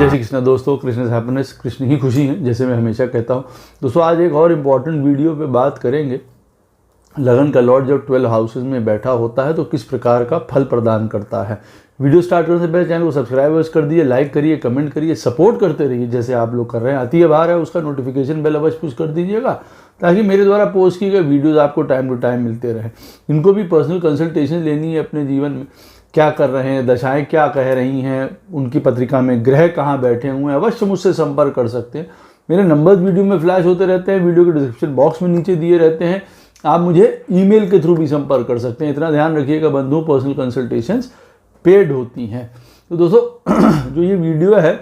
जय श्री कृष्ण दोस्तों, Krishna is happiness, Krishna ही खुशी है, जैसे मैं हमेशा कहता हूँ। दोस्तों आज एक और इम्पॉर्टेंट वीडियो पे बात करेंगे। लगन का लॉर्ड जब 12 हाउसेज में बैठा होता है तो किस प्रकार का फल प्रदान करता है। वीडियो स्टार्ट करने से पहले चैनल को सब्सक्राइब कर दिए, लाइक करिए, कमेंट करिए, सपोर्ट करते रहिए जैसे आप लोग कर रहे हैं। आती है बाहर है उसका नोटिफिकेशन बेल अवश्य पुश कर दीजिएगा ताकि मेरे द्वारा पोस्ट किए गए वीडियोज़ आपको टाइम टू टाइम मिलते रहे। इनको भी पर्सनल कंसल्टेशन लेनी है अपने जीवन में, क्या कर रहे हैं, दशाएं क्या कह रही हैं, उनकी पत्रिका में ग्रह कहाँ बैठे हुए हैं, अवश्य मुझसे संपर्क कर सकते हैं। मेरे नंबर्स वीडियो में फ्लैश होते रहते हैं, वीडियो के डिस्क्रिप्शन बॉक्स में नीचे दिए रहते हैं। आप मुझे ईमेल के थ्रू भी संपर्क कर सकते हैं। इतना ध्यान रखिएगा बंधु, पर्सनल कंसल्टेशंस पेड होती हैं। तो दोस्तों जो ये वीडियो है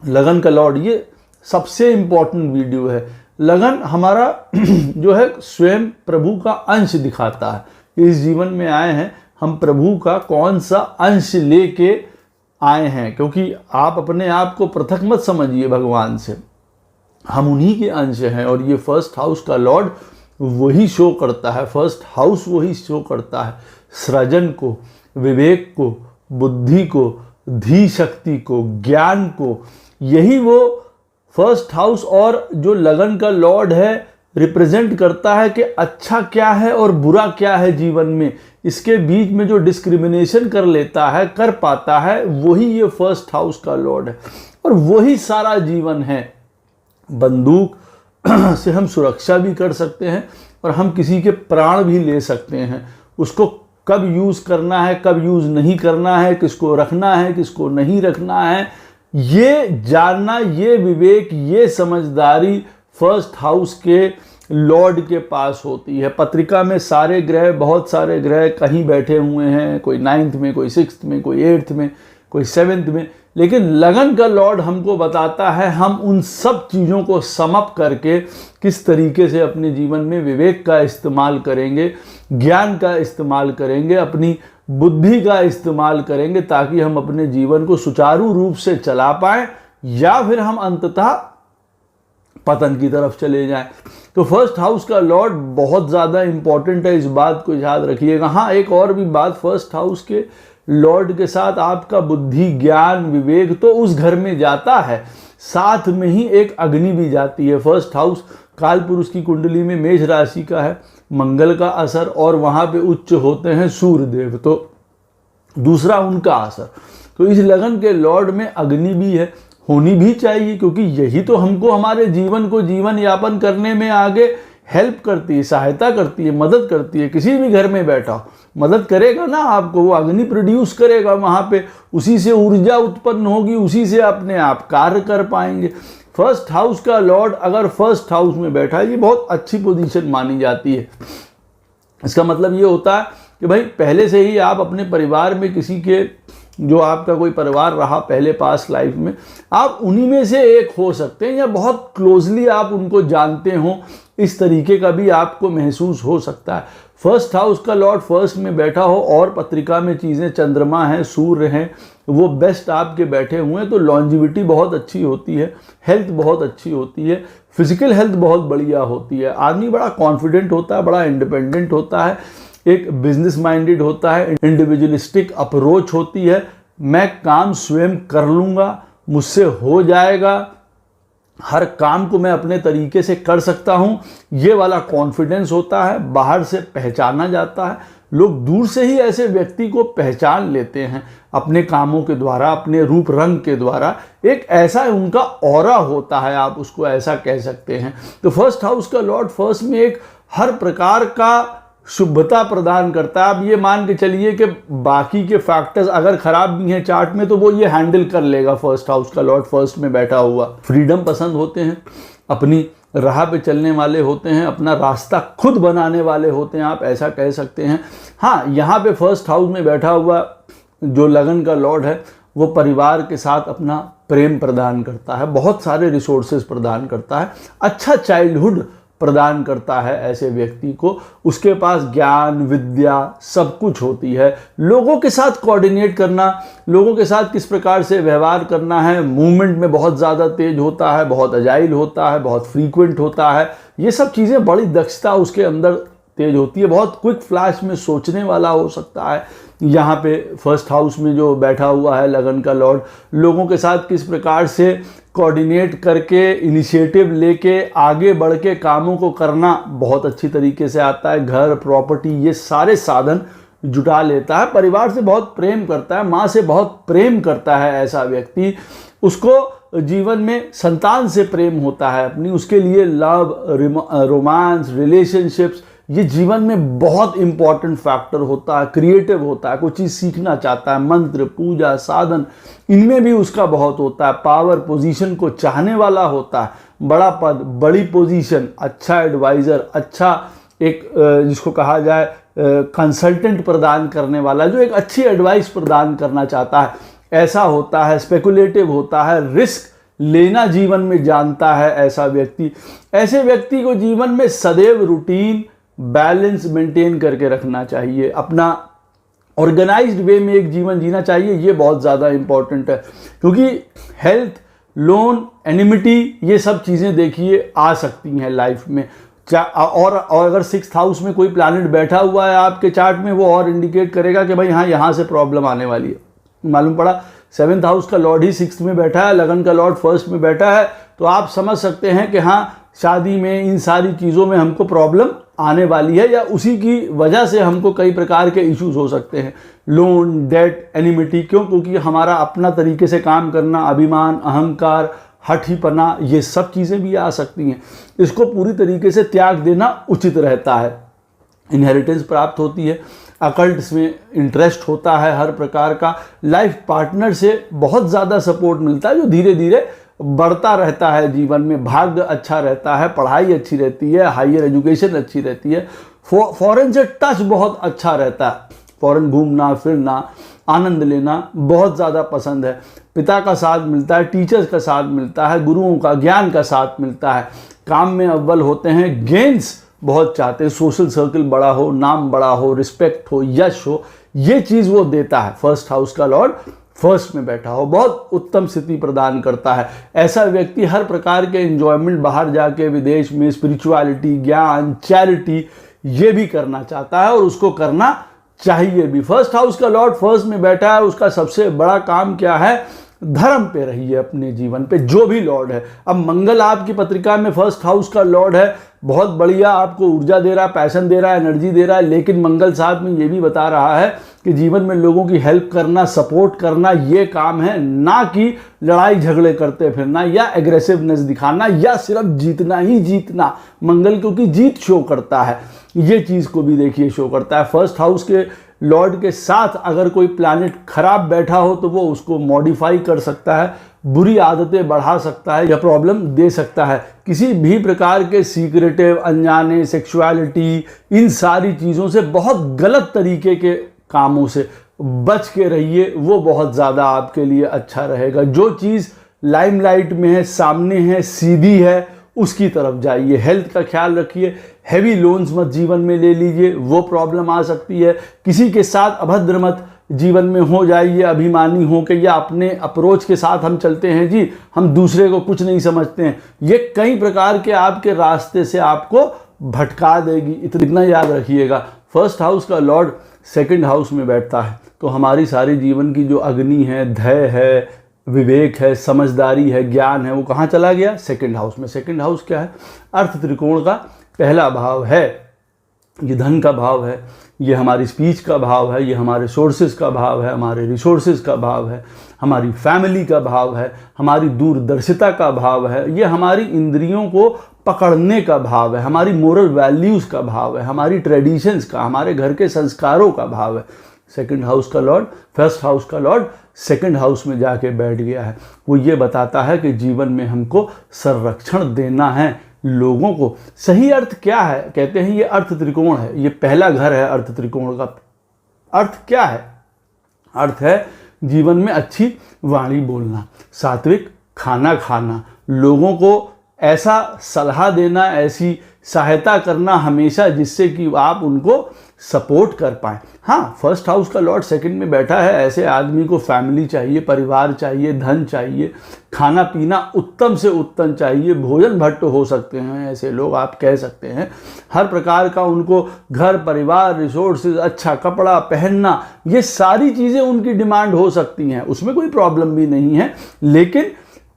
लगन का लॉर्ड, ये सबसे इम्पॉर्टेंट वीडियो है। लगन हमारा जो है स्वयं प्रभु का अंश दिखाता है। इस जीवन में आए हैं हम प्रभु का कौन सा अंश लेके आए हैं, क्योंकि आप अपने आप को पृथक मत समझिए भगवान से, हम उन्हीं के अंश हैं। और ये फर्स्ट हाउस का लॉर्ड वही शो करता है, फर्स्ट हाउस वही शो करता है सृजन को, विवेक को, बुद्धि को, धी शक्ति को, ज्ञान को। यही वो फर्स्ट हाउस और जो लगन का लॉर्ड है रिप्रेजेंट करता है कि अच्छा क्या है और बुरा क्या है जीवन में। इसके बीच में जो डिस्क्रिमिनेशन कर लेता है, कर पाता है, वही ये फर्स्ट हाउस का लॉर्ड है। और वही सारा जीवन है। बंदूक से हम सुरक्षा भी कर सकते हैं और हम किसी के प्राण भी ले सकते हैं। उसको कब यूज़ करना है, कब यूज़ नहीं करना है, किसको रखना है, किसको नहीं रखना है, ये जानना, ये विवेक, ये समझदारी फर्स्ट हाउस के लॉर्ड के पास होती है। पत्रिका में सारे ग्रह, बहुत सारे ग्रह कहीं बैठे हुए हैं, कोई 9th में, कोई 6th में, कोई 8th में, कोई 7th में, लेकिन लगन का लॉर्ड हमको बताता है हम उन सब चीज़ों को समअप करके किस तरीके से अपने जीवन में विवेक का इस्तेमाल करेंगे, ज्ञान का इस्तेमाल करेंगे, अपनी बुद्धि का इस्तेमाल करेंगे, ताकि हम अपने जीवन को सुचारू रूप से चला पाएं या फिर हम अंततः पतन की तरफ चले जाएं। तो फर्स्ट हाउस का लॉर्ड बहुत ज़्यादा इंपॉर्टेंट है, इस बात को याद रखिएगा। हाँ, एक और भी बात, फर्स्ट हाउस के लॉर्ड के साथ आपका बुद्धि, ज्ञान, विवेक तो उस घर में जाता है, साथ में ही एक अग्नि भी जाती है। फर्स्ट हाउस काल पुरुष की कुंडली में मेष राशि का है, मंगल का असर, और वहाँ पे उच्च होते हैं सूर्य देव, तो दूसरा उनका असर। तो इस लगन के लॉर्ड में अग्नि भी है, होनी भी चाहिए, क्योंकि यही तो हमको हमारे जीवन को जीवन यापन करने में आगे हेल्प करती है, सहायता करती है, मदद करती है। किसी भी घर में बैठा मदद करेगा ना आपको, वो अग्नि प्रोड्यूस करेगा वहाँ पे, उसी से ऊर्जा उत्पन्न होगी, उसी से अपने आप कार्य कर पाएंगे। फर्स्ट हाउस का लॉर्ड अगर फर्स्ट हाउस में बैठा है, ये बहुत अच्छी पोजीशन मानी जाती है। इसका मतलब ये होता है कि भाई पहले से ही आप अपने परिवार में किसी के, जो आपका कोई परिवार रहा पहले पास्ट लाइफ में, आप उन्हीं में से एक हो सकते हैं, या बहुत क्लोजली आप उनको जानते हो, इस तरीके का भी आपको महसूस हो सकता है। फर्स्ट हाउस का लॉर्ड फर्स्ट में बैठा हो और पत्रिका में चीज़ें, चंद्रमा हैं, सूर्य हैं, वो बेस्ट आपके बैठे हुए हैं, तो लॉन्जिविटी बहुत अच्छी होती है, हेल्थ बहुत अच्छी होती है, फिजिकल हेल्थ बहुत बढ़िया होती है, आदमी बड़ा कॉन्फिडेंट होता है, बड़ा इंडिपेंडेंट होता है, एक बिजनेस माइंडेड होता है, इंडिविजुअलिस्टिक अप्रोच होती है, मैं काम स्वयं कर लूँगा, मुझसे हो जाएगा, हर काम को मैं अपने तरीके से कर सकता हूँ, ये वाला कॉन्फिडेंस होता है। बाहर से पहचाना जाता है, लोग दूर से ही ऐसे व्यक्ति को पहचान लेते हैं अपने कामों के द्वारा, अपने रूप रंग के द्वारा। एक ऐसा उनका ऑरा होता है, आप उसको ऐसा कह सकते हैं। तो फर्स्ट हाउस का लॉर्ड फर्स्ट में एक हर प्रकार का शुभता प्रदान करता है। आप ये मान के चलिए कि बाकी के फैक्टर्स अगर खराब भी हैं चार्ट में, तो वो ये हैंडल कर लेगा। फर्स्ट हाउस का लॉर्ड फर्स्ट में बैठा हुआ फ्रीडम पसंद होते हैं, अपनी राह पे चलने वाले होते हैं, अपना रास्ता खुद बनाने वाले होते हैं, आप ऐसा कह सकते हैं। हाँ, यहाँ पे फर्स्ट हाउस में बैठा हुआ जो लगन का लॉर्ड है, वो परिवार के साथ अपना प्रेम प्रदान करता है, बहुत सारे रिसोर्सेज प्रदान करता है, अच्छा चाइल्डहुड प्रदान करता है ऐसे व्यक्ति को। उसके पास ज्ञान, विद्या सब कुछ होती है। लोगों के साथ कोऑर्डिनेट करना, लोगों के साथ किस प्रकार से व्यवहार करना है, मूवमेंट में बहुत ज़्यादा तेज होता है, बहुत अजाइल होता है, बहुत फ्रीक्वेंट होता है। ये सब चीज़ें बड़ी दक्षता उसके अंदर तेज होती है, बहुत क्विक फ्लैश में सोचने वाला हो सकता है। यहाँ पे फर्स्ट हाउस में जो बैठा हुआ है लगन का लॉर्ड, लोगों के साथ किस प्रकार से कोऑर्डिनेट करके इनिशिएटिव लेके आगे बढ़ के कामों को करना बहुत अच्छी तरीके से आता है। घर, प्रॉपर्टी, ये सारे साधन जुटा लेता है। परिवार से बहुत प्रेम करता है, माँ से बहुत प्रेम करता है ऐसा व्यक्ति। उसको जीवन में संतान से प्रेम होता है अपनी, उसके लिए लव, रोमांस, रिलेशनशिप्स, ये जीवन में बहुत इंपॉर्टेंट फैक्टर होता है। क्रिएटिव होता है, कोई चीज़ सीखना चाहता है, मंत्र, पूजा, साधन, इनमें भी उसका बहुत होता है। पावर, पोजीशन को चाहने वाला होता है, बड़ा पद, बड़ी पोजीशन, अच्छा एडवाइज़र, अच्छा एक जिसको कहा जाए कंसल्टेंट प्रदान करने वाला, जो एक अच्छी एडवाइस प्रदान करना चाहता है, ऐसा होता है। स्पेकुलेटिव होता है, रिस्क लेना जीवन में जानता है ऐसा व्यक्ति। ऐसे व्यक्ति को जीवन में सदैव रूटीन, बैलेंस मेंटेन करके रखना चाहिए, अपना ऑर्गेनाइज्ड वे में एक जीवन जीना चाहिए। ये बहुत ज़्यादा इंपॉर्टेंट है, क्योंकि हेल्थ, लोन, एनिमिटी, ये सब चीज़ें देखिए आ सकती हैं लाइफ में। और अगर 6th हाउस में कोई प्लैनेट बैठा हुआ है आपके चार्ट में, वो और इंडिकेट करेगा कि भाई हाँ, यहाँ से प्रॉब्लम आने वाली है। मालूम पड़ा 7th हाउस का लॉर्ड ही 6th में बैठा है, लगन का लॉर्ड 1st में बैठा है, तो आप समझ सकते हैं कि हाँ, शादी में, इन सारी चीज़ों में हमको प्रॉब्लम आने वाली है, या उसी की वजह से हमको कई प्रकार के इश्यूज हो सकते हैं। लोन, डेट, एनिमिटी, क्यों? क्योंकि हमारा अपना तरीके से काम करना, अभिमान, अहंकार, हठीपना, ये सब चीज़ें भी आ सकती हैं। इसको पूरी तरीके से त्याग देना उचित रहता है। इनहेरिटेंस प्राप्त होती है, अकल्ट्स में इंटरेस्ट होता है हर प्रकार का, लाइफ पार्टनर से बहुत ज़्यादा सपोर्ट मिलता है जो धीरे धीरे बढ़ता रहता है जीवन में। भाग्य अच्छा रहता है, पढ़ाई अच्छी रहती है, हायर एजुकेशन अच्छी रहती है, फॉरेन से टच बहुत अच्छा रहता है। फॉरेन घूमना फिरना, आनंद लेना बहुत ज़्यादा पसंद है। पिता का साथ मिलता है, टीचर्स का साथ मिलता है, गुरुओं का, ज्ञान का साथ मिलता है। काम में अव्वल होते हैं, गेन्स बहुत चाहते हैं, सोशल सर्कल बड़ा हो, नाम बड़ा हो, रिस्पेक्ट हो, यश हो, ये चीज़ वो देता है। फर्स्ट हाउस का लॉर्ड 1st में बैठा हो, बहुत उत्तम स्थिति प्रदान करता है। ऐसा व्यक्ति हर प्रकार के एंजॉयमेंट, बाहर जाके विदेश में स्पिरिचुअलिटी, ज्ञान, चैरिटी, ये भी करना चाहता है और उसको करना चाहिए भी। फर्स्ट हाउस का लॉर्ड 1st में बैठा है, उसका सबसे बड़ा काम क्या है? धर्म पे रहिए अपने जीवन पे, जो भी लॉर्ड है। अब मंगल आपकी पत्रिका में 1st हाउस का लॉर्ड है, बहुत बढ़िया, आपको ऊर्जा दे रहा है, पैशन दे रहा है, एनर्जी दे रहा है, लेकिन मंगल साथ में ये भी बता रहा है कि जीवन में लोगों की हेल्प करना, सपोर्ट करना, ये काम है, ना कि लड़ाई झगड़े करते फिरना या एग्रेसिवनेस दिखाना या सिर्फ जीतना ही जीतना। मंगल क्योंकि जीत शो करता है, ये चीज़ को भी देखिए शो करता है। 1st हाउस के लॉर्ड के साथ अगर कोई प्लैनेट खराब बैठा हो तो वो उसको मॉडिफाई कर सकता है, बुरी आदतें बढ़ा सकता है या प्रॉब्लम दे सकता है। किसी भी प्रकार के सीक्रेटिव, अनजाने, सेक्सुअलिटी, इन सारी चीज़ों से, बहुत गलत तरीके के कामों से बच के रहिए, वो बहुत ज़्यादा आपके लिए अच्छा रहेगा। जो चीज़ लाइमलाइट में है, सामने है, सीधी है, उसकी तरफ जाइए। हेल्थ का ख्याल रखिए, हैवी लोन्स मत जीवन में ले लीजिए, वो प्रॉब्लम आ सकती है। किसी के साथ अभद्र मत जीवन में हो जाइए, अभिमानी हो के, या अपने अप्रोच के साथ हम चलते हैं जी, हम दूसरे को कुछ नहीं समझते हैं, ये कई प्रकार के आपके रास्ते से आपको भटका देगी। इतना याद रखिएगा। 1st हाउस का लॉर्ड 2nd हाउस में बैठता है तो हमारी सारी जीवन की जो अग्नि है, धैर्य है, विवेक है, समझदारी है, ज्ञान है, वो कहाँ चला गया? 2nd हाउस में। 2nd हाउस क्या है? अर्थ त्रिकोण का पहला भाव है। ये धन का भाव है, ये हमारी स्पीच का भाव है, ये हमारे सोर्सेज का भाव है, हमारे रिसोर्सेज का भाव है, हमारी फैमिली का भाव है, हमारी दूरदर्शिता का भाव है, ये हमारी इंद्रियों को पकड़ने का भाव है, हमारी मोरल वैल्यूज़ का भाव है, हमारी ट्रेडिशंस का, हमारे घर के संस्कारों का भाव है। 2nd हाउस का लॉर्ड 1st हाउस का लॉर्ड 2nd हाउस में जाके बैठ गया है। वो ये बताता है कि जीवन में हमको संरक्षण देना है लोगों को। सही अर्थ क्या है? कहते हैं ये अर्थ त्रिकोण है, ये पहला घर है अर्थ त्रिकोण का। अर्थ क्या है? अर्थ है जीवन में अच्छी वाणी बोलना, सात्विक खाना खाना, लोगों को ऐसा सलाह देना, ऐसी सहायता करना हमेशा, जिससे कि आप उनको सपोर्ट कर पाएँ। हाँ, फर्स्ट हाउस का लॉर्ड सेकंड में बैठा है, ऐसे आदमी को फैमिली चाहिए, परिवार चाहिए, धन चाहिए, खाना पीना उत्तम से उत्तम चाहिए, भोजन भट्ट हो सकते हैं ऐसे लोग, आप कह सकते हैं। हर प्रकार का उनको घर परिवार, रिसोर्सेज, अच्छा कपड़ा पहनना, ये सारी चीज़ें उनकी डिमांड हो सकती हैं, उसमें कोई प्रॉब्लम भी नहीं है। लेकिन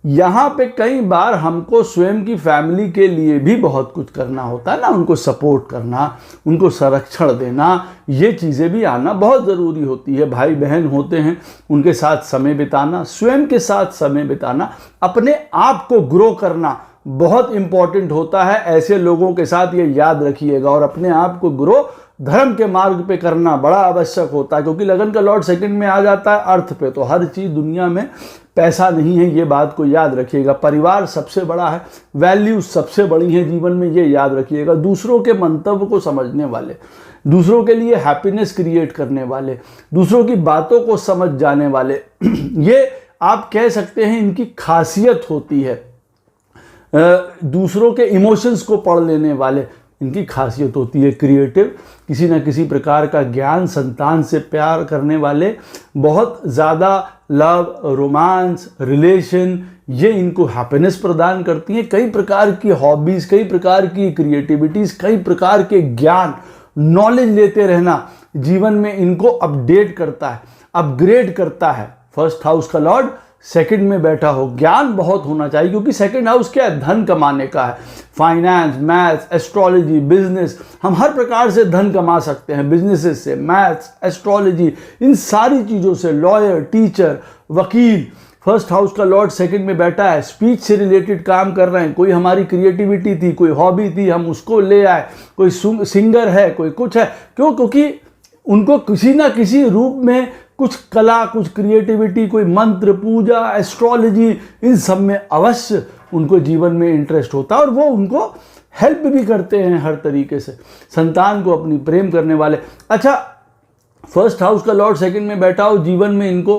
यहाँ पे कई बार हमको स्वयं की फैमिली के लिए भी बहुत कुछ करना होता है ना, उनको सपोर्ट करना, उनको संरक्षण देना, ये चीज़ें भी आना बहुत ज़रूरी होती है। भाई बहन होते हैं, उनके साथ समय बिताना, स्वयं के साथ समय बिताना, अपने आप को ग्रो करना बहुत इम्पॉर्टेंट होता है ऐसे लोगों के साथ, ये याद रखिएगा। और अपने आप को ग्रो धर्म के मार्ग पे करना बड़ा आवश्यक होता है, क्योंकि लगन का लॉर्ड सेकंड में आ जाता है अर्थ पे, तो हर चीज़ दुनिया में पैसा नहीं है, ये बात को याद रखिएगा। परिवार सबसे बड़ा है, वैल्यूज सबसे बड़ी हैं जीवन में, ये याद रखिएगा। दूसरों के मंतव्य को समझने वाले, दूसरों के लिए हैप्पीनेस क्रिएट करने वाले, दूसरों की बातों को समझ जाने वाले, ये आप कह सकते हैं इनकी खासियत होती है। दूसरों के इमोशंस को पढ़ लेने वाले, इनकी खासियत होती है। क्रिएटिव, किसी न किसी प्रकार का ज्ञान, संतान से प्यार करने वाले, बहुत ज़्यादा लव, रोमांस, रिलेशन, ये इनको हैप्पीनेस प्रदान करती हैं। कई प्रकार की हॉबीज़, कई प्रकार की क्रिएटिविटीज़, कई प्रकार के ज्ञान, नॉलेज लेते रहना जीवन में इनको अपडेट करता है, अपग्रेड करता है। फर्स्ट हाउस का लॉर्ड सेकंड में बैठा हो, ज्ञान बहुत होना चाहिए, क्योंकि सेकंड हाउस क्या है, धन कमाने का है। फाइनेंस, मैथ्स, एस्ट्रोलॉजी, बिजनेस, हम हर प्रकार से धन कमा सकते हैं, बिजनेसेस से, मैथ्स, एस्ट्रोलॉजी, इन सारी चीज़ों से, लॉयर, टीचर, वकील। फर्स्ट हाउस का लॉर्ड सेकंड में बैठा है, स्पीच से रिलेटेड काम कर रहे हैं, कोई हमारी क्रिएटिविटी थी, कोई हॉबी थी, हम उसको ले आए, कोई सिंगर है, कोई कुछ है, क्यों? क्योंकि उनको किसी ना किसी रूप में कुछ कला, कुछ क्रिएटिविटी, कोई मंत्र, पूजा, एस्ट्रोलॉजी, इन सब में अवश्य उनको जीवन में इंटरेस्ट होता है, और वो उनको हेल्प भी करते हैं हर तरीके से। संतान को अपनी प्रेम करने वाले। अच्छा, फर्स्ट हाउस का लॉर्ड सेकंड में बैठा हो, जीवन में इनको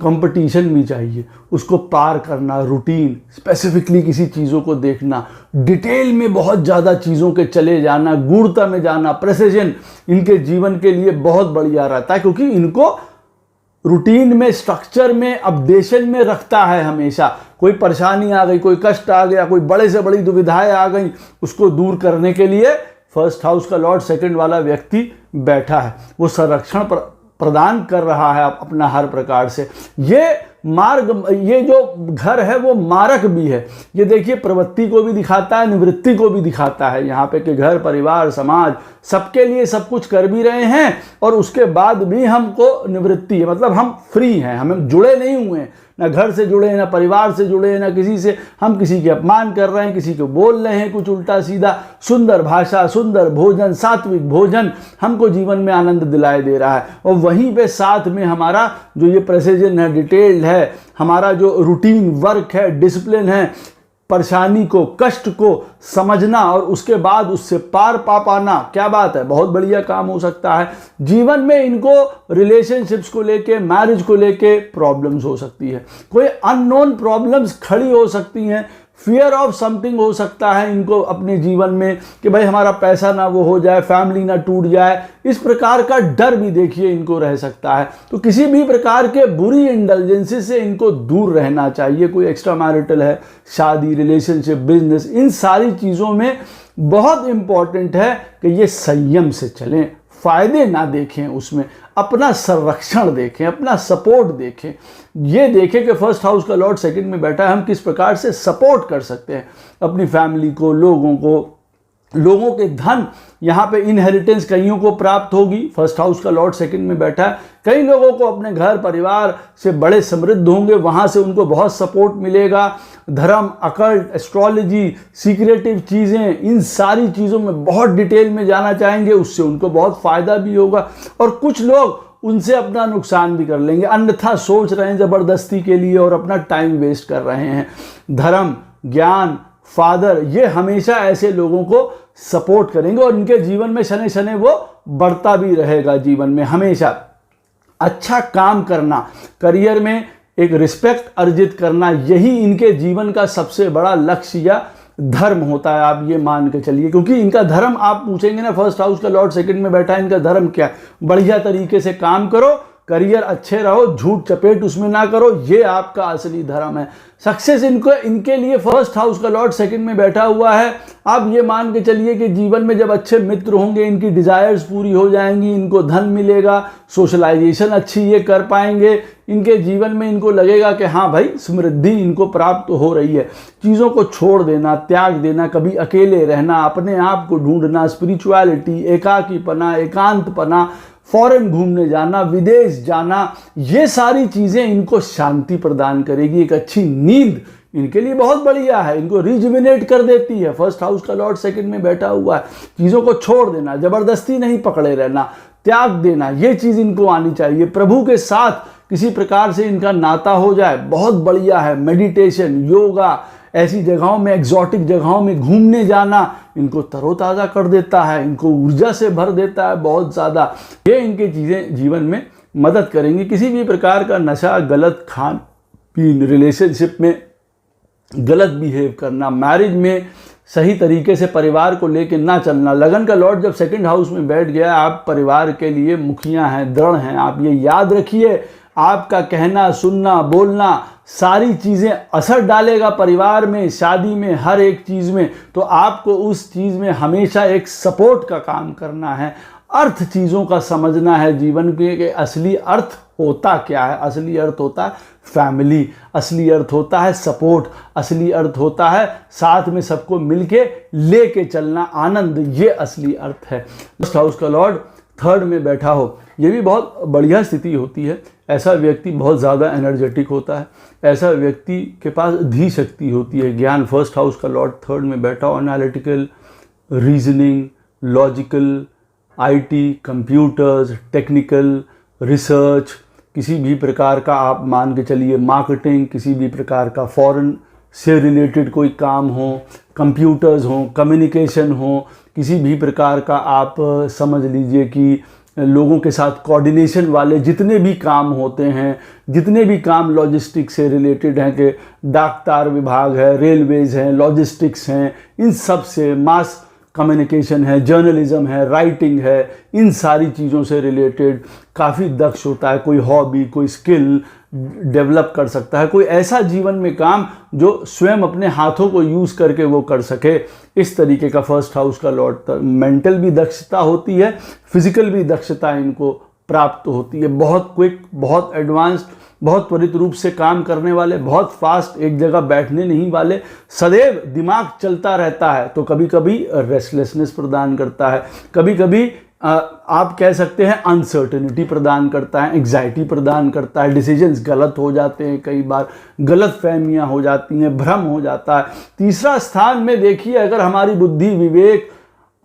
कंपटीशन भी चाहिए, उसको पार करना, रूटीन, स्पेसिफिकली किसी चीज़ों को देखना, डिटेल में बहुत ज़्यादा चीज़ों के चले जाना, गूढ़ता में जाना, प्रेसिजन इनके जीवन के लिए बहुत बढ़िया रहता है, क्योंकि इनको रूटीन में, स्ट्रक्चर में, अपडेशन में रखता है हमेशा। कोई परेशानी आ गई, कोई कष्ट आ गया, कोई बड़े से बड़ी दुविधाएं आ गई, उसको दूर करने के लिए फर्स्ट हाउस का लॉर्ड सेकंड वाला व्यक्ति बैठा है, वो संरक्षण प्रदान कर रहा है अपना हर प्रकार से। ये मार्ग, ये जो घर है वो मारक भी है। ये देखिए, प्रवृत्ति को भी दिखाता है, निवृत्ति को भी दिखाता है यहाँ पे, कि घर परिवार समाज सबके लिए सब कुछ कर भी रहे हैं, और उसके बाद भी हमको निवृत्ति है, मतलब हम फ्री हैं, हम जुड़े नहीं हुए हैं, ना घर से जुड़े, ना परिवार से जुड़े, ना किसी से हम किसी के अपमान कर रहे हैं, किसी को बोल रहे हैं कुछ उल्टा सीधा। सुंदर भाषा, सुंदर भोजन, सात्विक भोजन हमको जीवन में आनंद दिलाए दे रहा है, और वहीं पे साथ में हमारा जो ये प्रेसिजन है, डिटेल्ड है, हमारा जो रूटीन वर्क है, डिसिप्लिन है, परेशानी को, कष्ट को समझना और उसके बाद उससे पार पा पाना, क्या बात है, बहुत बढ़िया काम हो सकता है। जीवन में इनको रिलेशनशिप्स को लेके, मैरिज को लेके प्रॉब्लम्स हो सकती है, कोई अननोन प्रॉब्लम्स खड़ी हो सकती हैं, फियर ऑफ समथिंग हो सकता है इनको अपने जीवन में, कि भाई हमारा पैसा ना वो हो जाए, फैमिली ना टूट जाए, इस प्रकार का डर भी देखिए इनको रह सकता है। तो किसी भी प्रकार के बुरी इंडल्जेंसी से इनको दूर रहना चाहिए। कोई एक्स्ट्रा मैरिटल है, शादी, रिलेशनशिप, बिजनेस, इन सारी चीज़ों में बहुत इंपॉर्टेंट है कि ये संयम से चलें, फ़ायदे ना देखें, उसमें अपना संरक्षण देखें, अपना सपोर्ट देखें। ये देखें कि फर्स्ट हाउस का लॉर्ड सेकंड में बैठा है, हम किस प्रकार से सपोर्ट कर सकते हैं अपनी फैमिली को, लोगों को, लोगों के धन, यहाँ पे इनहेरिटेंस कईयों को प्राप्त होगी। फर्स्ट हाउस का लॉर्ड सेकंड में बैठा है, कई लोगों को अपने घर परिवार से बड़े समृद्ध होंगे, वहाँ से उनको बहुत सपोर्ट मिलेगा। धर्म, अकल्ट, एस्ट्रोलॉजी, सीक्रेटिव चीज़ें, इन सारी चीज़ों में बहुत डिटेल में जाना चाहेंगे, उससे उनको बहुत फ़ायदा भी होगा, और कुछ लोग उनसे अपना नुकसान भी कर लेंगे, अन्यथा सोच रहे हैं ज़बरदस्ती के लिए और अपना टाइम वेस्ट कर रहे हैं। धर्म, ज्ञान, फादर, ये हमेशा ऐसे लोगों को सपोर्ट करेंगे, और इनके जीवन में शनि शनि वो बढ़ता भी रहेगा। जीवन में हमेशा अच्छा काम करना, करियर में एक रिस्पेक्ट अर्जित करना, यही इनके जीवन का सबसे बड़ा लक्ष्य या धर्म होता है, आप ये मान के चलिए, क्योंकि इनका धर्म आप पूछेंगे ना, फर्स्ट हाउस का लॉर्ड सेकंड में बैठा है, इनका धर्म क्या है? बढ़िया तरीके से काम करो, करियर अच्छे रहो, झूठ चपेट उसमें ना करो, ये आपका असली धर्म है। सक्सेस इनके लिए फर्स्ट हाउस का लॉर्ड सेकंड में बैठा हुआ है। आप ये मान के चलिए कि जीवन में जब अच्छे मित्र होंगे, इनकी डिजायर्स पूरी हो जाएंगी, इनको धन मिलेगा, सोशलाइजेशन अच्छी ये कर पाएंगे, इनके जीवन में इनको लगेगा कि हाँ भाई समृद्धि इनको प्राप्त हो रही है। चीज़ों को छोड़ देना, त्याग देना, कभी अकेले रहना, अपने आप को ढूंढना, स्पिरिचुअलिटी, एकाकीपना, एकांतपना, फॉरेन घूमने जाना, विदेश जाना, ये सारी चीज़ें इनको शांति प्रदान करेगी। एक अच्छी नींद इनके लिए बहुत बढ़िया है, इनको रिजुविनेट कर देती है। फर्स्ट हाउस का लॉर्ड सेकंड में बैठा हुआ है। चीज़ों को छोड़ देना, ज़बरदस्ती नहीं पकड़े रहना, त्याग देना, ये चीज़ इनको आनी चाहिए। प्रभु के साथ किसी प्रकार से इनका नाता हो जाए, बहुत बढ़िया है। मेडिटेशन, योगा, ऐसी जगहों में, एग्जॉटिक जगहों में घूमने जाना इनको तरोताज़ा कर देता है, इनको ऊर्जा से भर देता है बहुत ज़्यादा। ये इनके चीज़ें जीवन में मदद करेंगी। किसी भी प्रकार का नशा, गलत खान पीन, रिलेशनशिप में गलत बिहेव करना, मैरिज में सही तरीके से परिवार को लेकर ना चलना। लगन का लॉर्ड जब सेकंड हाउस में बैठ गया, आप परिवार के लिए मुखिया हैं, दृढ़ हैं। आप ये याद रखिए, आपका कहना, सुनना, बोलना, सारी चीज़ें असर डालेगा परिवार में, शादी में, हर एक चीज़ में। तो आपको उस चीज़ में हमेशा एक सपोर्ट का काम करना है। अर्थ चीज़ों का समझना है जीवन के असली अर्थ होता क्या है। असली अर्थ होता है फैमिली, असली अर्थ होता है सपोर्ट, असली अर्थ होता है साथ में सबको मिलके लेके चलना, आनंद, ये असली अर्थ है। फर्स्ट हाउस का लॉर्ड थर्ड में बैठा हो, ये भी बहुत बढ़िया स्थिति होती है। ऐसा व्यक्ति बहुत ज़्यादा एनर्जेटिक होता है, ऐसा व्यक्ति के पास धी शक्ति होती है, ज्ञान। फर्स्ट हाउस का लॉर्ड थर्ड में बैठा हो, analytical, reasoning, logical, IT, computers, technical, research, किसी भी प्रकार का आप मान के चलिए मार्केटिंग, किसी भी प्रकार का फॉरेन से रिलेटेड कोई काम हो, कंप्यूटर्स हो, कम्युनिकेशन हो, किसी भी प्रकार का आप समझ लीजिए कि लोगों के साथ कोऑर्डिनेशन वाले जितने भी काम होते हैं, जितने भी काम लॉजिस्टिक्स से रिलेटेड हैं, कि डाकतार विभाग है, रेलवेज हैं, लॉजिस्टिक्स हैं, इन सब से, मास कम्युनिकेशन है, जर्नलिज्म है, राइटिंग है, इन सारी चीज़ों से रिलेटेड काफ़ी दक्ष होता है। कोई हॉबी, कोई स्किल डेवलप कर सकता है, कोई ऐसा जीवन में काम जो स्वयं अपने हाथों को यूज़ करके वो कर सके। इस तरीके का फर्स्ट हाउस का लॉर्ड। मेंटल भी दक्षता होती है, फिजिकल भी दक्षता इनको प्राप्त होती है। बहुत क्विक, बहुत एडवांस्ड, बहुत त्वरित रूप से काम करने वाले, बहुत फास्ट, एक जगह बैठने नहीं वाले, सदैव दिमाग चलता रहता है। तो कभी कभी रेस्टलेसनेस प्रदान करता है, कभी कभी आप कह सकते हैं अनसर्टेनिटी प्रदान करता है, एंग्जाइटी प्रदान करता है, डिसीजंस गलत हो जाते हैं, कई बार गलत फहमियाँ हो जाती हैं, भ्रम हो जाता है। तीसरा स्थान में देखिए, अगर हमारी बुद्धि, विवेक,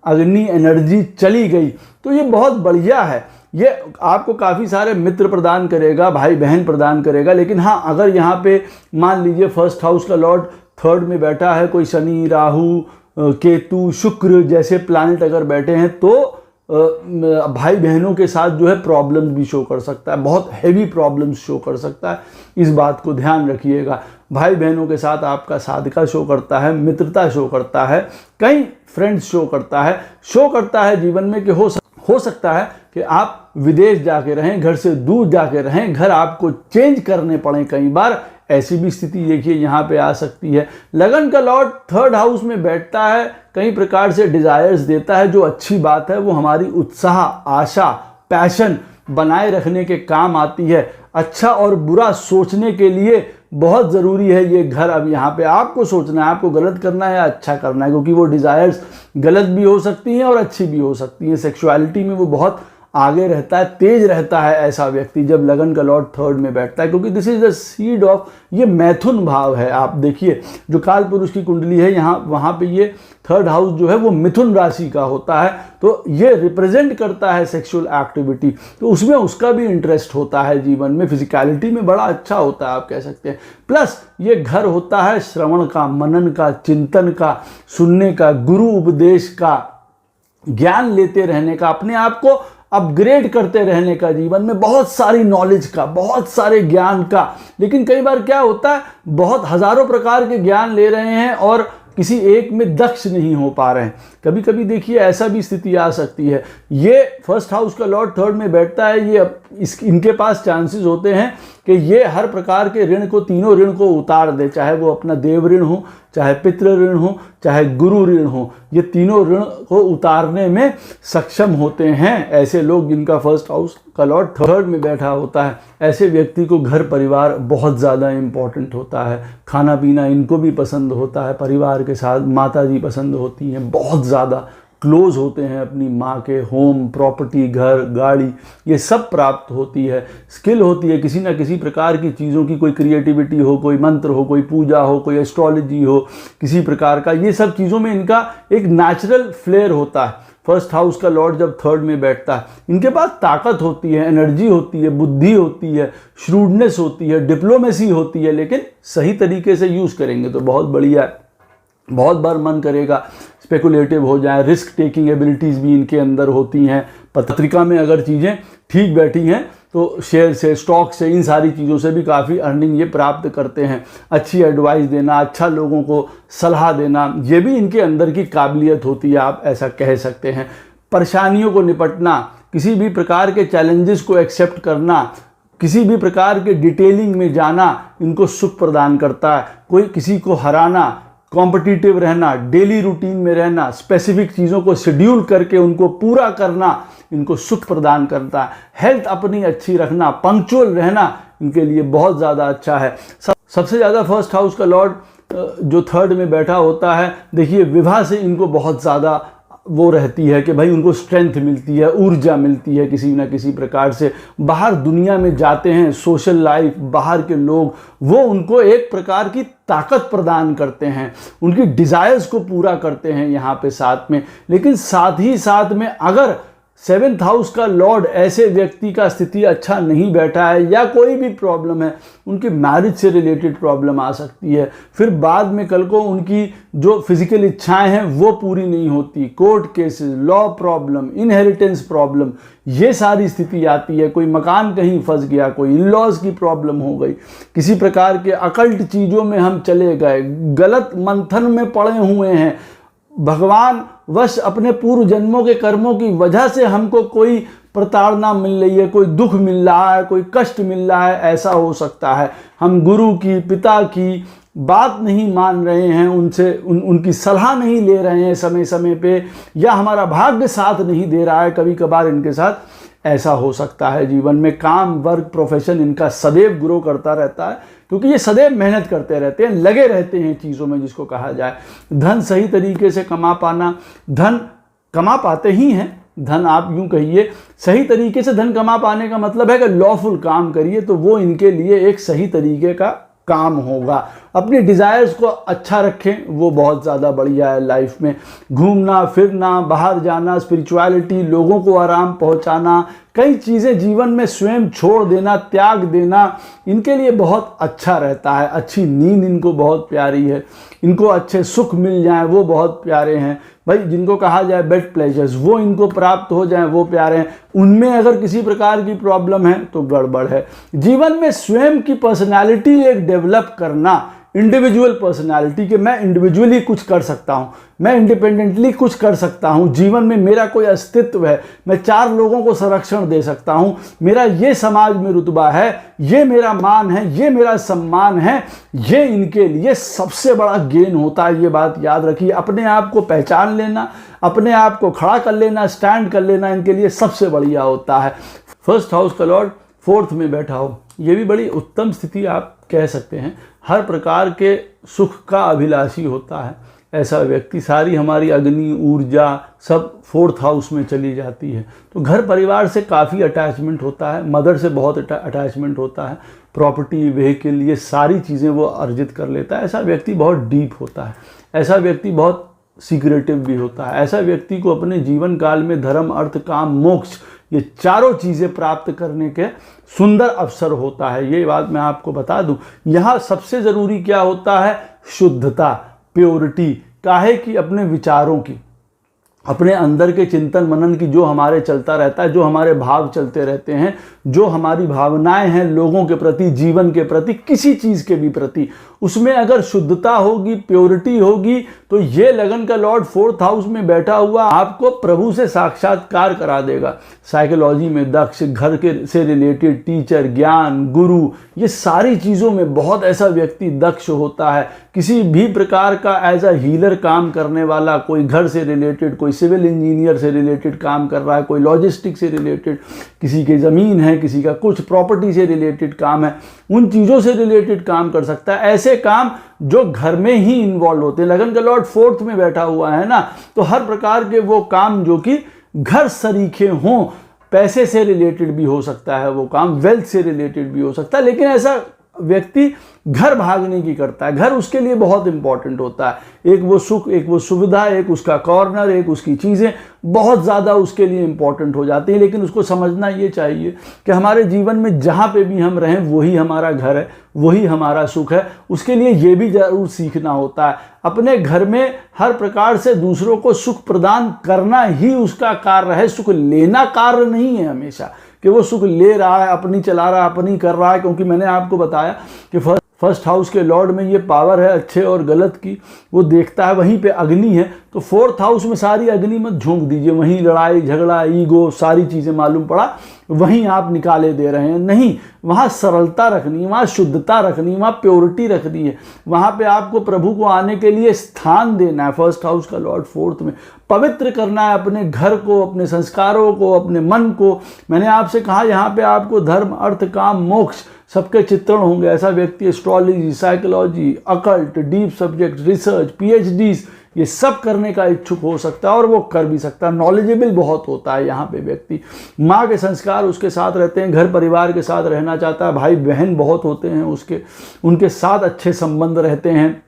अग्नि, एनर्जी चली गई तो ये बहुत बढ़िया है। ये आपको काफ़ी सारे मित्र प्रदान करेगा, भाई बहन प्रदान करेगा। लेकिन हाँ, अगर यहाँ पे मान लीजिए फर्स्ट हाउस का लॉर्ड थर्ड में बैठा है, कोई शनि, राहु, केतु, शुक्र जैसे प्लैनेट अगर बैठे हैं, तो भाई बहनों के साथ जो है प्रॉब्लम्स भी शो कर सकता है, बहुत हैवी प्रॉब्लम्स शो कर सकता है। इस बात को ध्यान रखिएगा। भाई बहनों के साथ आपका सादका शो करता है, मित्रता शो करता है, कई फ्रेंड्स शो करता है जीवन में कि हो सकता है कि आप विदेश जाके रहें, घर से दूर जाके रहें, घर आपको चेंज करने पड़े कई बार। ऐसी भी स्थिति देखिए यहाँ पे आ सकती है। लगन का लॉर्ड थर्ड हाउस में बैठता है, कई प्रकार से डिजायर्स देता है, जो अच्छी बात है। वो हमारी उत्साह, आशा, पैशन बनाए रखने के काम आती है। अच्छा और बुरा सोचने के लिए बहुत ज़रूरी है ये घर। अब यहाँ पे आपको सोचना है, आपको गलत करना है या अच्छा करना है, क्योंकि वो डिज़ायर्स गलत भी हो सकती हैं और अच्छी भी हो सकती हैं। सेक्सुअलिटी में वो बहुत आगे रहता है, तेज रहता है ऐसा व्यक्ति जब लगन का लॉर्ड थर्ड में बैठता है, क्योंकि this is the seed of, ये मैथुन भाव है। आप देखिए जो काल पुरुष की कुंडली है, यहाँ वहाँ पे ये थर्ड हाउस जो है वो मिथुन राशि का होता है, तो ये रिप्रेजेंट करता है सेक्सुअल एक्टिविटी। तो उसमें उसका भी इंटरेस्ट होता है जीवन में, फिजिकलिटी में बड़ा अच्छा होता है आप कह सकते हैं। प्लस ये घर होता है श्रवण का, मनन का, चिंतन का, सुनने का, गुरु उपदेश का, ज्ञान लेते रहने का, अपने आप को अपग्रेड करते रहने का, जीवन में बहुत सारी नॉलेज का, बहुत सारे ज्ञान का। लेकिन कई बार क्या होता है, बहुत हजारों प्रकार के ज्ञान ले रहे हैं और किसी एक में दक्ष नहीं हो पा रहे हैं। कभी कभी देखिए ऐसा भी स्थिति आ सकती है, ये फर्स्ट हाउस का लॉर्ड थर्ड में बैठता है, ये इनके पास चांसेस होते हैं कि ये हर प्रकार के ऋण को, तीनों ऋण को उतार दे, चाहे वो अपना देव ऋण हो, चाहे पितृ ऋण हो, चाहे गुरु ऋण हो, ये तीनों ऋण को उतारने में सक्षम होते हैं ऐसे लोग जिनका फर्स्ट हाउस का लॉर्ड थर्ड में बैठा होता है। ऐसे व्यक्ति को घर परिवार बहुत ज़्यादा इम्पॉर्टेंट होता है, खाना पीना इनको भी पसंद होता है, परिवार के साथ माता जी पसंद होती हैं, बहुत ज़्यादा क्लोज होते हैं अपनी माँ के, होम, प्रॉपर्टी, घर, गाड़ी, ये सब प्राप्त होती है। स्किल होती है किसी ना किसी प्रकार की चीज़ों की, कोई क्रिएटिविटी हो, कोई मंत्र हो, कोई पूजा हो, कोई एस्ट्रोलॉजी हो, किसी प्रकार का, ये सब चीज़ों में इनका एक नेचुरल फ्लेयर होता है। फर्स्ट हाउस का लॉर्ड जब थर्ड में बैठता है, इनके पास ताकत होती है, एनर्जी होती है, बुद्धि होती है, श्रूडनेस होती है, डिप्लोमेसी होती है, लेकिन सही तरीके से यूज़ करेंगे तो बहुत बढ़िया है। बहुत बार मन करेगा स्पेकुलेटिव हो जाए, रिस्क टेकिंग एबिलिटीज़ भी इनके अंदर होती हैं। पत्रिका में अगर चीज़ें ठीक बैठी हैं तो शेयर से, स्टॉक से, इन सारी चीज़ों से भी काफ़ी अर्निंग ये प्राप्त करते हैं। अच्छी एडवाइस देना, अच्छा लोगों को सलाह देना, ये भी इनके अंदर की काबिलियत होती है, आप ऐसा कह सकते हैं। परेशानियों को निपटना, किसी भी प्रकार के चैलेंजेस को एक्सेप्ट करना, किसी भी प्रकार के डिटेलिंग में जाना इनको सुख प्रदान करता है। कोई किसी को हराना, कॉम्पिटिटिव रहना, डेली रूटीन में रहना, स्पेसिफिक चीज़ों को शेड्यूल करके उनको पूरा करना इनको सुख प्रदान करता है। हेल्थ अपनी अच्छी रखना, पंक्चुअल रहना इनके लिए बहुत ज़्यादा अच्छा है। सबसे ज़्यादा फर्स्ट हाउस का लॉर्ड जो थर्ड में बैठा होता है, देखिए विवाह से इनको बहुत ज़्यादा वो रहती है कि भाई उनको स्ट्रेंथ मिलती है, ऊर्जा मिलती है किसी ना किसी प्रकार से। बाहर दुनिया में जाते हैं, सोशल लाइफ, बाहर के लोग, वो उनको एक प्रकार की ताकत प्रदान करते हैं, उनकी डिज़ायर्स को पूरा करते हैं यहाँ पे साथ में। लेकिन साथ ही साथ में अगर सेवेंथ हाउस का लॉर्ड ऐसे व्यक्ति का स्थिति अच्छा नहीं बैठा है या कोई भी प्रॉब्लम है, उनकी मैरिज से रिलेटेड प्रॉब्लम आ सकती है, फिर बाद में कल को उनकी जो फिजिकल इच्छाएं हैं वो पूरी नहीं होती, court cases, law problem, inheritance problem, ये सारी स्थिति आती है। कोई मकान कहीं फंस गया, कोई इन लॉज की प्रॉब्लम हो गई, किसी प्रकार के अकल्ट चीज़ों में हम चले गए, गलत मंथन में पड़े हुए हैं, भगवान वश अपने पूर्व जन्मों के कर्मों की वजह से हमको कोई प्रताड़ना मिल रही है, कोई दुख मिल रहा है, कोई कष्ट मिल रहा है, ऐसा हो सकता है। हम गुरु की, पिता की बात नहीं मान रहे हैं, उनसे उनकी सलाह नहीं ले रहे हैं समय समय पे, या हमारा भाग्य साथ नहीं दे रहा है। कभी कभार इनके साथ ऐसा हो सकता है। जीवन में काम, वर्क, प्रोफेशन इनका सदैव ग्रो करता रहता है, क्योंकि ये सदैव मेहनत करते रहते हैं, लगे रहते हैं चीज़ों में, जिसको कहा जाए। धन सही तरीके से कमा पाना, धन कमा पाते ही हैं, धन आप यूं कहिए, सही तरीके से धन कमा पाने का मतलब है कि लॉफुल काम करिए तो वो इनके लिए एक सही तरीके का काम होगा। अपनी डिज़ायर्स को अच्छा रखें, वो बहुत ज़्यादा बढ़िया है लाइफ में। घूमना फिरना, बाहर जाना, स्पिरिचुअलिटी, लोगों को आराम पहुंचाना, कई चीज़ें जीवन में स्वयं छोड़ देना, त्याग देना, इनके लिए बहुत अच्छा रहता है। अच्छी नींद इनको बहुत प्यारी है, इनको अच्छे सुख मिल जाएं वो बहुत प्यारे हैं। भाई जिनको कहा जाए बेड प्लेजर्स, वो इनको प्राप्त हो जाएं वो प्यारे हैं। उनमें अगर किसी प्रकार की प्रॉब्लम है तो गड़बड़ है। जीवन में स्वयं की पर्सनालिटी एक डेवलप करना, इंडिविजुअल पर्सनालिटी कि मैं इंडिविजुअली कुछ कर सकता हूँ, मैं इंडिपेंडेंटली कुछ कर सकता हूँ, जीवन में मेरा कोई अस्तित्व है, मैं 4 लोगों को संरक्षण दे सकता हूँ, मेरा ये समाज में रुतबा है, ये मेरा मान है, ये मेरा सम्मान है, ये इनके लिए सबसे बड़ा गेन होता है। ये बात याद रखिए। अपने आप को पहचान लेना, अपने आप को खड़ा कर लेना, स्टैंड कर लेना इनके लिए सबसे बढ़िया होता है। फर्स्ट हाउस का लॉर्ड फोर्थ में बैठा हो, ये भी बड़ी उत्तम स्थिति आप कह सकते हैं। हर प्रकार के सुख का अभिलाषी होता है ऐसा व्यक्ति। सारी हमारी अग्नि, ऊर्जा सब फोर्थ हाउस में चली जाती है। तो घर परिवार से काफ़ी अटैचमेंट होता है, मदर से बहुत अटैचमेंट होता है, प्रॉपर्टी, व्हीकल, ये सारी चीज़ें वो अर्जित कर लेता है। ऐसा व्यक्ति बहुत डीप होता है, ऐसा व्यक्ति बहुत सीक्रेटिव भी होता है। ऐसा व्यक्ति को अपने जीवन काल में धर्म, अर्थ, काम, मोक्ष, ये चारों चीज़ें प्राप्त करने के सुंदर अवसर होता है। ये बात मैं आपको बता दूं। यहाँ सबसे ज़रूरी क्या होता है? शुद्धता, प्योरिटी। काहे कि अपने विचारों की, अपने अंदर के चिंतन मनन की, जो हमारे चलता रहता है, जो हमारे भाव चलते रहते हैं, जो हमारी भावनाएं हैं लोगों के प्रति, जीवन के प्रति, किसी चीज़ के भी प्रति, उसमें अगर शुद्धता होगी, प्योरिटी होगी, तो ये लगन का लॉर्ड 4th हाउस में बैठा हुआ आपको प्रभु से साक्षात्कार करा देगा। साइकोलॉजी में दक्ष, घर के से रिलेटेड टीचर, ज्ञान, गुरु, ये सारी चीज़ों में बहुत ऐसा व्यक्ति दक्ष होता है। किसी भी प्रकार का एज अ हीलर काम करने वाला, कोई घर से रिलेटेड, कोई सिविल इंजीनियर से रिलेटेड काम कर रहा है, कोई लॉजिस्टिक से रिलेटेड, किसी की ज़मीन है, किसी का कुछ प्रॉपर्टी से रिलेटेड काम है, उन चीज़ों से रिलेटेड काम कर सकता है। ऐसे काम जो घर में ही इन्वॉल्व होते हैं, लगन का लॉर्ड 4th में बैठा हुआ है ना, तो हर प्रकार के वो काम जो कि घर सरीखे हों, पैसे से रिलेटेड भी हो सकता है वो काम, वेल्थ से रिलेटेड भी हो सकता है, लेकिन ऐसा व्यक्ति घर भागने की करता है। घर उसके लिए बहुत इंपॉर्टेंट होता है। एक वो सुख, एक वो सुविधा, एक उसका कॉर्नर, एक उसकी चीज़ें बहुत ज़्यादा उसके लिए इंपॉर्टेंट हो जाती हैं। लेकिन उसको समझना ये चाहिए कि हमारे जीवन में जहाँ पे भी हम रहें वही हमारा घर है, वही हमारा सुख है। उसके लिए ये भी ज़रूर सीखना होता है, अपने घर में हर प्रकार से दूसरों को सुख प्रदान करना ही उसका कार्य है। सुख लेना कार्य नहीं है हमेशा, कि वो सुख ले रहा है, अपनी चला रहा है, अपनी कर रहा है। क्योंकि मैंने आपको बताया कि फर्स्ट हाउस के लॉर्ड में ये पावर है अच्छे और गलत की, वो देखता है। वहीं पे अग्नि है, तो 4th हाउस में सारी अग्नि मत झोंक दीजिए। वहीं लड़ाई झगड़ा, ईगो, सारी चीज़ें मालूम पड़ा वहीं आप निकाले दे रहे हैं। नहीं, वहाँ सरलता रखनी है, वहाँ शुद्धता रखनी है, वहाँ प्योरिटी रखनी है। वहाँ पे आपको प्रभु को आने के लिए स्थान देना है। 1st हाउस का लॉर्ड 4th में पवित्र करना है अपने घर को, अपने संस्कारों को, अपने मन को। मैंने आपसे कहा यहाँ पे आपको धर्म, अर्थ, काम, मोक्ष सबके चित्रण होंगे। ऐसा व्यक्ति astrology, psychology, occult, deep subject, research, PhDs ये सब करने का इच्छुक हो सकता है और वो कर भी सकता है। नॉलेजेबल बहुत होता है यहाँ पे व्यक्ति। माँ के संस्कार उसके साथ रहते हैं, घर परिवार के साथ रहना चाहता है, भाई बहन बहुत होते हैं उसके, उनके साथ अच्छे संबंध रहते हैं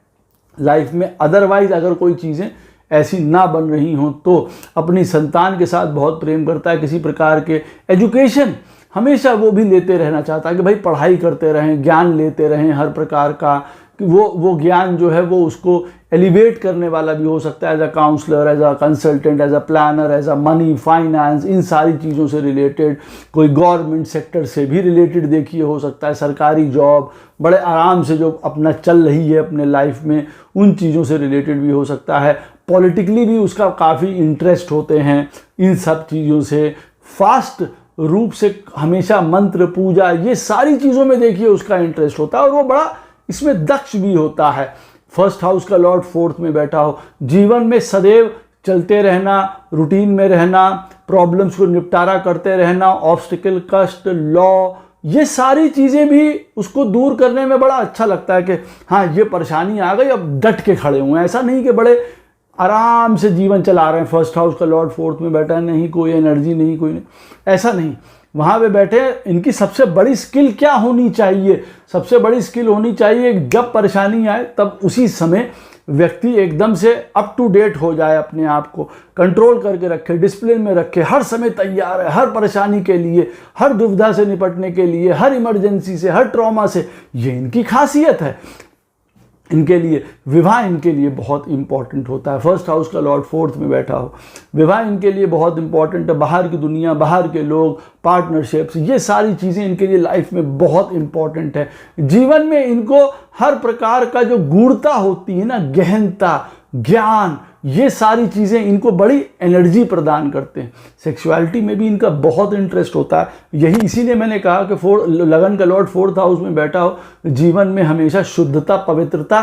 लाइफ में। अदरवाइज अगर कोई चीज़ें ऐसी ना बन रही हों तो अपनी संतान के साथ बहुत प्रेम करता है। किसी प्रकार के एजुकेशन हमेशा वो भी लेते रहना चाहता है कि भाई पढ़ाई करते रहें, ज्ञान लेते रहें हर प्रकार का, कि वो ज्ञान जो है वो उसको एलिवेट करने वाला भी हो सकता है। As a counsellor, as a consultant, as a planner, as a money, finance, इन सारी चीज़ों से रिलेटेड। कोई गवर्नमेंट सेक्टर से भी रिलेटेड देखिए हो सकता है, सरकारी जॉब, बड़े आराम से जो अपना चल रही है अपने लाइफ में, उन चीज़ों से रिलेटेड भी हो सकता है। पॉलिटिकली भी उसका काफ़ी इंटरेस्ट होते हैं इन सब चीज़ों से। फास्ट रूप से हमेशा मंत्र, पूजा, ये सारी चीज़ों में देखिए उसका इंटरेस्ट होता है और वो बड़ा इसमें दक्ष भी होता है। 1st हाउस का लॉर्ड 4th में बैठा हो, जीवन में सदैव चलते रहना, रूटीन में रहना, प्रॉब्लम्स को निपटारा करते रहना, ऑब्स्टिकल, कष्ट, लॉ, ये सारी चीज़ें भी उसको दूर करने में बड़ा अच्छा लगता है कि हाँ ये परेशानी आ गई, अब डट के खड़े हुए हैं। ऐसा नहीं कि बड़े आराम से जीवन चला रहे हैं। 1st हाउस का लॉर्ड 4th में बैठा है, नहीं कोई एनर्जी, नहीं कोई नहीं, ऐसा नहीं। वहाँ पे बैठे इनकी सबसे बड़ी स्किल क्या होनी चाहिए? सबसे बड़ी स्किल होनी चाहिए जब परेशानी आए तब उसी समय व्यक्ति एकदम से अप टू डेट हो जाए, अपने आप को कंट्रोल करके रखे, डिसिप्लिन में रखे, हर समय तैयार है हर परेशानी के लिए, हर दुविधा से निपटने के लिए, हर इमरजेंसी से, हर ट्रॉमा से। ये इनकी खासियत है। इनके लिए विवाह इनके लिए बहुत इंपॉर्टेंट होता है। 1st हाउस का लॉर्ड 4th में बैठा हो, विवाह इनके लिए बहुत इंपॉर्टेंट है। बाहर की दुनिया, बाहर के लोग, पार्टनरशिप्स, ये सारी चीज़ें इनके लिए लाइफ में बहुत इंपॉर्टेंट है। जीवन में इनको हर प्रकार का जो गूढ़ता होती है ना, गहनता, ज्ञान, ये सारी चीज़ें इनको बड़ी एनर्जी प्रदान करते हैं। सेक्सुअलिटी में भी इनका बहुत इंटरेस्ट होता है। यही इसीलिए मैंने कहा कि लगन का लॉर्ड 4th हाउस में बैठा हो, जीवन में हमेशा शुद्धता, पवित्रता,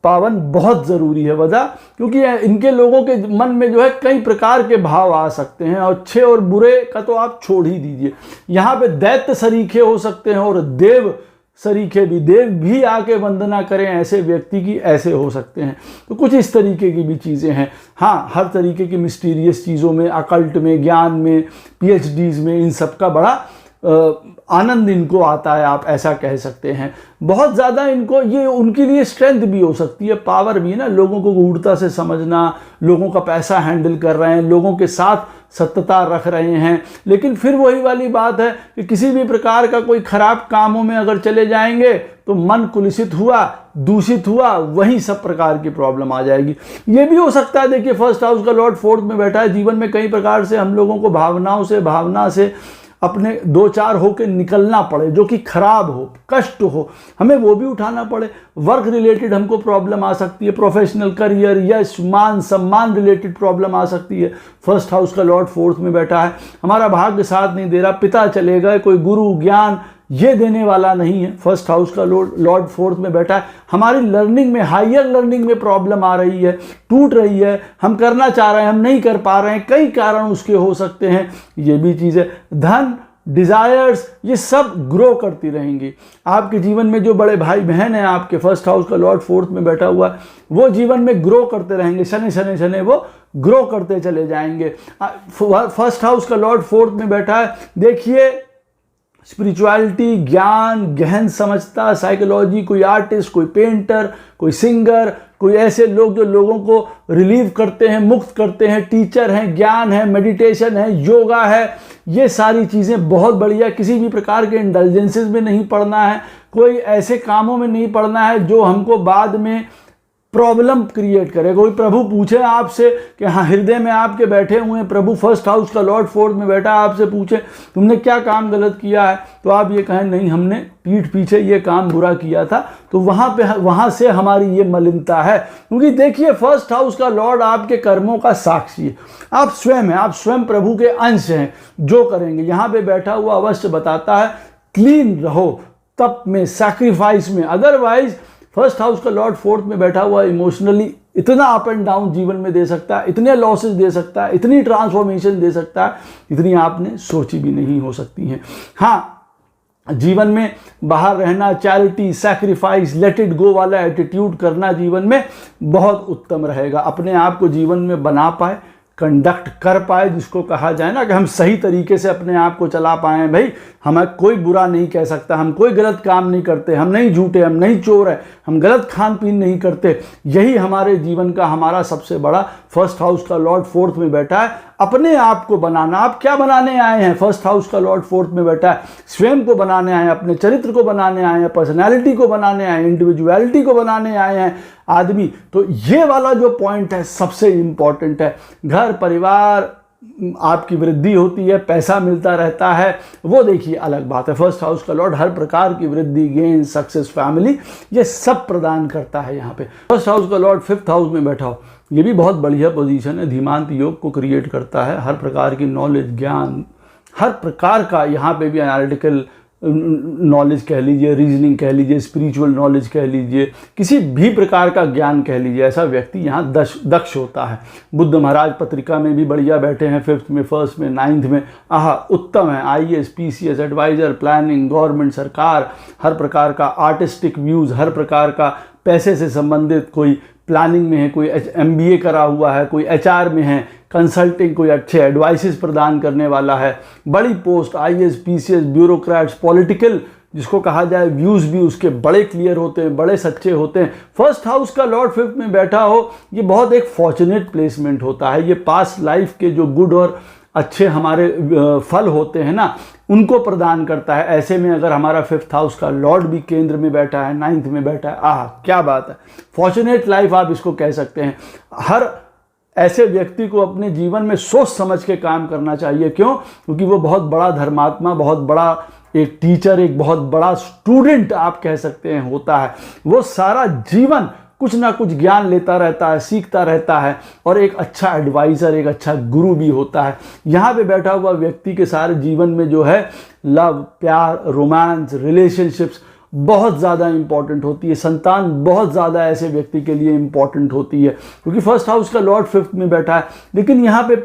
पावन बहुत ज़रूरी है। वजह क्योंकि इनके लोगों के मन में जो है कई प्रकार के भाव आ सकते हैं, और अच्छे और बुरे का तो आप छोड़ ही दीजिए। यहाँ पे दैत्य सरीखे हो सकते हैं और देव सरीखे भी, देव भी आके वंदना करें ऐसे व्यक्ति की, ऐसे हो सकते हैं। तो कुछ इस तरीके की भी चीज़ें हैं। हाँ, हर तरीके की मिस्टीरियस चीज़ों में, अकल्ट में, ज्ञान में, PhDs में, इन सब का बड़ा आनंद इनको आता है, आप ऐसा कह सकते हैं। बहुत ज़्यादा इनको ये उनके लिए स्ट्रेंथ भी हो सकती है, पावर भी ना, लोगों को गूढ़ता से समझना, लोगों का पैसा हैंडल कर रहे हैं, लोगों के साथ सत्यता रख रहे हैं। लेकिन फिर वही वाली बात है कि किसी भी प्रकार का कोई खराब कामों में अगर चले जाएंगे तो मन कुलुषित हुआ, दूषित हुआ, वहीं सब प्रकार की प्रॉब्लम आ जाएगी। ये भी हो सकता है, देखिए 1st हाउस का लॉर्ड 4th में बैठा है, जीवन में कई प्रकार से हम लोगों को भावना से अपने 2-4 होके निकलना पड़े, जो कि खराब हो, कष्ट हो, हमें वो भी उठाना पड़े। वर्क रिलेटेड हमको प्रॉब्लम आ सकती है, प्रोफेशनल करियर, यश मान सम्मान रिलेटेड प्रॉब्लम आ सकती है। फर्स्ट हाउस का लॉर्ड 4th में बैठा है, हमारा भाग्य साथ नहीं दे रहा, पिता चले गए, कोई गुरु ज्ञान ये देने वाला नहीं है। फर्स्ट हाउस का लॉर्ड 4th में बैठा है, हमारी लर्निंग में, हायर लर्निंग में प्रॉब्लम आ रही है, टूट रही है, हम करना चाह रहे हैं, हम नहीं कर पा रहे हैं, कई कारण उसके हो सकते हैं, ये भी चीज़ है। धन, डिज़ायर्स, ये सब ग्रो करती रहेंगी। आपके जीवन में जो बड़े भाई बहन हैं, आपके फर्स्ट हाउस का लॉर्ड 4th में बैठा हुआ है, वो जीवन में ग्रो करते रहेंगे, शनि शनि शनि वो ग्रो करते चले जाएंगे। फर्स्ट हाउस का लॉर्ड 4th में बैठा है, देखिए स्पिरिचुअलिटी, ज्ञान, गहन समझता, साइकोलॉजी, कोई आर्टिस्ट, कोई पेंटर, कोई सिंगर, कोई ऐसे लोग जो लोगों को रिलीव करते हैं, मुक्त करते हैं, टीचर हैं, ज्ञान है, मेडिटेशन है, योगा है, ये सारी चीज़ें बहुत बढ़िया। किसी भी प्रकार के इंडल्जेंसेस में नहीं पड़ना है, कोई ऐसे कामों में नहीं पड़ना है जो हमको बाद में प्रॉब्लम क्रिएट करे। कोई प्रभु पूछे आपसे कि हाँ, हृदय में आपके बैठे हुए हैं प्रभु, फर्स्ट हाउस का लॉर्ड 4th में बैठा, आपसे पूछे तुमने क्या काम गलत किया है, तो आप ये कहें नहीं, हमने पीठ पीछे ये काम बुरा किया था, तो वहाँ से हमारी ये मलिनता है। क्योंकि देखिए फर्स्ट हाउस का लॉर्ड आपके कर्मों का साक्षी है, आप स्वयं हैं, आप स्वयं प्रभु के अंश हैं, जो करेंगे। यहाँ पे बैठा हुआ अवश्य बताता है क्लीन रहो, तप में, सैक्रिफाइस में। अदरवाइज फर्स्ट हाउस का लॉर्ड 4th में बैठा हुआ इमोशनली इतना अप एंड डाउन जीवन में दे सकता है, इतने लॉसेस दे सकता है, इतनी ट्रांसफॉर्मेशन दे सकता है, इतनी आपने सोची भी नहीं हो सकती हैं। हाँ, जीवन में बाहर रहना, charity, sacrifice, let it go वाला एटीट्यूड करना जीवन में बहुत उत्तम रहेगा। अपने आप को जीवन में बना पाए, कंडक्ट कर पाए, जिसको कहा जाए ना कि हम सही तरीके से अपने आप को चला पाएँ। भाई हमें कोई बुरा नहीं कह सकता, हम कोई गलत काम नहीं करते, हम नहीं झूठे, हम नहीं चोर हैं, हम गलत खान पीन नहीं करते। यही हमारे जीवन का, हमारा सबसे बड़ा फर्स्ट हाउस का लॉर्ड 4th में बैठा है, अपने आप को बनाना। आप क्या बनाने आए हैं? फर्स्ट हाउस का लॉर्ड 4th में बैठा है, स्वयं को बनाने आए हैं, अपने चरित्र को बनाने आए हैं, पर्सनैलिटी को बनाने आए हैं, इंडिविजुअलिटी को बनाने आए हैं आदमी। तो ये वाला जो पॉइंट है सबसे इंपॉर्टेंट है। घर परिवार आपकी वृद्धि होती है, पैसा मिलता रहता है, वो देखिए अलग बात है। फर्स्ट हाउस का लॉर्ड हर प्रकार की वृद्धि, गेन, सक्सेस, फैमिली, ये सब प्रदान करता है। यहाँ पे फर्स्ट हाउस का लॉर्ड 5th हाउस में बैठा हो, ये भी बहुत बढ़िया पोजीशन है, धीमांत योग को क्रिएट करता है। हर प्रकार की नॉलेज, ज्ञान, हर प्रकार का, यहाँ पे भी एनालिटिकल नॉलेज कह लीजिए, रीजनिंग कह लीजिए, स्पिरिचुअल नॉलेज कह लीजिए, किसी भी प्रकार का ज्ञान कह लीजिए, ऐसा व्यक्ति यहाँ दक्ष होता है। बुद्ध महाराज पत्रिका में भी बढ़िया बैठे हैं, 5th में, 1st में, 9th में, उत्तम है। IAS, PCS, advisor, planning, government, सरकार, हर प्रकार का आर्टिस्टिक व्यूज़, हर प्रकार का पैसे से संबंधित, कोई प्लानिंग में है, कोई MBA करा हुआ है, कोई HR में है, कंसल्टिंग, कोई अच्छे एडवाइसेस प्रदान करने वाला है, बड़ी post, IAS, PCS, bureaucrats, political जिसको कहा जाए, व्यूज़ भी उसके बड़े क्लियर होते हैं, बड़े सच्चे होते हैं। फर्स्ट हाउस का लॉर्ड 5th में बैठा हो, ये बहुत एक फॉर्चुनेट प्लेसमेंट होता है। ये पास्ट लाइफ के जो गुड और अच्छे हमारे फल होते हैं ना, उनको प्रदान करता है। ऐसे में अगर हमारा 5th हाउस का लॉर्ड भी केंद्र में बैठा है, 9th में बैठा है, क्या बात है, फॉर्चुनेट लाइफ आप इसको कह सकते हैं। हर ऐसे व्यक्ति को अपने जीवन में सोच समझ के काम करना चाहिए। क्यों? क्योंकि वो बहुत बड़ा धर्मात्मा, बहुत बड़ा एक टीचर, एक बहुत बड़ा स्टूडेंट आप कह सकते हैं होता है। वो सारा जीवन कुछ ना कुछ ज्ञान लेता रहता है, सीखता रहता है, और एक अच्छा एडवाइज़र, एक अच्छा गुरु भी होता है। यहाँ पे बैठा हुआ व्यक्ति के सारे जीवन में जो है लव, प्यार, रोमांस, रिलेशनशिप्स बहुत ज़्यादा इंपॉर्टेंट होती है। संतान बहुत ज़्यादा ऐसे व्यक्ति के लिए इंपॉर्टेंट होती है, क्योंकि फर्स्ट हाउस का लॉर्ड 5th में बैठा है। लेकिन यहाँ पे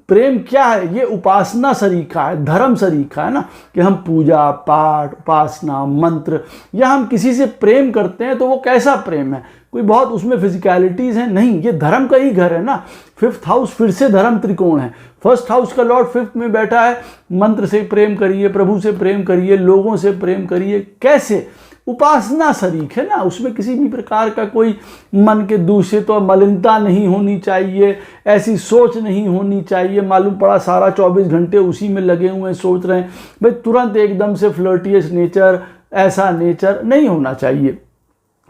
प्रेम क्या है? ये उपासना सरीखा है, धर्म सरीखा है ना, कि हम पूजा पाठ, उपासना, मंत्र, या हम किसी से प्रेम करते हैं तो वो कैसा प्रेम है? कोई बहुत उसमें फिजिकलिटीज़ हैं? नहीं, ये धर्म का ही घर है ना। 5th हाउस फिर से धर्म त्रिकोण है। फर्स्ट हाउस का लॉर्ड 5th में बैठा है, मंत्र से प्रेम करिए, प्रभु से प्रेम करिए, लोगों से प्रेम करिए। कैसे? उपासना शरीक है ना, उसमें किसी भी प्रकार का कोई मन के दूषित और मलिनता नहीं होनी चाहिए, ऐसी सोच नहीं होनी चाहिए। मालूम पड़ा सारा 24 घंटे उसी में लगे हुए हैं, सोच रहे हैं, भाई तुरंत एकदम से फ्लर्टियस नेचर, ऐसा नेचर नहीं होना चाहिए।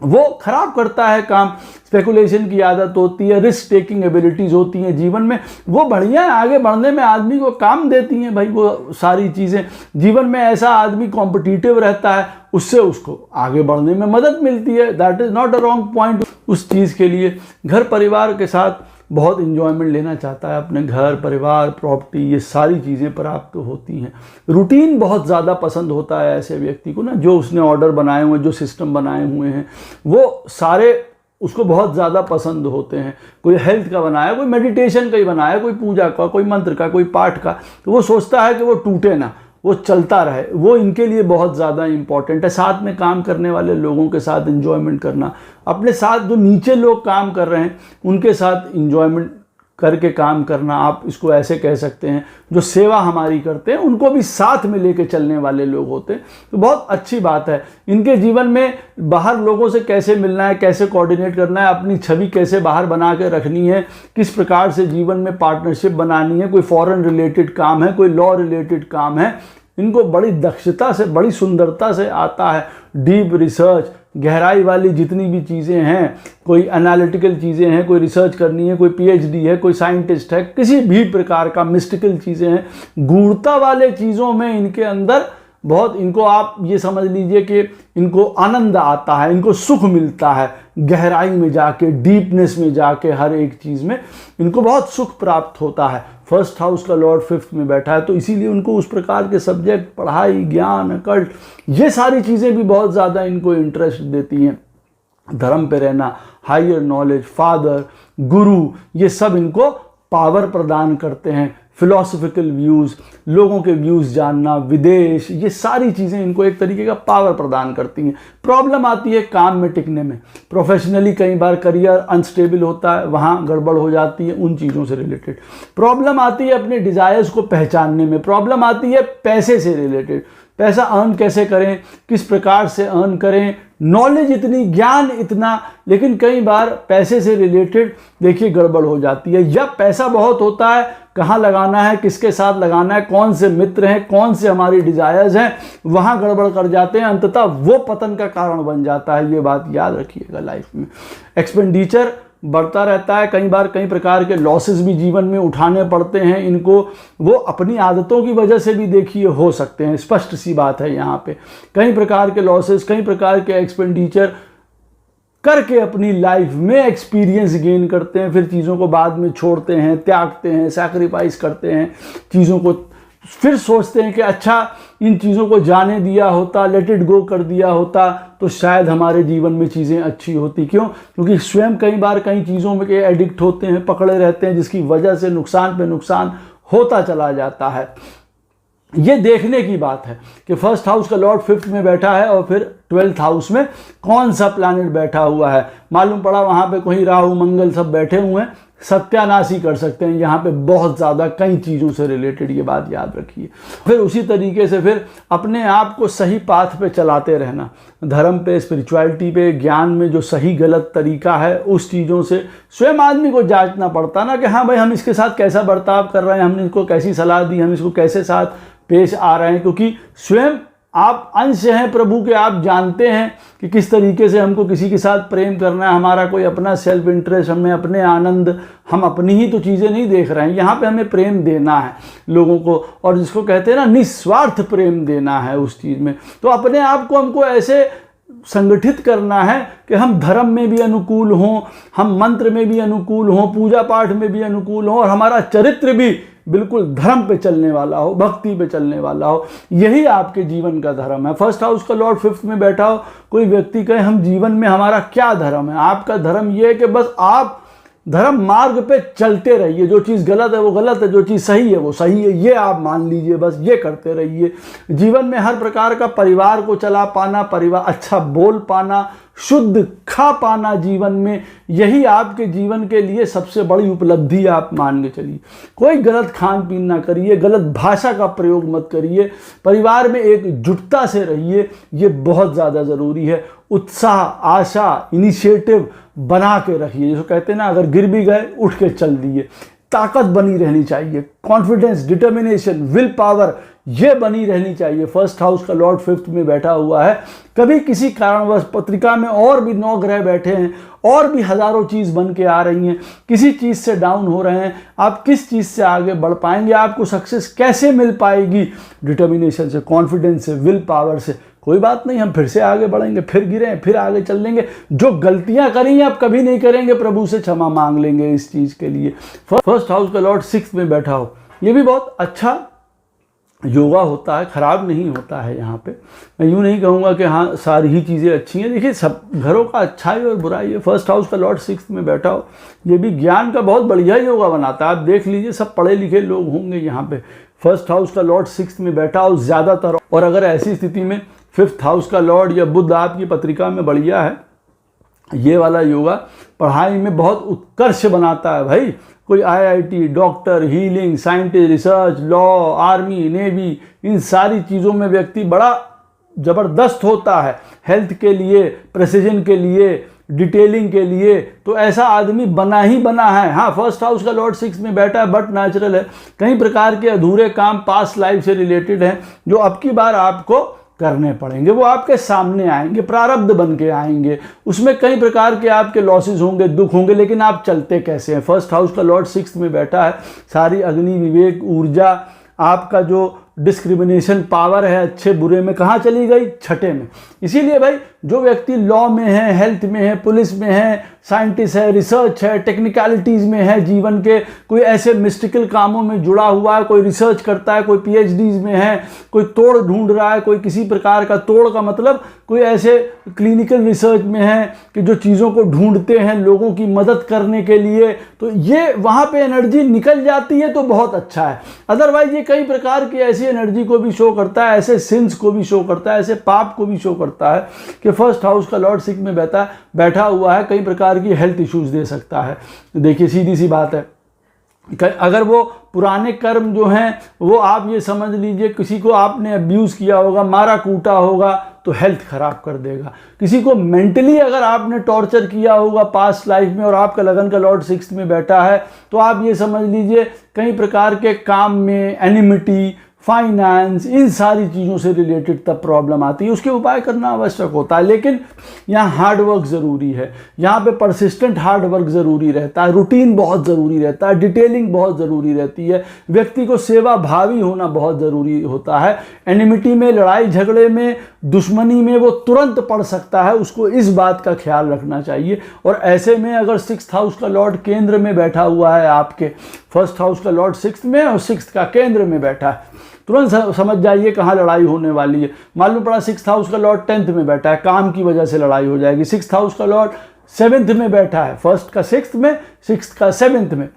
वो खराब करता है काम। स्पेकुलेशन की आदत होती है, रिस्क टेकिंग एबिलिटीज़ होती हैं जीवन में, वो बढ़िया है, आगे बढ़ने में आदमी को काम देती हैं भाई वो सारी चीज़ें। जीवन में ऐसा आदमी कॉम्पिटिटिव रहता है, उससे उसको आगे बढ़ने में मदद मिलती है। That is not a wrong point उस चीज़ के लिए। घर परिवार के साथ बहुत इन्जॉयमेंट लेना चाहता है, अपने घर परिवार प्रॉपर्टी ये सारी चीज़ें प्राप्त होती हैं। रूटीन बहुत ज़्यादा पसंद होता है ऐसे व्यक्ति को ना, जो उसने ऑर्डर बनाए हुए हैं, जो सिस्टम बनाए हुए हैं, वो सारे उसको बहुत ज़्यादा पसंद होते हैं। कोई हेल्थ का बनाया, कोई मेडिटेशन का ही बनाया, कोई पूजा का, कोई मंत्र का, कोई पाठ का, तो वो सोचता है कि वो टूटे ना, वो चलता रहे। वो इनके लिए बहुत ज़्यादा इम्पॉर्टेंट है। साथ में काम करने वाले लोगों के साथ इन्जॉयमेंट करना, अपने साथ जो नीचे लोग काम कर रहे हैं उनके साथ इन्जॉयमेंट करके काम करना, आप इसको ऐसे कह सकते हैं। जो सेवा हमारी करते हैं उनको भी साथ में लेके चलने वाले लोग होते हैं, तो बहुत अच्छी बात है। इनके जीवन में बाहर लोगों से कैसे मिलना है, कैसे कोऑर्डिनेट करना है, अपनी छवि कैसे बाहर बना के रखनी है, किस प्रकार से जीवन में पार्टनरशिप बनानी है, कोई फॉरेन रिलेटेड काम है, कोई लॉ रिलेटेड काम है, इनको बड़ी दक्षता से, बड़ी सुंदरता से आता है। डीप रिसर्च, गहराई वाली जितनी भी चीज़ें हैं, कोई एनालिटिकल चीज़ें हैं, कोई रिसर्च करनी है, कोई पीएचडी है, कोई साइंटिस्ट है, किसी भी प्रकार का मिस्टिकल चीज़ें हैं, गूढ़ता वाले चीज़ों में इनके अंदर बहुत, इनको आप ये समझ लीजिए कि इनको आनंद आता है, इनको सुख मिलता है। गहराई में जाके, डीपनेस में जाके हर एक चीज़ में इनको बहुत सुख प्राप्त होता है। फर्स्ट हाउस का लॉर्ड 5th में बैठा है, तो इसीलिए उनको उस प्रकार के सब्जेक्ट, पढ़ाई, ज्ञान, अकल्ट, ये सारी चीज़ें भी बहुत ज़्यादा इनको इंटरेस्ट देती हैं। धर्म पे रहना, हायर नॉलेज, फादर, गुरु, ये सब इनको पावर प्रदान करते हैं। फिलॉसफिकल व्यूज़, लोगों के व्यूज़ जानना, विदेश, ये सारी चीज़ें इनको एक तरीके का पावर प्रदान करती हैं। प्रॉब्लम आती है काम में टिकने में, प्रोफेशनली कई बार करियर अनस्टेबल होता है, वहाँ गड़बड़ हो जाती है, उन चीज़ों से रिलेटेड प्रॉब्लम आती है। अपने डिज़ायर्स को पहचानने में प्रॉब्लम आती है। पैसे से रिलेटेड, पैसा अर्न कैसे करें, किस प्रकार से अर्न करें, नॉलेज इतनी, ज्ञान इतना, लेकिन कई बार पैसे से रिलेटेड देखिए गड़बड़ हो जाती है। या पैसा बहुत होता है, कहाँ लगाना है, किसके साथ लगाना है, कौन से मित्र हैं, कौन से हमारी डिज़ायर्स हैं, वहाँ गड़बड़ कर जाते हैं, अंततः वो पतन का कारण बन जाता है। ये बात याद रखिएगा लाइफ में। एक्सपेंडिचर बढ़ता रहता है, कई बार कई प्रकार के लॉसेस भी जीवन में उठाने पड़ते हैं इनको, वो अपनी आदतों की वजह से भी देखिए हो सकते हैं। स्पष्ट सी बात है यहाँ पे, कई प्रकार के लॉसेस, कई प्रकार के एक्सपेंडिचर करके अपनी लाइफ में एक्सपीरियंस गेन करते हैं, फिर चीज़ों को बाद में छोड़ते हैं, त्यागते हैं, सैक्रिफाइस करते हैं चीज़ों को, फिर सोचते हैं कि अच्छा इन चीज़ों को जाने दिया होता, लेट इट गो कर दिया होता, तो शायद हमारे जीवन में चीज़ें अच्छी होती। क्यों? क्योंकि स्वयं कई बार कई चीज़ों में के एडिक्ट होते हैं, पकड़े रहते हैं, जिसकी वजह से नुकसान पे नुकसान होता चला जाता है। ये देखने की बात है कि फर्स्ट हाउस का लॉर्ड 5th में बैठा है और फिर 12th हाउस में कौन सा प्लैनेट बैठा हुआ है। मालूम पड़ा वहाँ पे कोई राहु मंगल सब बैठे हुए हैं, सत्यानाश ही कर सकते हैं यहाँ पे बहुत ज़्यादा कई चीज़ों से रिलेटेड, ये बात याद रखिए। फिर उसी तरीके से फिर अपने आप को सही पाथ पे चलाते रहना, धर्म पे, स्पिरिचुअलिटी पे, ज्ञान में जो सही गलत तरीका है उस चीज़ों से स्वयं आदमी को जांचना पड़ता ना कि हाँ भाई हम इसके साथ कैसा बर्ताव कर रहे हैं, हमने इसको कैसी सलाह दी, हम इसको कैसे साथ पेश आ रहे हैं। क्योंकि स्वयं आप अंश हैं प्रभु के, आप जानते हैं कि किस तरीके से हमको किसी के साथ प्रेम करना है। हमारा कोई अपना सेल्फ इंटरेस्ट, हमें अपने आनंद, हम अपनी ही तो चीज़ें नहीं देख रहे हैं। यहाँ पे हमें प्रेम देना है लोगों को, और जिसको कहते हैं ना निस्वार्थ प्रेम देना है उस चीज़ में। तो अपने आप को हमको ऐसे संगठित करना है कि हम धर्म में भी अनुकूल हों, हम मंत्र में भी अनुकूल हों, पूजा पाठ में भी अनुकूल हों, और हमारा चरित्र भी बिल्कुल धर्म पे चलने वाला हो, भक्ति पे चलने वाला हो। यही आपके जीवन का धर्म है। फर्स्ट हाउस का लॉर्ड 5th में बैठा हो, कोई व्यक्ति कहे हम जीवन में हमारा क्या धर्म है। आपका धर्म यह है कि बस आप धर्म मार्ग पे चलते रहिए, जो चीज़ गलत है वो गलत है, जो चीज़ सही है वो सही है, ये आप मान लीजिए, बस ये करते रहिए। जीवन में हर प्रकार का परिवार को चला पाना, परिवार अच्छा बोल पाना, शुद्ध खा पाना जीवन में, यही आपके जीवन के लिए सबसे बड़ी उपलब्धि आप मान के चलिए। कोई गलत खान पीन ना करिए, गलत भाषा का प्रयोग मत करिए, परिवार में एकजुटता से रहिए, ये बहुत ज़्यादा ज़रूरी है। उत्साह, आशा, इनिशिएटिव बना के रखिए, जिसको कहते हैं ना अगर गिर भी गए उठ के चल दिए, ताकत बनी रहनी चाहिए, कॉन्फिडेंस, डिटर्मिनेशन, विल पावर, ये बनी रहनी चाहिए। फर्स्ट हाउस का लॉर्ड 5th में बैठा हुआ है। कभी किसी कारणवश पत्रिका में और भी 9 ग्रह बैठे हैं और भी हजारों चीज़ बन के आ रही हैं, किसी चीज़ से डाउन हो रहे हैं, आप किस चीज़ से आगे बढ़ पाएंगे, आपको सक्सेस कैसे मिल पाएगी? डिटर्मिनेशन से, कॉन्फिडेंस से, विल पावर से। कोई बात नहीं, हम फिर से आगे बढ़ेंगे, फिर गिरे, फिर आगे चल लेंगे। जो गलतियां करेंगे आप कभी नहीं करेंगे, प्रभु से क्षमा मांग लेंगे इस चीज़ के लिए। फर्स्ट हाउस का लॉर्ड 6th में बैठा हो, ये भी बहुत अच्छा योगा होता है, खराब नहीं होता है। यहाँ पे मैं यूँ नहीं कहूँगा कि हाँ सारी ही चीज़ें अच्छी हैं। देखिए, सब घरों का अच्छाई और बुराई है। फर्स्ट हाउस का लॉर्ड 6th में बैठा हो, ये भी ज्ञान का बहुत बढ़िया योगा बनाता है। आप देख लीजिए, सब पढ़े लिखे लोग होंगे यहाँ पे। फर्स्ट हाउस का लॉर्ड 6th में बैठा हो ज़्यादातर। और अगर ऐसी स्थिति में 5th हाउस का लॉर्ड या बुध आपकी पत्रिका में बढ़िया है, ये वाला योगा पढ़ाई में बहुत उत्कर्ष बनाता है भाई। कोई IIT, doctor, healing, scientist, research, law, army, navy, इन सारी चीज़ों में व्यक्ति बड़ा ज़बरदस्त होता है। हेल्थ के लिए, प्रेसिजन के लिए, डिटेलिंग के लिए, तो ऐसा आदमी बना ही बना है। हाँ, फर्स्ट हाउस का लॉर्ड 6 में बैठा है, बट नेचुरल है। कई प्रकार के अधूरे काम पास्ट लाइफ से रिलेटेड हैं, जो अब की बार आपको करने पड़ेंगे। वो आपके सामने आएंगे, प्रारब्ध बन के आएंगे। उसमें कई प्रकार के आपके लॉसेस होंगे, दुख होंगे, लेकिन आप चलते कैसे हैं? फर्स्ट हाउस का लॉर्ड 6th में बैठा है। सारी अग्नि, विवेक, ऊर्जा, आपका जो डिस्क्रिमिनेशन पावर है अच्छे बुरे में, कहाँ चली गई? 6ठे में। इसीलिए भाई, जो व्यक्ति लॉ में है, हेल्थ में है, पुलिस में है, साइंटिस्ट है, रिसर्च है, टेक्निकलिटीज़ में है, जीवन के कोई ऐसे मिस्टिकल कामों में जुड़ा हुआ है, कोई रिसर्च करता है, कोई PhDs में है, कोई तोड़ ढूंढ रहा है, कोई किसी प्रकार का तोड़ का मतलब कोई ऐसे क्लिनिकल रिसर्च में है कि जो चीज़ों को ढूंढते हैं लोगों की मदद करने के लिए, तो ये वहाँ पे एनर्जी निकल जाती है तो बहुत अच्छा है। अदरवाइज ये कई प्रकार की ऐसी एनर्जी को भी शो करता है, ऐसे सिंस को भी शो करता है, ऐसे पाप को भी शो करता है कि फर्स्ट हाउस का लॉर्ड 6 में बैठा हुआ है, कई प्रकार की हेल्थ इश्यूज दे सकता है। देखिए, सीधी सी बात है, अगर वो पुराने कर्म जो हैं वो आप ये समझ लीजिए, किसी को आपने अब्यूज़ किया होगा, मारा कूटा होगा, तो हेल्थ खराब कर देगा। किसी को मेंटली अगर आपने टॉर्चर किया होगा पास्ट लाइफ में और आपका लगन का लॉर्ड 6th में बैठा है, तो आप ये समझ लीजिए कई प्रकार के काम में एनिमिटी, फाइनेंस, इन सारी चीज़ों से रिलेटेड तब प्रॉब्लम आती है। उसके उपाय करना आवश्यक होता है, लेकिन यहाँ हार्ड वर्क ज़रूरी है। यहाँ पे परसिस्टेंट हार्ड वर्क ज़रूरी रहता है, रूटीन बहुत ज़रूरी रहता है, डिटेलिंग बहुत ज़रूरी रहती है, व्यक्ति को सेवा भावी होना बहुत ज़रूरी होता है। एनिमिटी में, लड़ाई झगड़े में, दुश्मनी में वो तुरंत पड़ सकता है, उसको इस बात का ख्याल रखना चाहिए। और ऐसे में अगर 6th हाउस का लॉर्ड केंद्र में बैठा हुआ है, आपके फर्स्ट हाउस का लॉर्ड 6th में और 6th का केंद्र में बैठा है, तुरंत समझ जाइए कहाँ लड़ाई होने वाली है। मालूम पड़ा 6th हाउस का लॉर्ड 10th में बैठा है, काम की वजह से लड़ाई हो जाएगी। 6th हाउस का लॉर्ड 7th में बैठा है, फर्स्ट का 6th में, 6th का 7th में,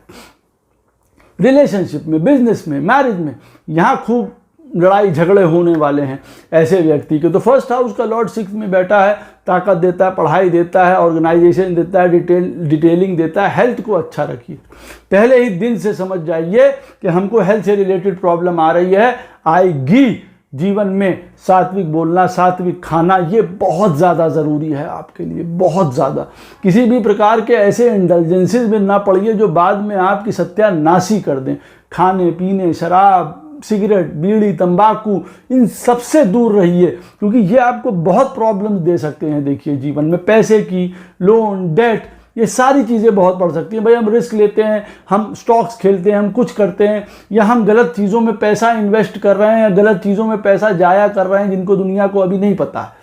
रिलेशनशिप में, बिजनेस में, मैरिज में, यहाँ खूब लड़ाई झगड़े होने वाले हैं ऐसे व्यक्ति के। तो फर्स्ट हाउस का लॉर्ड 6th में बैठा है, ताकत देता है, पढ़ाई देता है, ऑर्गेनाइजेशन देता है, डिटेलिंग देता है। हेल्थ को अच्छा रखिए, पहले ही दिन से समझ जाइए कि हमको हेल्थ से रिलेटेड प्रॉब्लम आ रही है, आएगी। जीवन में सात्विक बोलना, सात्विक खाना, ये बहुत ज़्यादा ज़रूरी है आपके लिए, बहुत ज़्यादा। किसी भी प्रकार के ऐसे इंडल्जेंसेस में ना पड़िए जो बाद में आपकी सत्यानाशी कर दें। खाने पीने, शराब, सिगरेट, बीड़ी, तंबाकू, इन सबसे दूर रहिए, क्योंकि ये आपको बहुत प्रॉब्लम्स दे सकते हैं। देखिए, जीवन में पैसे की, लोन, डेट, ये सारी चीज़ें बहुत बढ़ सकती हैं। भाई, हम रिस्क लेते हैं, हम स्टॉक्स खेलते हैं, हम कुछ करते हैं, या हम गलत चीज़ों में पैसा इन्वेस्ट कर रहे हैं, या गलत चीज़ों में पैसा जाया कर रहे हैं जिनको दुनिया को अभी नहीं पता है।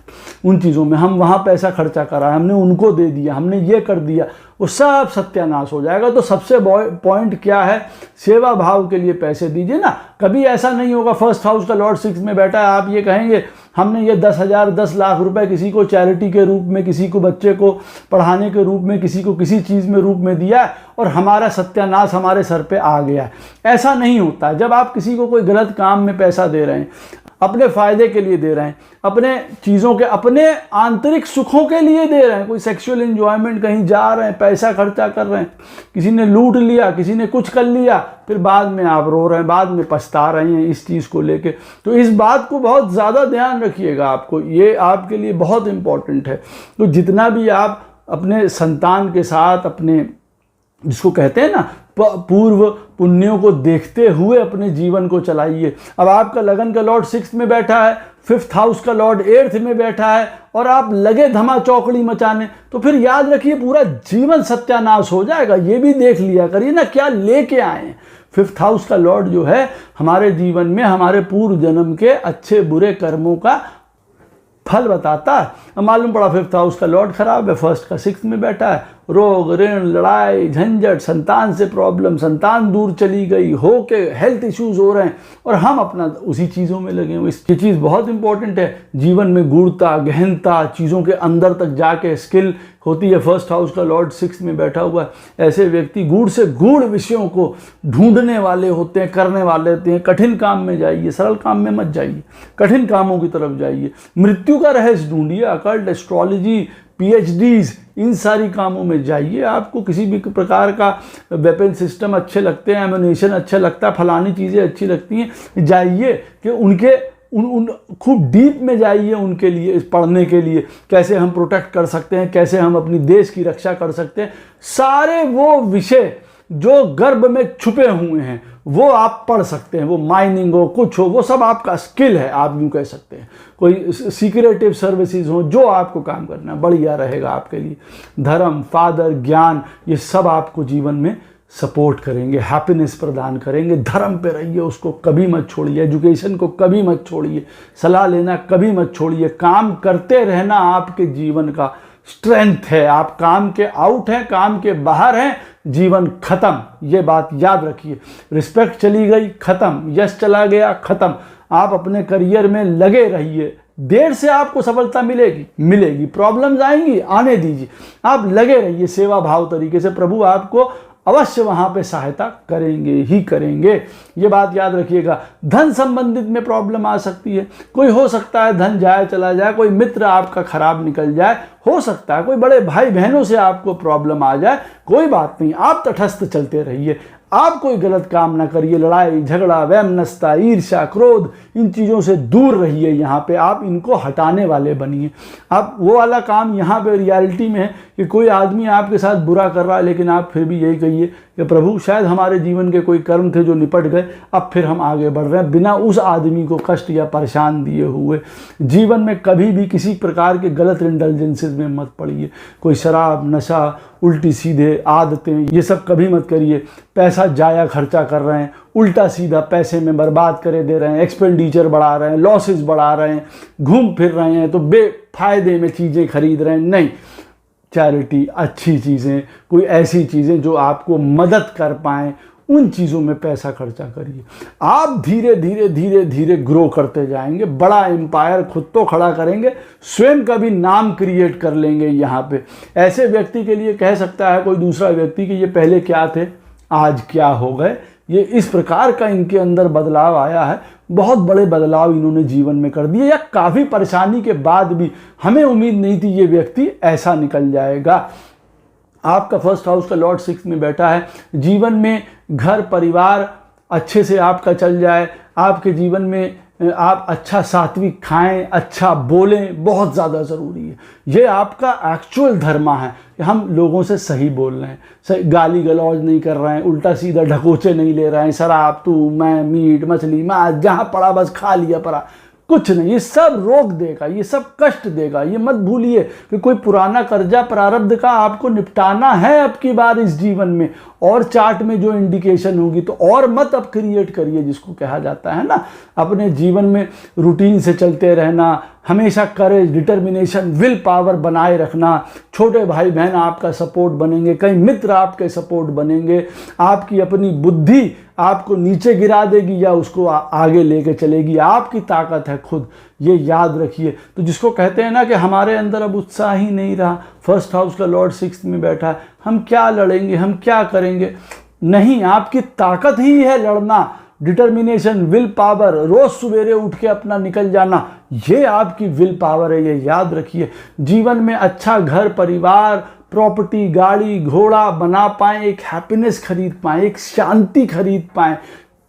उन चीज़ों में हम वहाँ पैसा खर्चा करा है, हमने उनको दे दिया, हमने ये कर दिया, वो सब सत्यानाश हो जाएगा। तो सबसे पॉइंट क्या है, सेवा भाव के लिए पैसे दीजिए ना। कभी ऐसा नहीं होगा फर्स्ट हाउस का लॉर्ड 6 में बैठा है, आप ये कहेंगे हमने ये 10,000, 10 लाख रुपए किसी को चैरिटी के रूप में, किसी को बच्चे को पढ़ाने के रूप में, किसी को किसी चीज़ में रूप में दिया है और हमारा सत्यानाश हमारे सर पे आ गया है। ऐसा नहीं होता है। जब आप किसी को कोई गलत काम में पैसा दे रहे हैं, अपने फ़ायदे के लिए दे रहे हैं, अपने चीज़ों के, अपने आंतरिक सुखों के लिए दे रहे हैं, कोई सेक्सुअल एंजॉयमेंट, कहीं जा रहे हैं, पैसा खर्चा कर रहे हैं, किसी ने लूट लिया, किसी ने कुछ कर लिया, फिर बाद में आप रो रहे हैं, बाद में पछता रहे हैं इस चीज़ को लेके। तो इस बात को बहुत ज़्यादा ध्यान रखिएगा, आपको ये आपके लिए बहुत इम्पॉर्टेंट है। तो जितना भी आप अपने संतान के साथ, अपने जिसको कहते हैं ना पूर्व पुण्यों को देखते हुए अपने जीवन को चलाइए। अब आपका लगन का लॉर्ड 6th में बैठा है, 5th हाउस का लॉर्ड 8th में बैठा है और आप लगे धमा चौकड़ी मचाने, तो फिर याद रखिए पूरा जीवन सत्यानाश हो जाएगा। ये भी देख लिया करिए ना क्या लेके आए। 5th हाउस का लॉर्ड जो है हमारे जीवन में हमारे पूर्व जन्म के अच्छे बुरे कर्मों का फल बताता है। अब मालूम पड़ा 5th हाउस का लॉर्ड खराब है, 1st का 6th में बैठा है, रोग ऋण लड़ाई झंझट, संतान से प्रॉब्लम, संतान दूर चली गई, हो के हेल्थ इश्यूज हो रहे हैं और हम अपना उसी चीज़ों में लगे हुए। ये चीज़ बहुत इंपॉर्टेंट है। जीवन में गूढ़ता गहनता, चीज़ों के अंदर तक जाके स्किल होती है। 1st हाउस का लॉर्ड 6th में बैठा हुआ है। ऐसे व्यक्ति गूढ़ से गूढ़ विषयों को ढूंढने वाले होते हैं, करने वाले होते हैं। कठिन काम में जाइए, सरल काम में मत जाइए, कठिन कामों की तरफ जाइए। मृत्यु का रहस्य ढूंढिए, अकल्ट, एस्ट्रोलॉजी, PhDs, इन सारी कामों में जाइए। आपको किसी भी प्रकार का वेपन सिस्टम अच्छे लगते हैं, एम्यूनेशन अच्छा लगता है, फलानी चीज़ें अच्छी लगती हैं, जाइए कि उनके उन खूब डीप में जाइए उनके लिए, पढ़ने के लिए कैसे हम प्रोटेक्ट कर सकते हैं, कैसे हम अपनी देश की रक्षा कर सकते हैं। सारे वो विषय जो गर्भ में छुपे हुए हैं वो आप पढ़ सकते हैं। वो माइनिंग हो, कुछ हो, वो सब आपका स्किल है, आप यूँ कह सकते हैं। कोई सीक्रेटिव सर्विसेज हो, जो आपको काम करना बढ़िया रहेगा आपके लिए। धर्म, फादर, ज्ञान, ये सब आपको जीवन में सपोर्ट करेंगे, हैप्पीनेस प्रदान करेंगे। धर्म पे रहिए, उसको कभी मत छोड़िए। एजुकेशन को कभी मत छोड़िए। सलाह लेना कभी मत छोड़िए। काम करते रहना आपके जीवन का स्ट्रेंथ है। आप काम के आउट हैं, काम के बाहर हैं, जीवन खत्म। ये बात याद रखिए। रिस्पेक्ट चली गई, खत्म। यश चला गया, खत्म। आप अपने करियर में लगे रहिए। देर से आपको सफलता मिलेगी, प्रॉब्लम्स आएंगी, आने दीजिए। आप लगे रहिए सेवा भाव तरीके से, प्रभु आपको अवश्य वहां पे सहायता करेंगे ही करेंगे। ये बात याद रखिएगा। धन संबंधित में प्रॉब्लम आ सकती है। कोई हो सकता है धन जाए चला जाए, कोई मित्र आपका खराब निकल जाए, हो सकता है कोई बड़े भाई बहनों से आपको प्रॉब्लम आ जाए। कोई बात नहीं, आप तटस्थ चलते रहिए। आप कोई गलत काम ना करिए। लड़ाई झगड़ा, वैमनस्यता, ईर्ष्या, क्रोध, इन चीज़ों से दूर रहिए। यहाँ पे आप इनको हटाने वाले बनिए। आप वो वाला काम यहाँ पे रियलिटी में है कि कोई आदमी आपके साथ बुरा कर रहा है, लेकिन आप फिर भी यही कहिए कि प्रभु शायद हमारे जीवन के कोई कर्म थे जो निपट गए, अब फिर हम आगे बढ़ रहे हैं बिना उस आदमी को कष्ट या परेशान दिए हुए। जीवन में कभी भी किसी प्रकार के गलत इंडल्जेंसेस में मत पड़िए। कोई शराब, नशा, उल्टी सीधे आदतें, ये सब कभी मत करिए। पैसा जाया खर्चा कर रहे हैं, उल्टा सीधा पैसे में बर्बाद करे दे रहे हैं, एक्सपेंडिचर बढ़ा रहे हैं, लॉसेस बढ़ा रहे हैं, घूम फिर रहे हैं तो बेफायदे में चीज़ें खरीद रहे हैं। नहीं, चैरिटी, अच्छी चीज़ें, कोई ऐसी चीज़ें जो आपको मदद कर पाएँ, उन चीज़ों में पैसा खर्चा करिए। आप धीरे धीरे धीरे धीरे ग्रो करते जाएंगे। बड़ा एम्पायर खुद तो खड़ा करेंगे, स्वयं का भी नाम क्रिएट कर लेंगे। यहाँ पे ऐसे व्यक्ति के लिए कह सकता है कोई दूसरा व्यक्ति कि ये पहले क्या थे, आज क्या हो गए। ये इस प्रकार का इनके अंदर बदलाव आया है। बहुत बड़े बदलाव इन्होंने जीवन में कर दिए, या काफ़ी परेशानी के बाद भी हमें उम्मीद नहीं थी ये व्यक्ति ऐसा निकल जाएगा। आपका 1st हाउस का लॉर्ड 6th में बैठा है। जीवन में घर परिवार अच्छे से आपका चल जाए, आपके जीवन में आप अच्छा सात्विक खाएं, अच्छा बोलें, बहुत ज़्यादा ज़रूरी है। ये आपका एक्चुअल धर्मा है कि हम लोगों से सही बोल रहे हैं, सही गाली गलौज नहीं कर रहे हैं, उल्टा सीधा ढकोचे नहीं ले रहे हैं, शराब, तू, मैं, मीट मछली, मैं जहाँ पड़ा बस खा लिया पड़ा, कुछ नहीं। ये सब रोक देगा, ये सब कष्ट देगा। ये मत भूलिए कि कोई पुराना कर्जा प्रारब्ध का आपको निपटाना है अब की बार इस जीवन में, और चार्ट में जो इंडिकेशन होगी तो और मत अब क्रिएट करिए, जिसको कहा जाता है ना अपने जीवन में रूटीन से चलते रहना, हमेशा करेज, डिटर्मिनेशन, विल पावर बनाए रखना। छोटे भाई बहन आपका सपोर्ट बनेंगे, कई मित्र आपके सपोर्ट बनेंगे। आपकी अपनी बुद्धि आपको नीचे गिरा देगी या उसको आगे लेके चलेगी, आपकी ताकत है खुद, ये याद रखिए। तो जिसको कहते हैं ना कि हमारे अंदर अब उत्साह ही नहीं रहा, 1st हाउस का लॉर्ड 6th में बैठा है, हम क्या लड़ेंगे, हम क्या करेंगे। नहीं, आपकी ताकत ही है लड़ना। डिटर्मिनेशन, विल पावर, रोज सवेरे उठ के अपना निकल जाना, ये आपकी विल पावर है, ये याद रखिए। जीवन में अच्छा घर परिवार, प्रॉपर्टी, गाड़ी घोड़ा बना पाएं, एक हैप्पीनेस खरीद पाएं, एक शांति खरीद पाएं,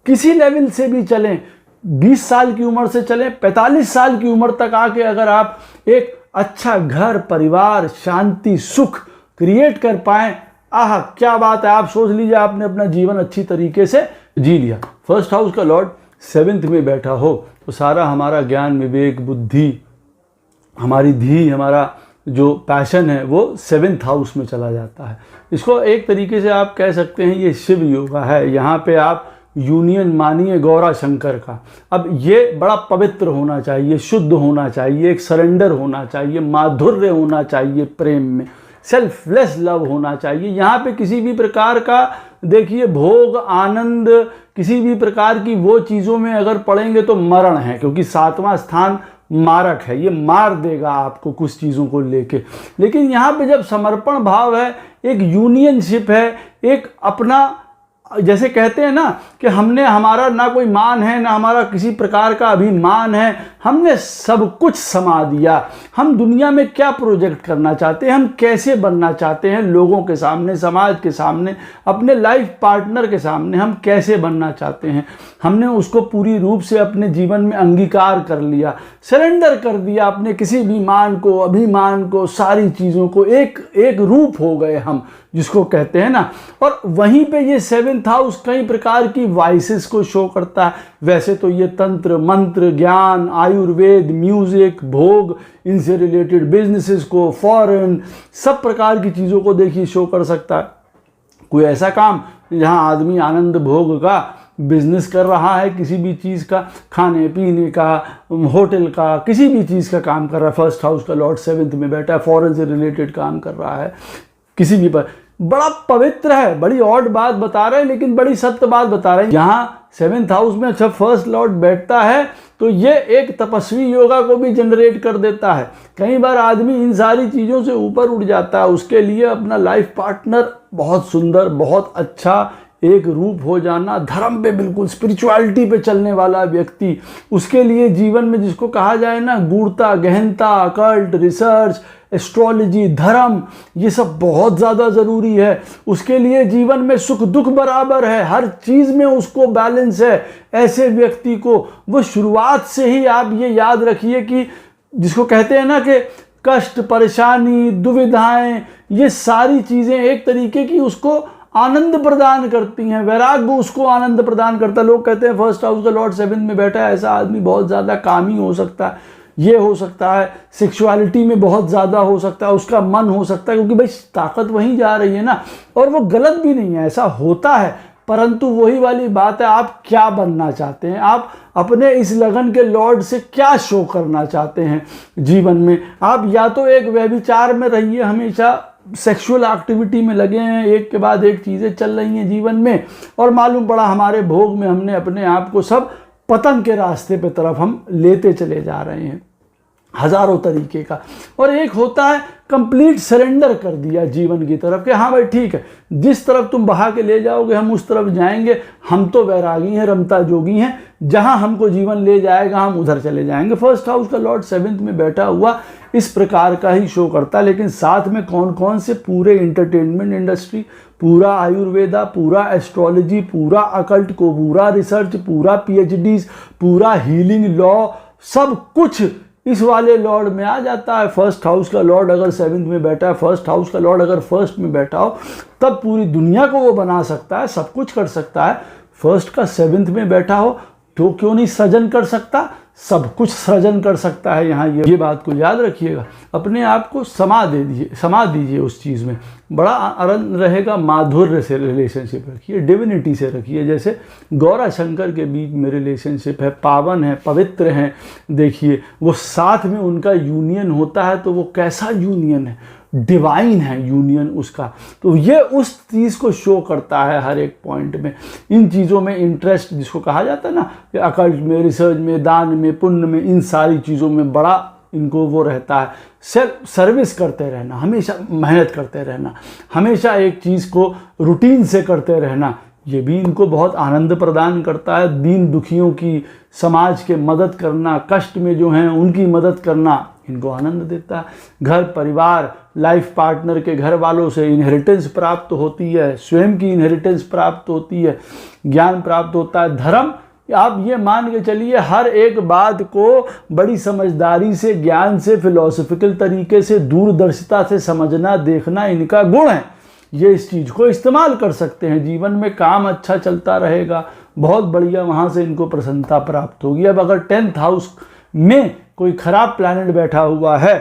किसी लेवल से भी चलें, 20 साल की उम्र से चलें, 45 साल की उम्र तक आके अगर आप एक अच्छा घर परिवार, शांति, सुख क्रिएट कर पाएं, आह क्या बात है, आप सोच लीजिए आपने अपना जीवन अच्छी तरीके से जी लिया। फर्स्ट हाउस का लॉर्ड 7th में बैठा हो तो सारा हमारा ज्ञान, विवेक, बुद्धि, हमारी धी, हमारा जो पैशन है वो 7th हाउस में चला जाता है। इसको एक तरीके से आप कह सकते हैं ये शिव योगा है। यहाँ पे आप यूनियन मानिए गौरा शंकर का। अब ये बड़ा पवित्र होना चाहिए, शुद्ध होना चाहिए, एक सरेंडर होना चाहिए, माधुर्य होना चाहिए प्रेम में, सेल्फलेस लव होना चाहिए। यहाँ पे किसी भी प्रकार का देखिए भोग, आनंद, किसी भी प्रकार की वो चीज़ों में अगर पड़ेंगे तो मरण है, क्योंकि 7वां स्थान मारक है, ये मार देगा आपको कुछ चीज़ों को लेके। लेकिन यहाँ पे जब समर्पण भाव है, एक यूनियनशिप है, एक अपना, जैसे कहते हैं ना कि हमने, हमारा ना कोई मान है ना हमारा किसी प्रकार का अभिमान है, हमने सब कुछ समा दिया। हम दुनिया में क्या प्रोजेक्ट करना चाहते हैं, हम कैसे बनना चाहते हैं लोगों के सामने, समाज के सामने, अपने लाइफ पार्टनर के सामने हम कैसे बनना चाहते हैं, हमने उसको पूरी रूप से अपने जीवन में अंगीकार कर लिया, सरेंडर कर दिया अपने किसी भी मान को, अभिमान को, सारी चीज़ों को, एक रूप हो गए हम, जिसको कहते हैं ना। और वहीं पे ये 7th हाउस कई प्रकार की वाइसेस को शो करता है। वैसे तो ये तंत्र, मंत्र, ज्ञान, आयुर्वेद, म्यूजिक, भोग, इनसे रिलेटेड बिजनेसेस को, फॉरेन, सब प्रकार की चीज़ों को देखिए शो कर सकता है। कोई ऐसा काम जहाँ आदमी आनंद भोग का बिजनेस कर रहा है, किसी भी चीज़ का, खाने पीने का, होटल का, किसी भी चीज़ का काम कर रहा है, फर्स्ट हाउस का लॉर्ड 7th में बैठा है, फॉरेन से रिलेटेड काम कर रहा है, किसी भी पर बड़ा पवित्र है। बड़ी ऑड बात बता रहे हैं लेकिन बड़ी सत्य बात बता रहे हैं। यहाँ 7th हाउस में अच्छा फर्स्ट लॉर्ड बैठता है तो ये एक तपस्वी योगा को भी जनरेट कर देता है। कई बार आदमी इन सारी चीज़ों से ऊपर उठ जाता है, उसके लिए अपना लाइफ पार्टनर बहुत सुंदर, बहुत अच्छा एक रूप हो जाना, धर्म पे बिल्कुल स्पिरिचुअलिटी पे चलने वाला व्यक्ति, उसके लिए जीवन में जिसको कहा जाए ना गूढ़ता, गहनता, अकल्ट, रिसर्च, एस्ट्रोलॉजी, धर्म, ये सब बहुत ज़्यादा ज़रूरी है। उसके लिए जीवन में सुख दुख बराबर है, हर चीज़ में उसको बैलेंस है। ऐसे व्यक्ति को वो शुरुआत से ही आप ये याद रखिए कि जिसको कहते हैं ना कि कष्ट, परेशानी, दुविधाएं, ये सारी चीज़ें एक तरीके की उसको आनंद प्रदान करती हैं, वैराग्य उसको आनंद प्रदान करता है। लोग कहते हैं फर्स्ट हाउस का लॉर्ड 7th में बैठा है, ऐसा आदमी बहुत ज़्यादा कामी हो सकता है, ये हो सकता है, सेक्सुअलिटी में बहुत ज़्यादा हो सकता है, उसका मन हो सकता है, क्योंकि भाई ताकत वहीं जा रही है ना। और वो गलत भी नहीं है, ऐसा होता है, परंतु वही वाली बात है, आप क्या बनना चाहते हैं, आप अपने इस लगन के लॉर्ड से क्या शो करना चाहते हैं जीवन में। आप या तो एक व्यभिचार में रहिए, हमेशा सेक्सुअल एक्टिविटी में लगे हैं, एक के बाद एक चीज़ें चल रही हैं जीवन में, और मालूम पड़ा हमारे भोग में हमने अपने आप को सब पतन के रास्ते पे तरफ हम लेते चले जा रहे हैं, हज़ारों तरीके का। और एक होता है कंप्लीट सरेंडर कर दिया जीवन की तरफ कि हाँ भाई ठीक है, जिस तरफ तुम बहा के ले जाओगे हम उस तरफ जाएंगे, हम तो वैरागी हैं, रमता जोगी हैं, जहाँ हमको जीवन ले जाएगा हम उधर चले जाएंगे। फर्स्ट हाउस का लॉर्ड 7th में बैठा हुआ इस प्रकार का ही शो करता है। लेकिन साथ में कौन कौन से, पूरे इंटरटेनमेंट इंडस्ट्री, पूरा आयुर्वेदा, पूरा एस्ट्रोलॉजी, पूरा अकल्ट को, पूरा रिसर्च, पूरा PhDs, पूरा हीलिंग लॉ, सब कुछ इस वाले लॉर्ड में आ जाता है। फर्स्ट हाउस का लॉर्ड अगर 7th में बैठा है, फर्स्ट हाउस का लॉर्ड अगर फर्स्ट में बैठा हो, तब पूरी दुनिया को वो बना सकता है, सब कुछ कर सकता है। फर्स्ट का 7th में बैठा हो तो क्यों नहीं सृजन कर सकता, सब कुछ सृजन कर सकता है। यहाँ ये बात को याद रखिएगा, अपने आप को समा दीजिए उस चीज़ में, बड़ा आनंद रहेगा। माधुर्य से रिलेशनशिप रखिए, डिविनिटी से रखिए, जैसे गौरा शंकर के बीच में रिलेशनशिप है, पावन है, पवित्र है। देखिए वो साथ में उनका यूनियन होता है तो वो कैसा यूनियन है, डिवाइन है यूनियन उसका। तो ये उस चीज़ को शो करता है हर एक पॉइंट में। इन चीज़ों में इंटरेस्ट जिसको कहा जाता है ना, कि अकल्ट में, रिसर्च में, दान में, पुण्य में, इन सारी चीज़ों में बड़ा इनको वो रहता है। सेल्फ सर्विस करते रहना, हमेशा मेहनत करते रहना, हमेशा एक चीज़ को रूटीन से करते रहना, ये भी इनको बहुत आनंद प्रदान करता है। दीन दुखियों की, समाज के मदद करना, कष्ट में जो हैं उनकी मदद करना इनको आनंद देता है। घर परिवार, लाइफ पार्टनर के घर वालों से इनहेरिटेंस प्राप्त होती है, स्वयं की इनहेरिटेंस प्राप्त होती है, ज्ञान प्राप्त होता है। धर्म, आप ये मान के चलिए हर एक बात को बड़ी समझदारी से, ज्ञान से, फिलोसफिकल तरीके से, दूरदर्शिता से समझना, देखना इनका गुण है। ये इस चीज़ को इस्तेमाल कर सकते हैं। जीवन में काम अच्छा चलता रहेगा, बहुत बढ़िया, वहाँ से इनको प्रसन्नता प्राप्त होगी। अब अगर 10th हाउस में कोई खराब प्लैनेट बैठा हुआ है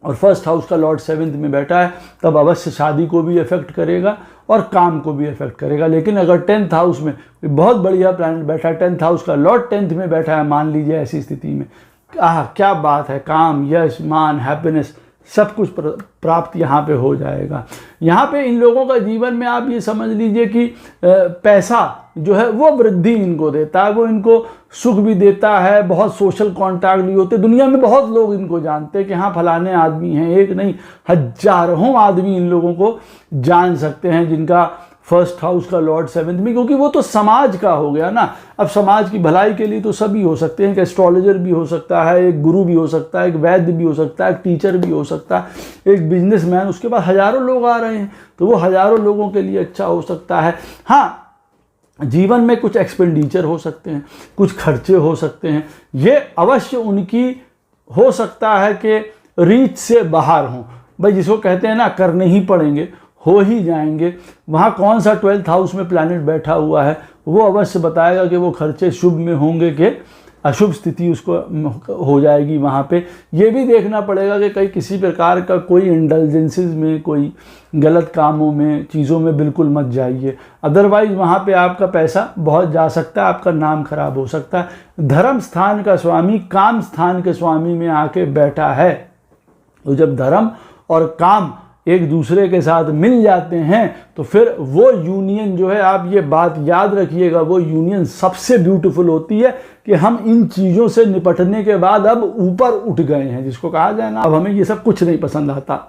और फर्स्ट हाउस का लॉर्ड 7th में बैठा है, तब अवश्य शादी को भी इफेक्ट करेगा और काम को भी इफेक्ट करेगा। लेकिन अगर 10th हाउस में बहुत बढ़िया प्लैनेट बैठा है, 10th हाउस का लॉर्ड 10th में बैठा है, मान लीजिए ऐसी स्थिति में, क्या बात है, काम, यश, मान, हैप्पीनेस सब कुछ प्राप्त यहाँ पे हो जाएगा। यहाँ पे इन लोगों का जीवन में आप ये समझ लीजिए कि पैसा जो है वो वृद्धि इनको देता है, वो इनको सुख भी देता है, बहुत सोशल कॉन्टैक्ट भी होते, दुनिया में बहुत लोग इनको जानते हैं कि हाँ फलाने आदमी हैं, एक नहीं हजारों आदमी इन लोगों को जान सकते हैं जिनका फर्स्ट हाउस का लॉर्ड 7th में, क्योंकि वो तो समाज का हो गया ना। अब समाज की भलाई के लिए तो सभी हो सकते हैं, एक एस्ट्रोलॉजर भी हो सकता है, एक गुरु भी हो सकता है, एक वैद्य भी हो सकता है, एक टीचर भी हो सकता है, एक बिजनेसमैन, उसके पास हजारों लोग आ रहे हैं, तो वो हजारों लोगों के लिए अच्छा हो सकता है। हाँ, जीवन में कुछ एक्सपेंडिचर हो सकते हैं, कुछ खर्चे हो सकते हैं, ये अवश्य उनकी हो सकता है कि रीच से बाहर हों। भाई जिसको कहते हैं ना करने ही पड़ेंगे, हो ही जाएंगे। वहाँ कौन सा 12th हाउस में प्लैनेट बैठा हुआ है वो अवश्य बताएगा कि वो खर्चे शुभ में होंगे कि अशुभ स्थिति उसको हो जाएगी। वहाँ पे ये भी देखना पड़ेगा कि कहीं किसी प्रकार का कोई इंडल्जेंसेस में, कोई गलत कामों में, चीज़ों में बिल्कुल मत जाइए, अदरवाइज वहाँ पे आपका पैसा बहुत जा सकता है, आपका नाम खराब हो सकता है। धर्म स्थान का स्वामी काम स्थान के स्वामी में आके बैठा है, तो जब धर्म और काम एक दूसरे के साथ मिल जाते हैं तो फिर वो यूनियन जो है, आप ये बात याद रखिएगा, वो यूनियन सबसे ब्यूटीफुल होती है कि हम इन चीज़ों से निपटने के बाद अब ऊपर उठ गए हैं, जिसको कहा जाए ना, अब हमें ये सब कुछ नहीं पसंद आता,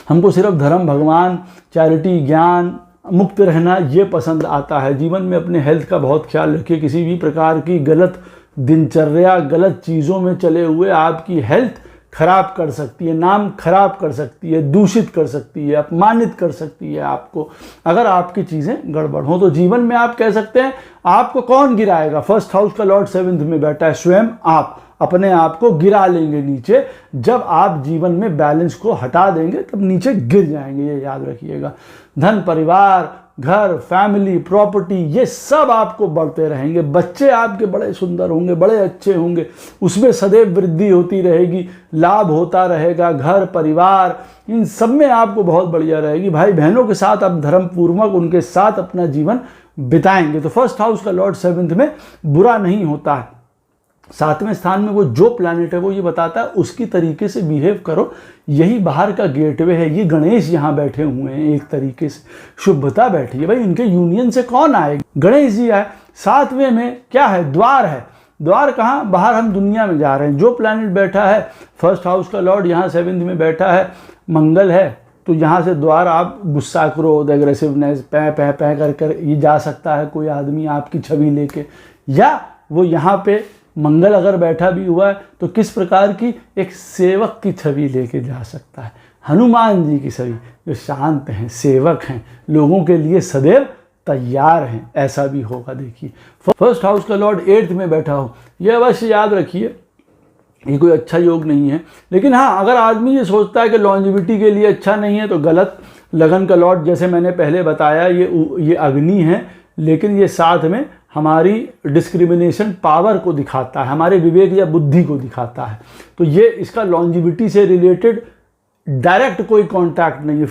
हमको सिर्फ धर्म, भगवान, चैरिटी, ज्ञान, मुक्त रहना ये पसंद आता है। जीवन में अपने हेल्थ का बहुत ख्याल रखिए, किसी भी प्रकार की गलत दिनचर्या, गलत चीज़ों में चले हुए आपकी हेल्थ खराब कर सकती है, नाम खराब कर सकती है, दूषित कर सकती है, अपमानित कर सकती है आपको, अगर आपकी चीज़ें गड़बड़ हो। तो जीवन में आप कह सकते हैं आपको कौन गिराएगा? फर्स्ट हाउस का लॉर्ड 7th में बैठा है, स्वयं आप अपने आप को गिरा लेंगे नीचे। जब आप जीवन में बैलेंस को हटा देंगे तब नीचे गिर जाएंगे, ये याद रखिएगा। धन, परिवार, घर, फैमिली, प्रॉपर्टी, ये सब आपको बढ़ते रहेंगे। बच्चे आपके बड़े सुंदर होंगे, बड़े अच्छे होंगे, उसमें सदैव वृद्धि होती रहेगी, लाभ होता रहेगा। घर, परिवार, इन सब में आपको बहुत बढ़िया रहेगी। भाई बहनों के साथ आप धर्मपूर्वक उनके साथ अपना जीवन बिताएंगे। तो फर्स्ट हाउस का लॉर्ड 7th में बुरा नहीं होता है। 7वें स्थान में वो जो प्लैनेट है वो ये बताता है उसकी तरीके से बिहेव करो, यही बाहर का गेटवे है। ये गणेश यहाँ बैठे हुए हैं, एक तरीके से शुभता बैठी है। भाई इनके यूनियन से कौन आएगा? गणेश जी आए। 7वें में क्या है? द्वार है। द्वार कहाँ? बाहर हम दुनिया में जा रहे हैं। जो प्लैनेट बैठा है फर्स्ट हाउस का लॉर्ड यहाँ 7th में बैठा है, मंगल है, तो यहाँ से द्वार आप गुस्सा, क्रोध, एग्रेसिवनेस, पै कर ये जा सकता है कोई आदमी आपकी छवि लेके, या वो यहाँ पे मंगल अगर बैठा भी हुआ है तो किस प्रकार की एक सेवक की छवि लेके जा सकता है। हनुमान जी की छवि, जो शांत हैं, सेवक हैं, लोगों के लिए सदैव तैयार हैं, ऐसा भी होगा। देखिए फर्स्ट हाउस का लॉर्ड 8th में बैठा हो, ये अवश्य याद रखिए, ये कोई अच्छा योग नहीं है। लेकिन हाँ, अगर आदमी ये सोचता है कि लॉन्जिविटी के लिए अच्छा नहीं है तो गलत। लगन का लॉर्ड जैसे मैंने पहले बताया ये अग्नि है, लेकिन ये साथ में हमारी डिस्क्रिमिनेशन पावर को दिखाता है, हमारे विवेक या बुद्धि को दिखाता है। तो ये इसका लॉन्जिविटी से रिलेटेड डायरेक्ट कोई कांटेक्ट नहीं है।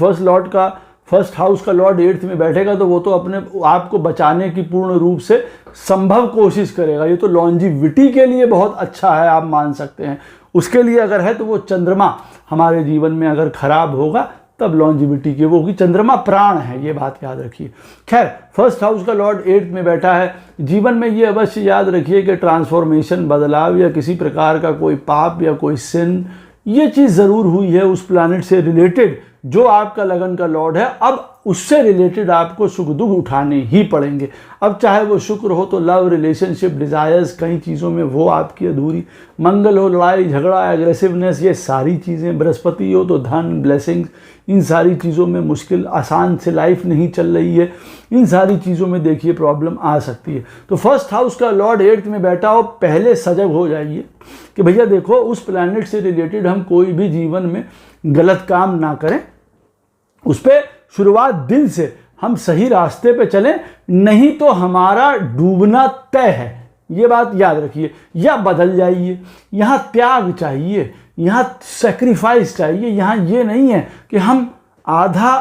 फर्स्ट हाउस का लॉर्ड 8th में बैठेगा तो वो तो अपने आप को बचाने की पूर्ण रूप से संभव कोशिश करेगा। ये तो लॉन्जिविटी के लिए बहुत अच्छा है, आप मान सकते हैं। उसके लिए अगर है तो वो चंद्रमा हमारे जीवन में अगर खराब होगा तब लॉन्जिविटी की वो होगी। चंद्रमा प्राण है, ये बात याद रखिए। खैर, फर्स्ट हाउस का लॉर्ड 8th में बैठा है। जीवन में ये अवश्य याद रखिए कि ट्रांसफॉर्मेशन, बदलाव या किसी प्रकार का कोई पाप या कोई सिन, ये चीज़ ज़रूर हुई है उस प्लैनेट से रिलेटेड जो आपका लगन का लॉर्ड है। अब उससे रिलेटेड आपको सुख दुख उठाने ही पड़ेंगे। अब चाहे वो शुक्र हो तो लव, रिलेशनशिप, डिज़ायर्स, कई चीज़ों में वो आपकी अधूरी, मंगल हो, लड़ाई झगड़ा, एग्रेसिवनेस, ये सारी चीज़ें, बृहस्पति हो तो धन, ब्लेसिंग्स, इन सारी चीज़ों में मुश्किल, आसान से लाइफ नहीं चल रही है, इन सारी चीज़ों में देखिए प्रॉब्लम आ सकती है। तो फर्स्ट हाउस का लॉर्ड 8th में बैठा हो, पहले सजग हो जाइए कि भैया देखो उस प्लैनेट से रिलेटेड हम कोई भी जीवन में गलत काम ना करें उस पर शुरुआत दिन से हम सही रास्ते पे चलें, नहीं तो हमारा डूबना तय है। ये बात याद रखिए। या बदल जाइए, यहाँ त्याग चाहिए, यहाँ सेक्रीफाइस चाहिए। यहाँ ये नहीं है कि हम आधा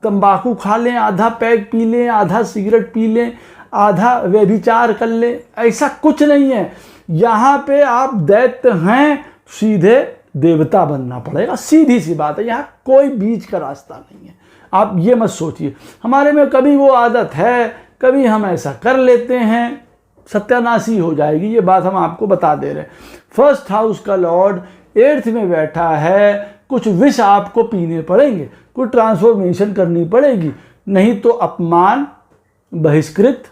तंबाकू खा लें, आधा पैक पी लें, आधा सिगरेट पी लें, आधा व्यभिचार कर लें, ऐसा कुछ नहीं है। यहाँ पे आप दैत्य हैं, सीधे देवता बनना पड़ेगा, सीधी सी बात है। यहाँ कोई बीच का रास्ता नहीं है। आप ये मत सोचिए हमारे में कभी वो आदत है, कभी हम ऐसा कर लेते हैं, सत्यानाशी हो जाएगी। ये बात हम आपको बता दे रहे हैं। फर्स्ट हाउस का लॉर्ड 8th में बैठा है, कुछ विष आपको पीने पड़ेंगे, कुछ ट्रांसफॉर्मेशन करनी पड़ेगी, नहीं तो अपमान, बहिष्कृत,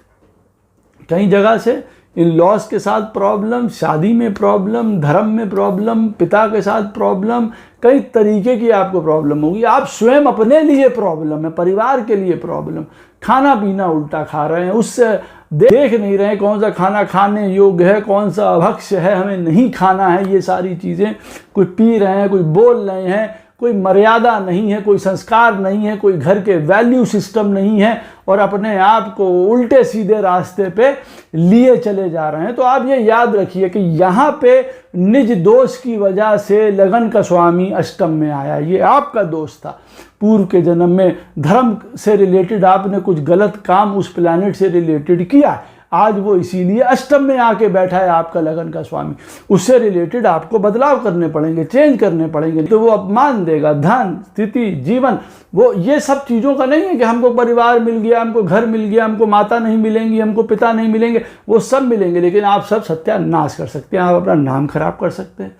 कई जगह से इन लॉस के साथ प्रॉब्लम, शादी में प्रॉब्लम, धर्म में प्रॉब्लम, पिता के साथ प्रॉब्लम, कई तरीके की आपको प्रॉब्लम होगी। आप स्वयं अपने लिए प्रॉब्लम है, परिवार के लिए प्रॉब्लम, खाना पीना उल्टा खा रहे हैं, उससे देख नहीं रहे कौन सा खाना खाने योग्य है, कौन सा अभक्ष्य है, हमें नहीं खाना है। ये सारी चीज़ें कोई पी रहे हैं, कोई बोल रहे हैं, कोई मर्यादा नहीं है, कोई संस्कार नहीं है, कोई घर के वैल्यू सिस्टम नहीं है, और अपने आप को उल्टे सीधे रास्ते पे लिए चले जा रहे हैं। तो आप ये याद रखिए कि यहाँ पे निज दोष की वजह से लगन का स्वामी अष्टम में आया। ये आपका दोष था। पूर्व के जन्म में धर्म से रिलेटेड आपने कुछ गलत काम उस प्लैनेट से रिलेटेड किया, आज वो इसीलिए अष्टम में आके बैठा है आपका लगन का स्वामी। उससे रिलेटेड आपको बदलाव करने पड़ेंगे, चेंज करने पड़ेंगे, तो वो अपमान देगा, धन, स्थिति, जीवन। वो ये सब चीज़ों का नहीं है कि हमको परिवार मिल गया, हमको घर मिल गया, हमको माता नहीं मिलेंगी, हमको पिता नहीं मिलेंगे, वो सब मिलेंगे, लेकिन आप सब सत्यानाश कर सकते हैं, आप अपना नाम खराब कर सकते हैं।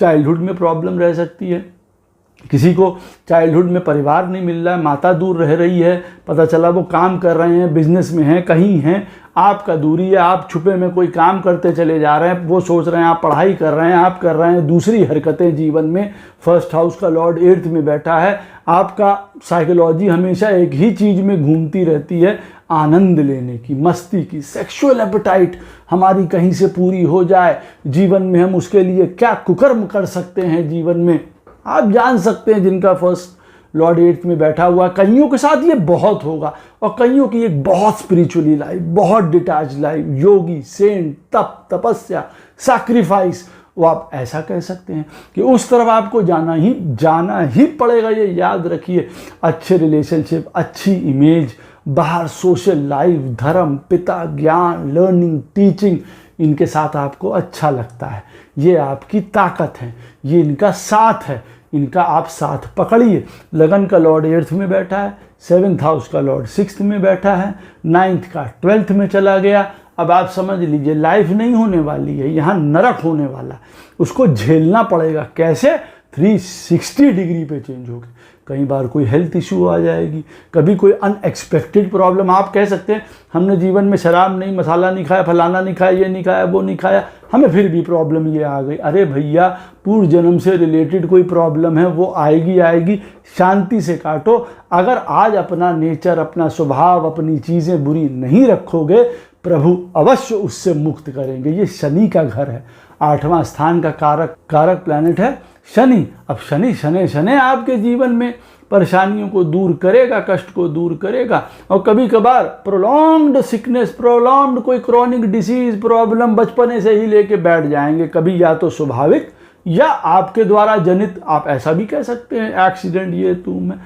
चाइल्डहुड में प्रॉब्लम रह सकती है, किसी को चाइल्डहुड में परिवार नहीं मिल रहा है, माता दूर रह रही है, पता चला वो काम कर रहे हैं, बिजनेस में हैं, कहीं हैं, आपका दूरी है, आप छुपे में कोई काम करते चले जा रहे हैं, वो सोच रहे हैं आप पढ़ाई कर रहे हैं, आप कर रहे हैं दूसरी हरकतें जीवन में। फर्स्ट हाउस का लॉर्ड 8th में बैठा है। आपका साइकोलॉजी हमेशा एक ही चीज़ में घूमती रहती है, आनंद लेने की, मस्ती की, सेक्सुअल एपेटाइट हमारी कहीं से पूरी हो जाए, जीवन में हम उसके लिए क्या कुकर्म कर सकते हैं जीवन में, आप जान सकते हैं। जिनका फर्स्ट लॉर्ड 8th में बैठा हुआ, कईयों के साथ ये बहुत होगा, और कईयों की एक बहुत स्पिरिचुअली लाइफ, बहुत डिटैच लाइफ, योगी, सेंट, तप, तपस्या, सैक्रिफाइस, वो आप ऐसा कह सकते हैं कि उस तरफ आपको जाना ही पड़ेगा। ये याद रखिए। अच्छे रिलेशनशिप, अच्छी इमेज, बाहर सोशल लाइफ, धर्म, पिता, ज्ञान, लर्निंग, टीचिंग, इनके साथ आपको अच्छा लगता है, ये आपकी ताकत है, ये इनका साथ है, इनका आप साथ पकड़िए। लगन का लॉर्ड 8th में बैठा है, 7th हाउस का लॉर्ड 6th में बैठा है, 9th का 12th में चला गया। अब आप समझ लीजिए लाइफ नहीं होने वाली है, यहाँ नरक होने वाला, उसको झेलना पड़ेगा। कैसे? 360 डिग्री पे चेंज होगी। कई बार कोई हेल्थ इशू आ जाएगी, कभी कोई अनएक्सपेक्टेड प्रॉब्लम। आप कह सकते हैं हमने जीवन में शराब नहीं, मसाला नहीं खाया, फलाना नहीं खाया, ये नहीं खाया, वो नहीं खाया, हमें फिर भी प्रॉब्लम ये आ गई। अरे भैया, पूर्व जन्म से रिलेटेड कोई प्रॉब्लम है, वो आएगी, शांति से काटो। अगर आज अपना नेचर, अपना स्वभाव, अपनी चीज़ें बुरी नहीं रखोगे, प्रभु अवश्य उससे मुक्त करेंगे। ये शनि का घर है, 8वां स्थान का कारक प्लैनेट है शनि। अब शनि आपके जीवन में परेशानियों को दूर करेगा, कष्ट को दूर करेगा। और कभी कभार प्रोलॉन्ग्ड सिकनेस, प्रोलॉन्ग्ड कोई क्रॉनिक डिसीज, प्रॉब्लम बचपने से ही लेके बैठ जाएंगे, कभी या तो स्वाभाविक या आपके द्वारा जनित, आप ऐसा भी कह सकते हैं, एक्सीडेंट, ये तुम है।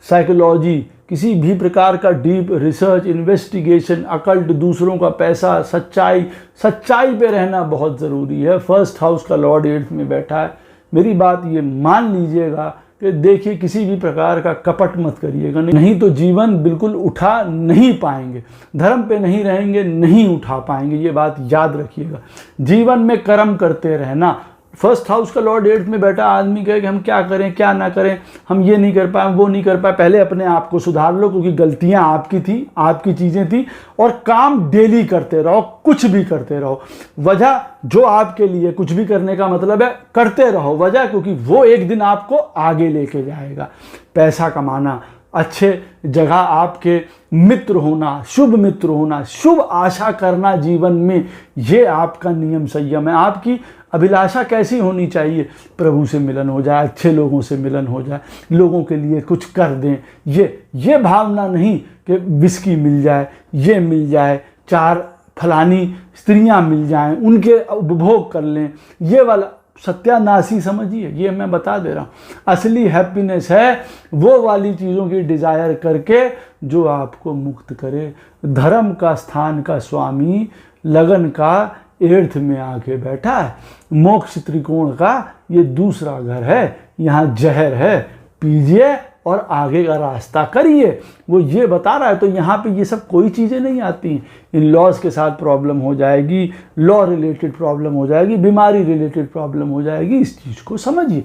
साइकोलॉजी, किसी भी प्रकार का डीप रिसर्च, इन्वेस्टिगेशन, अकल्ट, दूसरों का पैसा, सच्चाई पे रहना बहुत ज़रूरी है। फर्स्ट हाउस का लॉर्ड 8th में बैठा है। मेरी बात ये मान लीजिएगा कि देखिए, किसी भी प्रकार का कपट मत करिएगा, नहीं तो जीवन बिल्कुल उठा नहीं पाएंगे, धर्म पे नहीं रहेंगे, नहीं उठा पाएंगे। ये बात याद रखिएगा। जीवन में कर्म करते रहना। फर्स्ट हाउस का लॉर्ड 8th में बैठा आदमी कहे कि हम क्या करें, क्या ना करें, हम ये नहीं कर पाए, वो नहीं कर पाए। पहले अपने आप को सुधार लो, क्योंकि गलतियां आपकी थी, आपकी चीज़ें थी, और काम डेली करते रहो, कुछ भी करते रहो। वजह, जो आपके लिए कुछ भी करने का मतलब है, करते रहो। वजह, क्योंकि वो एक दिन आपको आगे लेके जाएगा। पैसा कमाना, अच्छे जगह आपके मित्र होना, शुभ मित्र होना, शुभ आशा करना जीवन में, ये आपका नियम संयम है। आपकी अभिलाषा कैसी होनी चाहिए? प्रभु से मिलन हो जाए, अच्छे लोगों से मिलन हो जाए, लोगों के लिए कुछ कर दें। ये भावना नहीं कि विस्की मिल जाए, ये मिल जाए, 4 फलानी स्त्रियां मिल जाएं, उनके उपभोग कर लें, ये वाला सत्यानाशी समझिए। ये मैं बता दे रहा हूँ, असली हैप्पीनेस है वो वाली चीज़ों की डिज़ायर करके जो आपको मुक्त करे। धर्म का स्थान का स्वामी लगन का एर्थ में आके बैठा है। मोक्ष त्रिकोण का ये दूसरा घर है, यहाँ जहर है, पीजिए और आगे का रास्ता करिए, वो ये बता रहा है। तो यहाँ पे ये सब कोई चीज़ें नहीं आती। इन लॉज के साथ प्रॉब्लम हो जाएगी, लॉ रिलेटेड प्रॉब्लम हो जाएगी, बीमारी रिलेटेड प्रॉब्लम हो जाएगी। इस चीज़ को समझिए।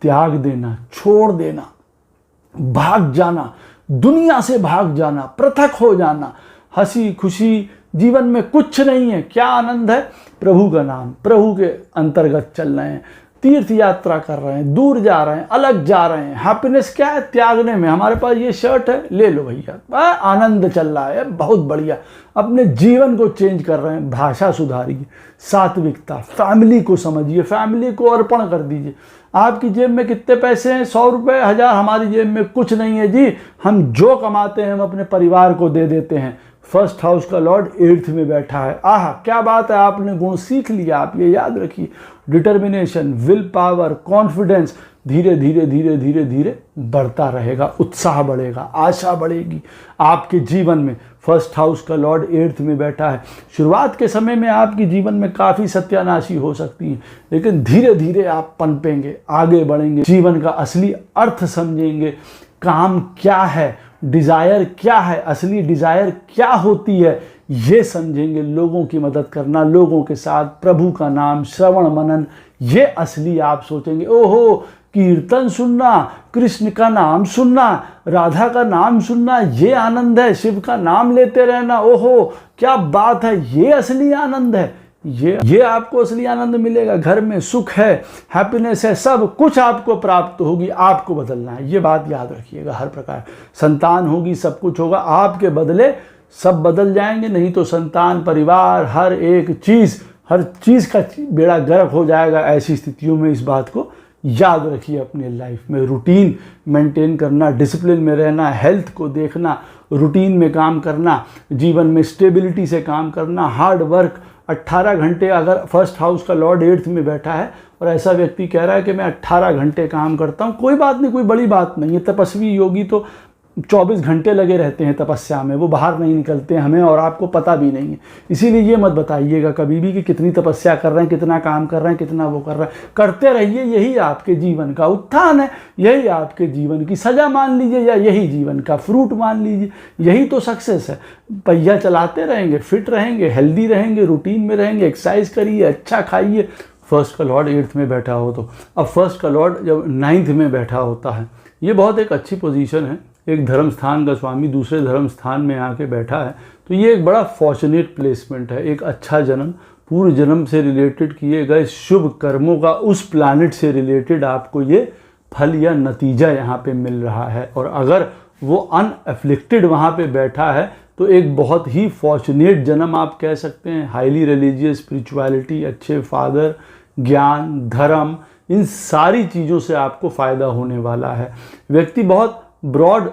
त्याग देना, छोड़ देना, भाग जाना, दुनिया से भाग जाना, पृथक हो जाना, हंसी खुशी, जीवन में कुछ नहीं है। क्या आनंद है? प्रभु का नाम, प्रभु के अंतर्गत चल रहे हैं, तीर्थ यात्रा कर रहे हैं, दूर जा रहे हैं, अलग जा रहे हैं। हैप्पीनेस क्या है? त्यागने में। हमारे पास ये शर्ट है, ले लो भैया, आनंद चल रहा है, बहुत बढ़िया। अपने जीवन को चेंज कर रहे हैं, भाषा सुधारिए, सात्विकता, फैमिली को समझिए, फैमिली को अर्पण कर दीजिए। आपकी जेब में कितने पैसे हैं? 100 रुपये, 1000। हमारी जेब में कुछ नहीं है जी। हम जो कमाते हैं हम अपने परिवार को दे देते हैं। फर्स्ट हाउस का लॉर्ड 8th में बैठा है। आह, क्या बात है, आपने गुण सीख लिया। आप ये याद रखिए, डिटर्मिनेशन, विल पावर, कॉन्फिडेंस धीरे धीरे धीरे धीरे धीरे बढ़ता रहेगा, उत्साह बढ़ेगा, आशा बढ़ेगी आपके जीवन में। फर्स्ट हाउस का लॉर्ड 8th में बैठा है। शुरुआत के समय में आपके जीवन में काफ़ी सत्यानाशी हो सकती है, लेकिन धीरे धीरे आप पनपेंगे, आगे बढ़ेंगे, जीवन का असली अर्थ समझेंगे। काम क्या है, डिज़ायर क्या है, असली डिज़ायर क्या होती है, ये समझेंगे। लोगों की मदद करना, लोगों के साथ प्रभु का नाम, श्रवण मनन, ये असली आप सोचेंगे। ओहो, कीर्तन सुनना, कृष्ण का नाम सुनना, राधा का नाम सुनना, ये आनंद है। शिव का नाम लेते रहना, ओहो क्या बात है, ये असली आनंद है। ये आपको असली आनंद मिलेगा। घर में सुख है, हैप्पीनेस है, सब कुछ आपको प्राप्त होगी। आपको बदलना है, ये बात याद रखिएगा। हर प्रकार संतान होगी, सब कुछ होगा, आपके बदले सब बदल जाएंगे। नहीं तो संतान, परिवार, हर एक चीज़, हर चीज़ का बेड़ा गर्क हो जाएगा। ऐसी स्थितियों में इस बात को याद रखिए। अपने लाइफ में रूटीन मेंटेन करना, डिसिप्लिन में रहना, हेल्थ को देखना, रूटीन में काम करना, जीवन में स्टेबिलिटी से काम करना, हार्ड वर्क। 18 घंटे, अगर फर्स्ट हाउस का लॉर्ड 8th में बैठा है और ऐसा व्यक्ति कह रहा है कि मैं 18 घंटे काम करता हूँ, कोई बात नहीं, कोई बड़ी बात नहीं है। तपस्वी योगी तो 24 घंटे लगे रहते हैं तपस्या में, वो बाहर नहीं निकलते हैं, हमें और आपको पता भी नहीं है। इसीलिए ये मत बताइएगा कभी भी कि कितनी तपस्या कर रहे हैं, कितना काम कर रहे हैं, कितना वो कर रहे हैं। करते रहिए, यही आपके जीवन का उत्थान है, यही आपके जीवन की सज़ा मान लीजिए, या यही जीवन का फ्रूट मान लीजिए। यही तो सक्सेस है। पहिया चलाते रहेंगे, फिट रहेंगे, हेल्दी रहेंगे, रूटीन में रहेंगे, एक्सरसाइज करिए, अच्छा खाइए। फर्स्ट का लॉर्ड 8th में बैठा हो तो। अब फर्स्ट का लॉर्ड जब 9th में बैठा होता है, ये बहुत एक अच्छी पोजीशन है। एक धर्म स्थान का स्वामी दूसरे धर्म स्थान में आके बैठा है, तो ये एक बड़ा फॉर्चुनेट प्लेसमेंट है। एक अच्छा जन्म, पूर्व जन्म से रिलेटेड किए गए शुभ कर्मों का उस प्लैनेट से रिलेटेड आपको ये फल या नतीजा यहाँ पे मिल रहा है। और अगर वो अनएफ्लिक्टेड वहाँ पे बैठा है तो एक बहुत ही फॉर्चुनेट जन्म आप कह सकते हैं। हाईली रिलीजियस, स्पिरिचुअलिटी, अच्छे फादर, ज्ञान, धर्म, इन सारी चीज़ों से आपको फ़ायदा होने वाला है। व्यक्ति बहुत ब्रॉड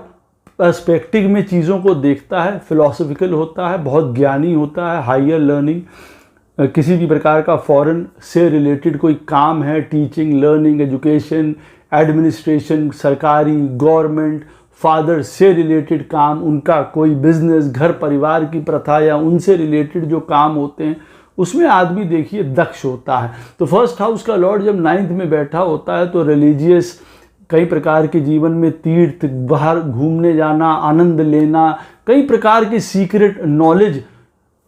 पर्सपेक्टिव में चीज़ों को देखता है, फिलॉसफिकल होता है, बहुत ज्ञानी होता है, हायर लर्निंग। किसी भी प्रकार का फॉरेन से रिलेटेड कोई काम है, टीचिंग, लर्निंग, एजुकेशन, एडमिनिस्ट्रेशन, सरकारी, गवर्नमेंट, फादर से रिलेटेड काम, उनका कोई बिजनेस, घर परिवार की प्रथा या उनसे रिलेटेड जो काम होते हैं, उसमें आदमी देखिए दक्ष होता है। तो फर्स्ट हाउस का लॉर्ड जब 9th में बैठा होता है तो रिलीजियस, कई प्रकार के जीवन में तीर्थ, बाहर घूमने जाना, आनंद लेना, कई प्रकार की सीक्रेट नॉलेज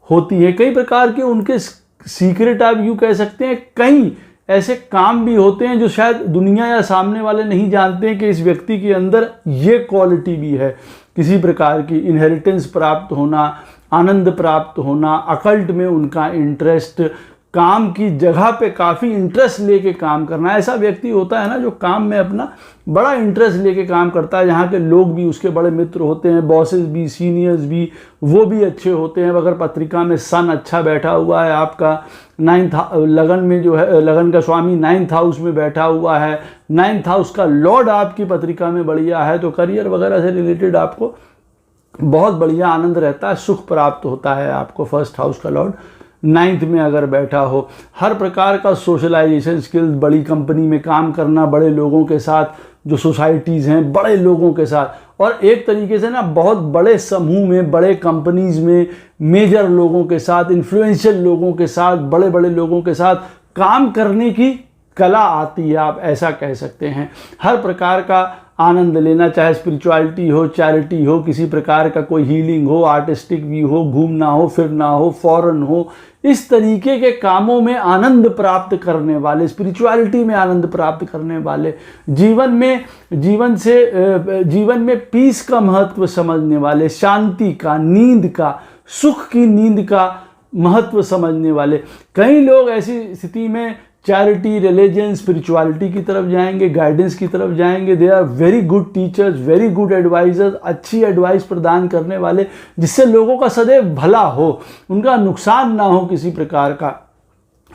होती है, कई प्रकार के उनके सीक्रेट आप यूँ कह सकते हैं। कई ऐसे काम भी होते हैं जो शायद दुनिया या सामने वाले नहीं जानते हैं कि इस व्यक्ति के अंदर ये क्वालिटी भी है। किसी प्रकार की इनहेरिटेंस प्राप्त होना, आनंद प्राप्त होना, अकल्ट में उनका इंटरेस्ट, काम की जगह पे काफ़ी इंटरेस्ट लेके काम करना। ऐसा व्यक्ति होता है ना जो काम में अपना बड़ा इंटरेस्ट लेके काम करता है, जहाँ के लोग भी उसके बड़े मित्र होते हैं, बॉसेस भी, सीनियर्स भी, वो भी अच्छे होते हैं। अगर पत्रिका में सन अच्छा बैठा हुआ है, आपका लगन में जो है, लगन का स्वामी 9th हाउस में बैठा हुआ है, 9th हाउस का लॉर्ड आपकी पत्रिका में बढ़िया है, तो करियर वगैरह से रिलेटेड आपको बहुत बढ़िया आनंद रहता है, सुख प्राप्त होता है आपको। 1st हाउस का लॉर्ड 9th में अगर बैठा हो, हर प्रकार का सोशलाइजेशन स्किल्स, बड़ी कंपनी में काम करना, बड़े लोगों के साथ, जो सोसाइटीज़ हैं, बड़े लोगों के साथ, और एक तरीके से ना बहुत बड़े समूह में, बड़े कंपनीज में, मेजर लोगों के साथ, इन्फ्लुएंशियल लोगों के साथ, बड़े बड़े लोगों के साथ काम करने की कला आती है, आप ऐसा कह सकते हैं। हर प्रकार का आनंद लेना, चाहे स्पिरिचुअलिटी हो, चैरिटी हो, किसी प्रकार का कोई हीलिंग हो, आर्टिस्टिक व्यू हो, घूमना हो, फिरना हो, फॉरेन हो, इस तरीके के कामों में आनंद प्राप्त करने वाले, स्पिरिचुअलिटी में आनंद प्राप्त करने वाले, जीवन में पीस का महत्व समझने वाले, शांति का, नींद का, सुख की नींद का महत्व समझने वाले। कई लोग ऐसी स्थिति में चैरिटी, रिलीजन, स्पिरिचुअलिटी की तरफ जाएंगे, गाइडेंस की तरफ जाएंगे। They are very good teachers, very good advisors, अच्छी एडवाइस प्रदान करने वाले, जिससे लोगों का सदैव भला हो, उनका नुकसान ना हो किसी प्रकार का।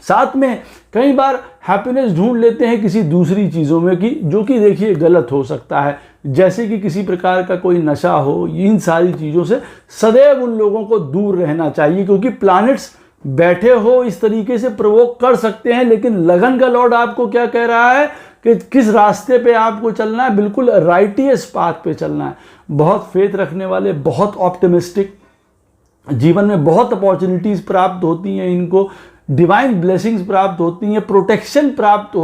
साथ में कई बार हैप्पीनेस ढूंढ लेते हैं किसी दूसरी चीज़ों में, कि जो कि देखिए गलत हो सकता है, जैसे कि किसी प्रकार का कोई नशा हो। इन सारी चीज़ों से सदैव उन लोगों को दूर रहना चाहिए, क्योंकि प्लैनेट्स बैठे हो इस तरीके से प्रवोक कर सकते हैं। लेकिन लगन का लॉर्ड आपको क्या कह रहा है कि किस रास्ते पे आपको चलना है, बिल्कुल राइटियस पाथ पे चलना है। बहुत फेथ रखने वाले, बहुत ऑप्टिमिस्टिक, जीवन में बहुत अपॉर्चुनिटीज़ प्राप्त होती हैं, इनको डिवाइन ब्लेसिंग्स प्राप्त होती हैं, प्रोटेक्शन प्राप्त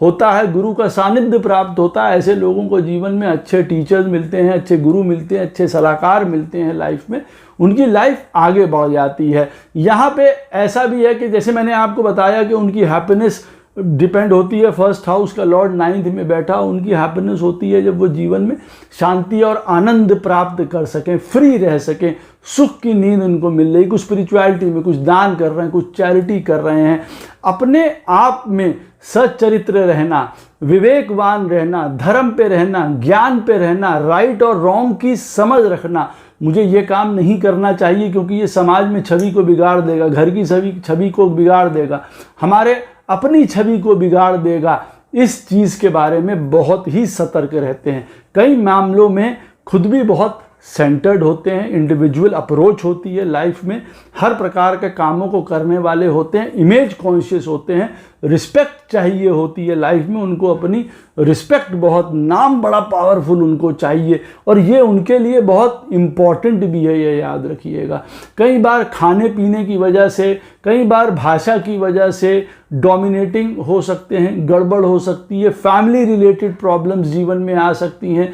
होता है, गुरु का सानिध्य प्राप्त होता है। ऐसे लोगों को जीवन में अच्छे टीचर्स मिलते हैं, अच्छे गुरु मिलते हैं, अच्छे सलाहकार मिलते हैं लाइफ में, उनकी लाइफ आगे बढ़ जाती है। यहाँ पे ऐसा भी है कि जैसे मैंने आपको बताया कि उनकी हैप्पीनेस डिपेंड होती है, 1st हाउस का लॉर्ड 9th में बैठा, उनकी हैप्पीनेस होती है जब वो जीवन में शांति और आनंद प्राप्त कर सकें, फ्री रह सकें, सुख की नींद उनको मिल रही, कुछ स्पिरिचुअलिटी में कुछ दान कर रहे हैं, कुछ चैरिटी कर रहे हैं, अपने आप में सच्चरित्र रहना, विवेकवान रहना, धर्म पे रहना, ज्ञान पे रहना, राइट और रॉन्ग की समझ रखना। मुझे ये काम नहीं करना चाहिए क्योंकि ये समाज में छवि को बिगाड़ देगा, घर की छवि को बिगाड़ देगा, हमारे अपनी छवि को बिगाड़ देगा। इस चीज़ के बारे में बहुत ही सतर्क रहते हैं। कई मामलों में खुद भी बहुत सेंटर्ड होते हैं, इंडिविजुअल अप्रोच होती है लाइफ में, हर प्रकार के कामों को करने वाले होते हैं, इमेज कॉन्शियस होते हैं, रिस्पेक्ट चाहिए होती है लाइफ में, उनको अपनी रिस्पेक्ट बहुत, नाम बड़ा पावरफुल उनको चाहिए, और ये उनके लिए बहुत इम्पॉर्टेंट भी है, ये याद रखिएगा। कई बार खाने पीने की वजह से, कई बार भाषा की वजह से डोमिनेटिंग हो सकते हैं, गड़बड़ हो सकती है, फैमिली रिलेटेड प्रॉब्लम्स जीवन में आ सकती हैं,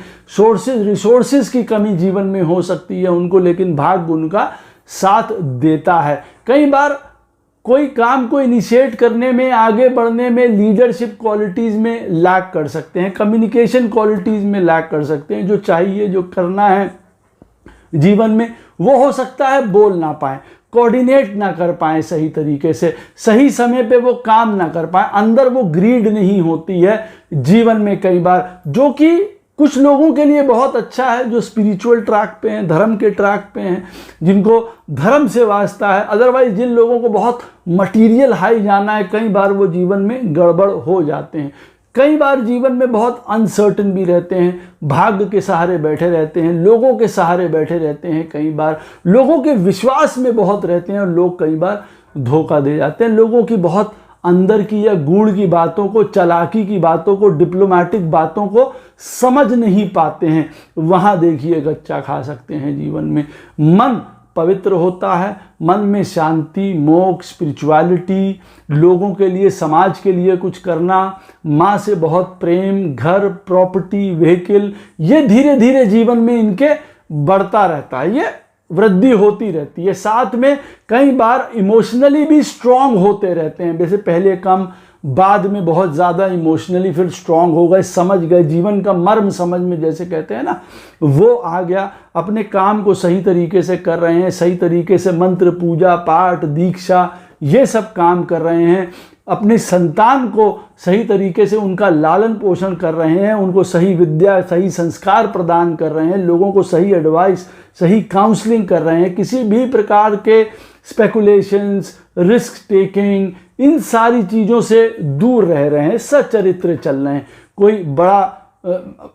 रिसोर्सेज की कमी जीवन में हो सकती है उनको, लेकिन भाग्य उनका साथ देता है। कई बार कोई काम को इनिशिएट करने में, आगे बढ़ने में, लीडरशिप क्वालिटीज़ में लैक कर सकते हैं, कम्युनिकेशन क्वालिटीज़ में लैक कर सकते हैं। जो चाहिए, जो करना है जीवन में, वो हो सकता है बोल ना पाए, कोऑर्डिनेट ना कर पाए सही तरीके से, सही समय पे वो काम ना कर पाए, अंदर वो ग्रीड नहीं होती है जीवन में कई बार, जो कि कुछ लोगों के लिए बहुत अच्छा है, जो स्पिरिचुअल ट्रैक पे हैं, धर्म के ट्रैक पे हैं, जिनको धर्म से वास्ता है। अदरवाइज जिन लोगों को बहुत मटीरियल हाई जाना है, कई बार वो जीवन में गड़बड़ हो जाते हैं। कई बार जीवन में बहुत अनसर्टन भी रहते हैं, भाग्य के सहारे बैठे रहते हैं, लोगों के सहारे बैठे रहते हैं, कई बार लोगों के विश्वास में बहुत रहते हैं, और लोग कई बार धोखा दे जाते हैं। लोगों की बहुत अंदर की या गूढ़ की बातों को, चालाकी की बातों को, डिप्लोमेटिक बातों को समझ नहीं पाते हैं, वहाँ देखिए गच्चा खा सकते हैं जीवन में। मन पवित्र होता है, मन में शांति, मोक्ष, स्पिरिचुअलिटी, लोगों के लिए, समाज के लिए कुछ करना, माँ से बहुत प्रेम, घर, प्रॉपर्टी, व्हीकल, ये धीरे धीरे जीवन में इनके बढ़ता रहता है, ये वृद्धि होती रहती है। साथ में कई बार इमोशनली भी स्ट्रांग होते रहते हैं, जैसे पहले कम, बाद में बहुत ज़्यादा इमोशनली फिर स्ट्रांग हो गए, समझ गए, जीवन का मर्म समझ में जैसे कहते हैं ना, वो आ गया, अपने काम को सही तरीके से कर रहे हैं, सही तरीके से मंत्र, पूजा पाठ, दीक्षा, ये सब काम कर रहे हैं, अपने संतान को सही तरीके से उनका लालन पोषण कर रहे हैं, उनको सही विद्या, सही संस्कार प्रदान कर रहे हैं, लोगों को सही एडवाइस, सही काउंसलिंग कर रहे हैं, किसी भी प्रकार के स्पेकुलेशंस, रिस्क टेकिंग, इन सारी चीज़ों से दूर रह रहे हैं, सच्चरित्र चल रहे हैं। कोई बड़ा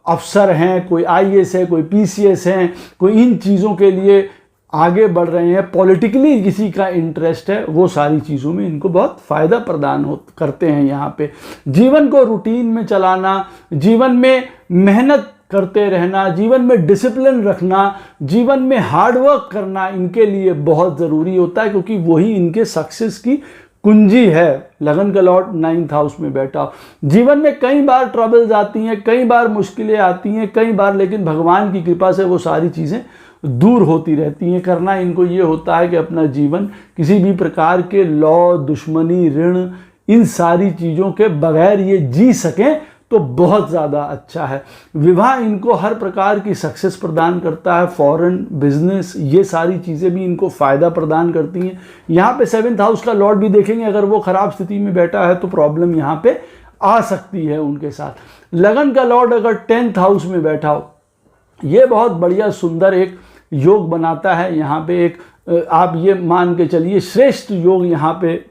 अफसर हैं, कोई आईएएस है, कोई पीसीएस हैं, कोई इन चीज़ों के लिए आगे बढ़ रहे हैं, पॉलिटिकली किसी का इंटरेस्ट है, वो सारी चीज़ों में इनको बहुत फ़ायदा प्रदान करते हैं। यहाँ पे जीवन को रूटीन में चलाना, जीवन में मेहनत करते रहना, जीवन में डिसिप्लिन रखना, जीवन में हार्ड वर्क करना इनके लिए बहुत ज़रूरी होता है, क्योंकि वही इनके सक्सेस की कुंजी है। लगन का लॉर्ड 9th हाउस में बैठा, जीवन में कई बार ट्रबल्स आती हैं, कई बार मुश्किलें आती हैं, कई बार, लेकिन भगवान की कृपा से वो सारी चीज़ें दूर होती रहती हैं। करना इनको ये होता है कि अपना जीवन किसी भी प्रकार के लॉ, दुश्मनी, ऋण, इन सारी चीज़ों के बगैर ये जी सकें तो बहुत ज़्यादा अच्छा है। विवाह इनको हर प्रकार की सक्सेस प्रदान करता है, फॉरेन बिजनेस, ये सारी चीज़ें भी इनको फ़ायदा प्रदान करती हैं। यहाँ पे 7th हाउस का लॉर्ड भी देखेंगे, अगर वो ख़राब स्थिति में बैठा है तो प्रॉब्लम यहाँ पे आ सकती है उनके साथ। लगन का लॉर्ड अगर 10th हाउस में बैठा हो, ये बहुत बढ़िया सुंदर एक योग बनाता है। यहाँ पे एक आप ये मान के चलिए श्रेष्ठ योग यहाँ पे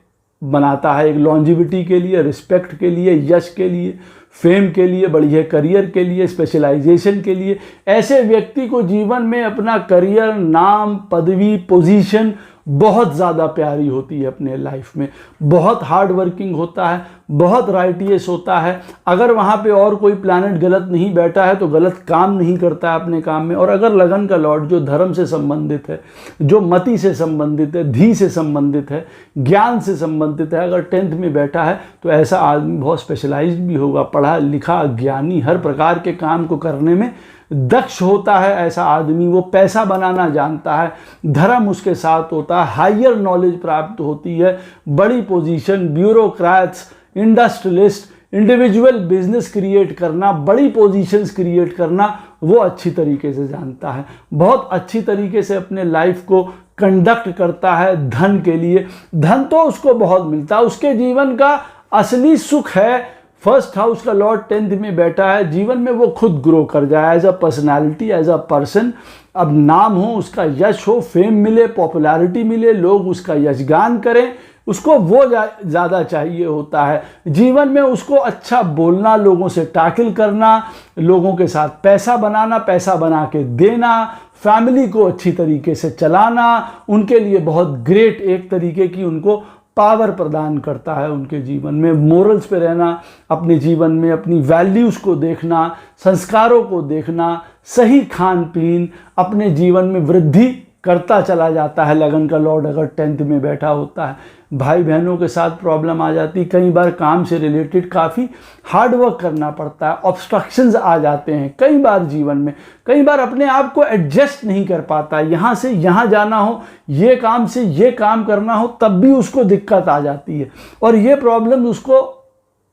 बनाता है, एक लॉन्जिविटी के लिए, रिस्पेक्ट के लिए, यश के लिए, फेम के लिए, बढ़िया करियर के लिए, स्पेशलाइजेशन के लिए। ऐसे व्यक्ति को जीवन में अपना करियर, नाम, पदवी, पोजीशन बहुत ज़्यादा प्यारी होती है अपने लाइफ में। बहुत हार्ड वर्किंग होता है, बहुत राइटियस होता है। अगर वहाँ पे और कोई प्लैनेट गलत नहीं बैठा है तो गलत काम नहीं करता है अपने काम में। और अगर लगन का लॉर्ड जो धर्म से संबंधित है, जो मति से संबंधित है, धी से संबंधित है, ज्ञान से संबंधित है, अगर 10th में बैठा है तो ऐसा आदमी बहुत स्पेशलाइज्ड भी होगा, पढ़ा लिखा, ज्ञानी, हर प्रकार के काम को करने में दक्ष होता है ऐसा आदमी। वो पैसा बनाना जानता है, धर्म उसके साथ होता है, हायर नॉलेज प्राप्त होती है, बड़ी position, bureaucrats, industrialist, individual business create करना, बड़ी पोजीशंस क्रिएट करना वो अच्छी तरीके से जानता है। बहुत अच्छी तरीके से अपने लाइफ को कंडक्ट करता है। धन के लिए, धन तो उसको बहुत मिलता है, उसके जीवन का असली सुख है। 1st हाउस का लॉर्ड 10th में बैठा है, जीवन में वो खुद ग्रो कर जाए as a personality, as a person. अब नाम हो, उसका यश हो, फेम मिले, पॉपुलैरिटी मिले, लोग उसका यशगान करें, उसको वो ज़्यादा चाहिए होता है। जीवन में उसको अच्छा बोलना, लोगों से टैकल करना, लोगों के साथ पैसा बनाना, पैसा बना के देना, फैमिली को अच्छी तरीके से चलाना, उनके लिए बहुत ग्रेट एक तरीके की उनको पावर प्रदान करता है उनके जीवन में। मोरल्स पे रहना, अपने जीवन में अपनी वैल्यूज़ को देखना, संस्कारों को देखना, सही खान पीन, अपने जीवन में वृद्धि करता चला जाता है। लगन का लॉर्ड अगर 10th में बैठा होता है, भाई बहनों के साथ प्रॉब्लम आ जाती, कई बार काम से रिलेटेड काफ़ी हार्ड वर्क करना पड़ता है, ऑब्स्ट्रक्शंस आ जाते हैं कई बार जीवन में, कई बार अपने आप को एडजस्ट नहीं कर पाता, यहाँ से यहाँ जाना हो, ये काम से ये काम करना हो, तब भी उसको दिक्कत आ जाती है और ये प्रॉब्लम उसको